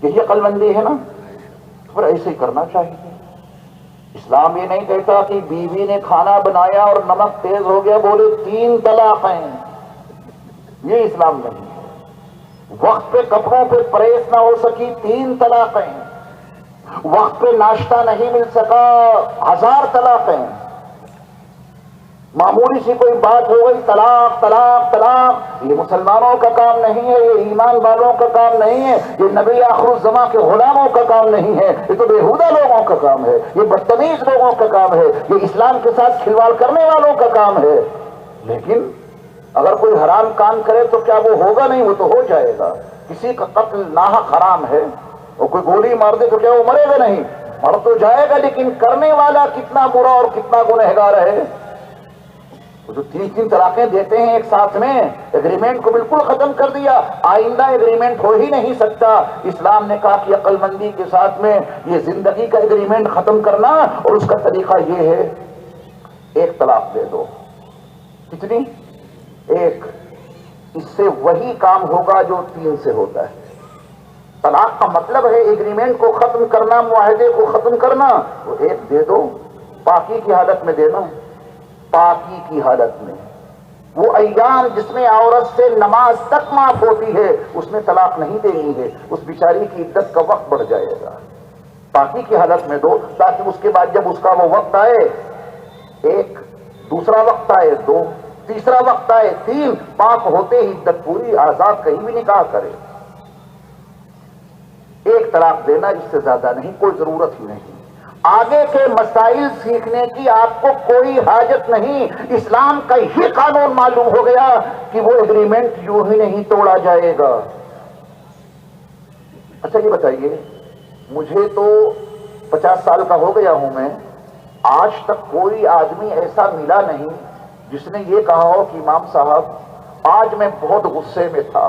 یہی عقل مندی ہے نا، پھر ایسے ہی کرنا چاہیے۔ اسلام یہ نہیں کہتا کہ بیوی نے کھانا بنایا اور نمک تیز ہو گیا بولے 3 طلاق ہیں، یہ اسلام نہیں ہے۔ وقت پہ کپڑوں پہ پریس نہ ہو سکی 3 طلاقیں، وقت پہ ناشتہ نہیں مل سکا 1000 طلاقیں، معمولی سی کوئی بات ہو گئی طلاق طلاق طلاق۔ یہ مسلمانوں کا کام نہیں ہے، یہ ایمان والوں کا کام نہیں ہے، یہ نبی آخر الزماں کے غلاموں کا کام نہیں ہے، یہ تو بےہودہ لوگوں کا کام ہے، یہ بدتمیز لوگوں کا کام ہے، یہ اسلام کے ساتھ کھلواڑ کرنے والوں کا کام ہے۔ لیکن اگر کوئی حرام کام کرے تو کیا وہ ہوگا نہیں؟ وہ تو ہو جائے گا۔ کسی کا قتل ناحق حرام ہے، اور کوئی گولی مار دے تو کیا وہ مرے گا نہیں؟ مر تو جائے گا، لیکن کرنے والا کتنا برا اور کتنا گنہگار ہے۔ وہ جو 3 طلاقیں دیتے ہیں ایک ساتھ میں، ایگریمنٹ کو بالکل ختم کر دیا، آئندہ ایگریمنٹ ہو ہی نہیں سکتا۔ اسلام نے کہا کہ عقل مندی کے ساتھ میں یہ زندگی کا ایگریمنٹ ختم کرنا، اور اس کا طریقہ یہ ہے 1 طلاق دے دو۔ کتنی؟ 1۔ اس سے وہی کام ہوگا جو 3 سے ہوتا ہے۔ طلاق کا مطلب ہے ایگریمنٹ کو ختم کرنا، معاہدے کو ختم کرنا۔ وہ 1 دے دو، پاکی کی حالت میں دینا، پاکی کی حالت میں۔ وہ ایام جس میں عورت سے نماز تک معاف ہوتی ہے اس میں طلاق نہیں دینی ہے، اس بیچاری کی عدت کا وقت بڑھ جائے گا۔ پاکی کی حالت میں دو، تاکہ اس کے بعد جب اس کا وہ وقت آئے 1، دوسرا وقت آئے 2، تیسرا وقت آئے 3، پاک ہوتے ہی عدت پوری، آزاد کہیں بھی نکاح کرے۔ 1 طلاق دینا، اس سے زیادہ نہیں، کوئی ضرورت ہی نہیں۔ آگے کے مسائل سیکھنے کی آپ کو کوئی حاجت نہیں۔ اسلام کا یہ قانون معلوم ہو گیا کہ وہ ایگریمنٹ یوں ہی نہیں توڑا جائے گا۔ اچھا یہ بتائیے، مجھے تو 50 سال کا ہو گیا ہوں میں، آج تک کوئی آدمی ایسا ملا نہیں جس نے یہ کہا ہو کہ امام صاحب آج میں بہت غصے میں تھا،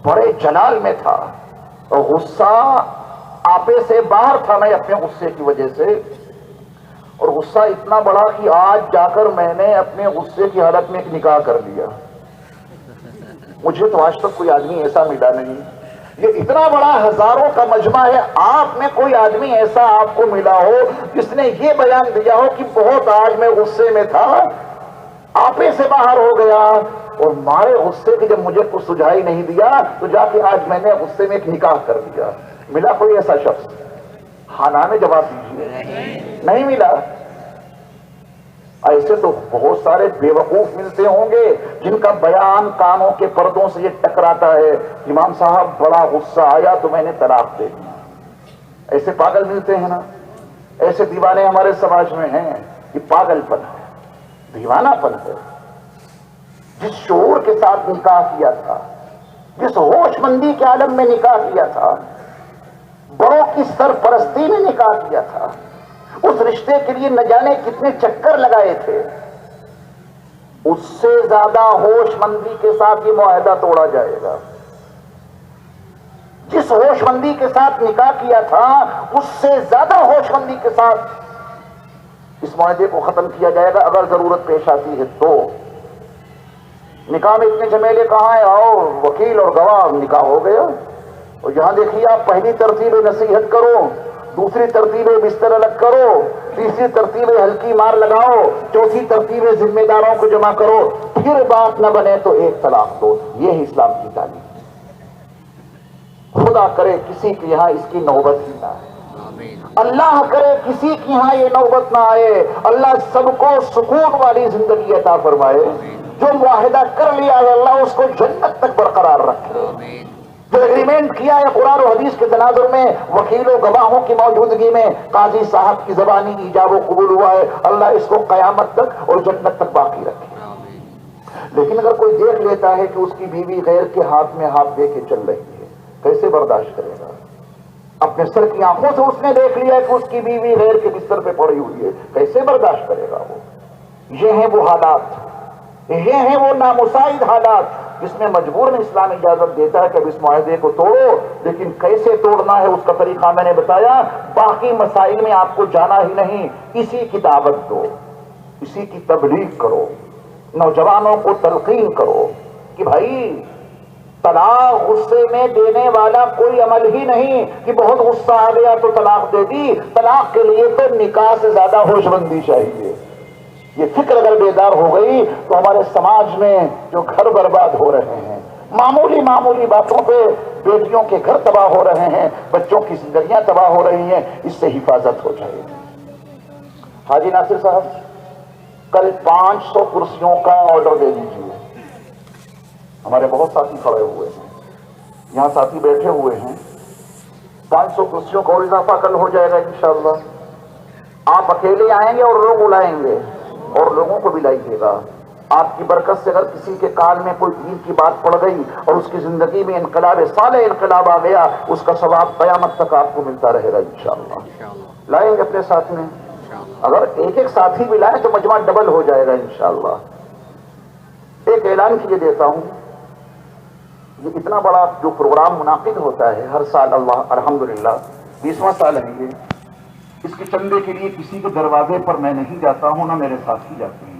بڑے جلال میں تھا، اور غصہ آپے سے باہر تھا میں اپنے غصے کی وجہ سے، اور غصہ اتنا بڑا کہ آج جا کر میں نے اپنے غصے کی حالت میں ایک نکاح کر لیا۔ مجھے تو آج تک کوئی آدمی ایسا ملا نہیں۔ یہ اتنا بڑا ہزاروں کا مجمع ہے، آپ میں کوئی آدمی ایسا آپ کو ملا ہو جس نے یہ بیان دیا ہو کہ بہت آج میں غصے میں تھا، آپے سے باہر ہو گیا، اور مارے غصے کے جب مجھے کچھ سجھائی نہیں دیا تو جا کے آج میں نے غصے میں ایک نکاح کر دیا؟ ملا کوئی ایسا شخص؟ ہاں نہ میں جواب دیجیے، نہیں ملا۔ ایسے تو بہت سارے بے وقوف ملتے ہوں گے جن کا بیان کانوں کے پردوں سے یہ ٹکراتا ہے، امام صاحب بڑا غصہ آیا تو میں نے طلاق دے دی۔ ایسے پاگل ملتے ہیں نا، ایسے دیوانے ہمارے سماج میں ہیں، یہ پاگل پن ہے۔ دیوانہ پن ہے. جس شعور کے ساتھ نکاح کیا تھا، جس ہوش مندی کے عالم میں نکاح کیا تھا، بڑوں کی سرپرستی میں نکاح کیا تھا، اس رشتے کے لیے نہ جانے کتنے چکر لگائے تھے، اس سے زیادہ ہوش مندی کے ساتھ یہ معاہدہ توڑا جائے گا. جس ہوش مندی کے ساتھ نکاح کیا تھا اس سے زیادہ ہوش مندی کے ساتھ اس معاہدے کو ختم کیا جائے گا اگر ضرورت پیش آتی ہے تو. نکاح میں اتنے جھمیلے کہاں ہیں؟ آؤ وکیل اور گواہ، نکاح ہو گیا. اور یہاں دیکھیے آپ پہلی ترتیب نصیحت کرو، دوسری ترتیب بستر الگ کرو، تیسری ترتیب ہلکی مار لگاؤ، چوتھی ترتیب ذمہ داروں کو جمع کرو، پھر بات نہ بنے تو ایک طلاق دو. یہ ہے اسلام کی تعلیم. خدا کرے کسی کے یہاں اس کی نوبت ہی نہ آئے، اللہ کرے کسی کے یہاں یہ نوبت نہ آئے. اللہ سب کو سکون والی زندگی عطا فرمائے. جو معاہدہ کر لیا ہے اللہ اس کو جنت تک برقرار رکھے. جو ایگریمنٹ کیا ہے قرآن و حدیث کے تناظر میں، وکیل و گواہوں کی موجودگی میں، قاضی صاحب کی زبانی ایجاب و قبول ہوا ہے، اللہ اس کو قیامت تک اور جنت تک باقی رکھے. لیکن اگر کوئی دیکھ لیتا ہے کہ اس کی بیوی غیر کے ہاتھ میں ہاتھ دے کے چل رہی ہے، کیسے برداشت کرے گا؟ اپنے سر کی آنکھوں سے اس نے دیکھ لیا کہ اس کی بیوی غیر کے بستر پہ پڑی ہوئی ہے، کیسے برداشت کرے گا وہ؟ یہ ہیں وہ حالات، یہ ہیں وہ نامساعد حالات جس میں مجبوراً اسلام اجازت دیتا ہے کہ اب اس معاہدے کو توڑو. لیکن کیسے توڑنا ہے اس کا طریقہ میں نے بتایا. باقی مسائل میں آپ کو جانا ہی نہیں، اسی کی دعوت دو، اسی کی تبلیغ کرو، نوجوانوں کو تلقین کرو کہ بھائی طلاق غصے میں دینے والا کوئی عمل ہی نہیں کہ بہت غصہ آ گیا تو طلاق دے دی. طلاق کے لیے تو نکاح سے زیادہ ہوش مندی چاہیے. یہ فکر اگر بیدار ہو گئی تو ہمارے سماج میں جو گھر برباد ہو رہے ہیں، معمولی معمولی باتوں پہ بیٹیوں کے گھر تباہ ہو رہے ہیں، بچوں کی زندگیاں تباہ ہو رہی ہیں، اس سے حفاظت ہو جائے گی. حاجی ناصر صاحب کل 500 کرسیوں کا آرڈر دے دیجیے. ہمارے بہت ساتھی کھڑے ہوئے ہیں، یہاں ساتھی بیٹھے ہوئے ہیں. 500 کرسیوں کا اور اضافہ کل ہو جائے گا انشاءاللہ. آپ اکیلے آئیں گے اور لوگ بلائیں گے اور لوگوں کو بھی لائیے گا. آپ کی برکت سے اگر کسی کے کان میں کوئی دین کی بات پڑ گئی اور اس کی زندگی میں انقلاب صالح انقلاب آ گیا، اس کا ثواب قیامت تک آپ کو ملتا رہے گا انشاءاللہ. لائیں گے اپنے ساتھ میں، اگر ایک ایک ساتھی بھی لائیں تو مجمع ڈبل ہو جائے گا انشاءاللہ. ایک اعلان کیے دیتا ہوں، یہ اتنا بڑا جو پروگرام منعقد ہوتا ہے ہر سال، اللہ الحمدللہ 20واں سال ہے یہ، اس کے چندے کے لیے کسی کے دروازے پر میں نہیں جاتا ہوں، نہ میرے ساتھی جاتے ہیں.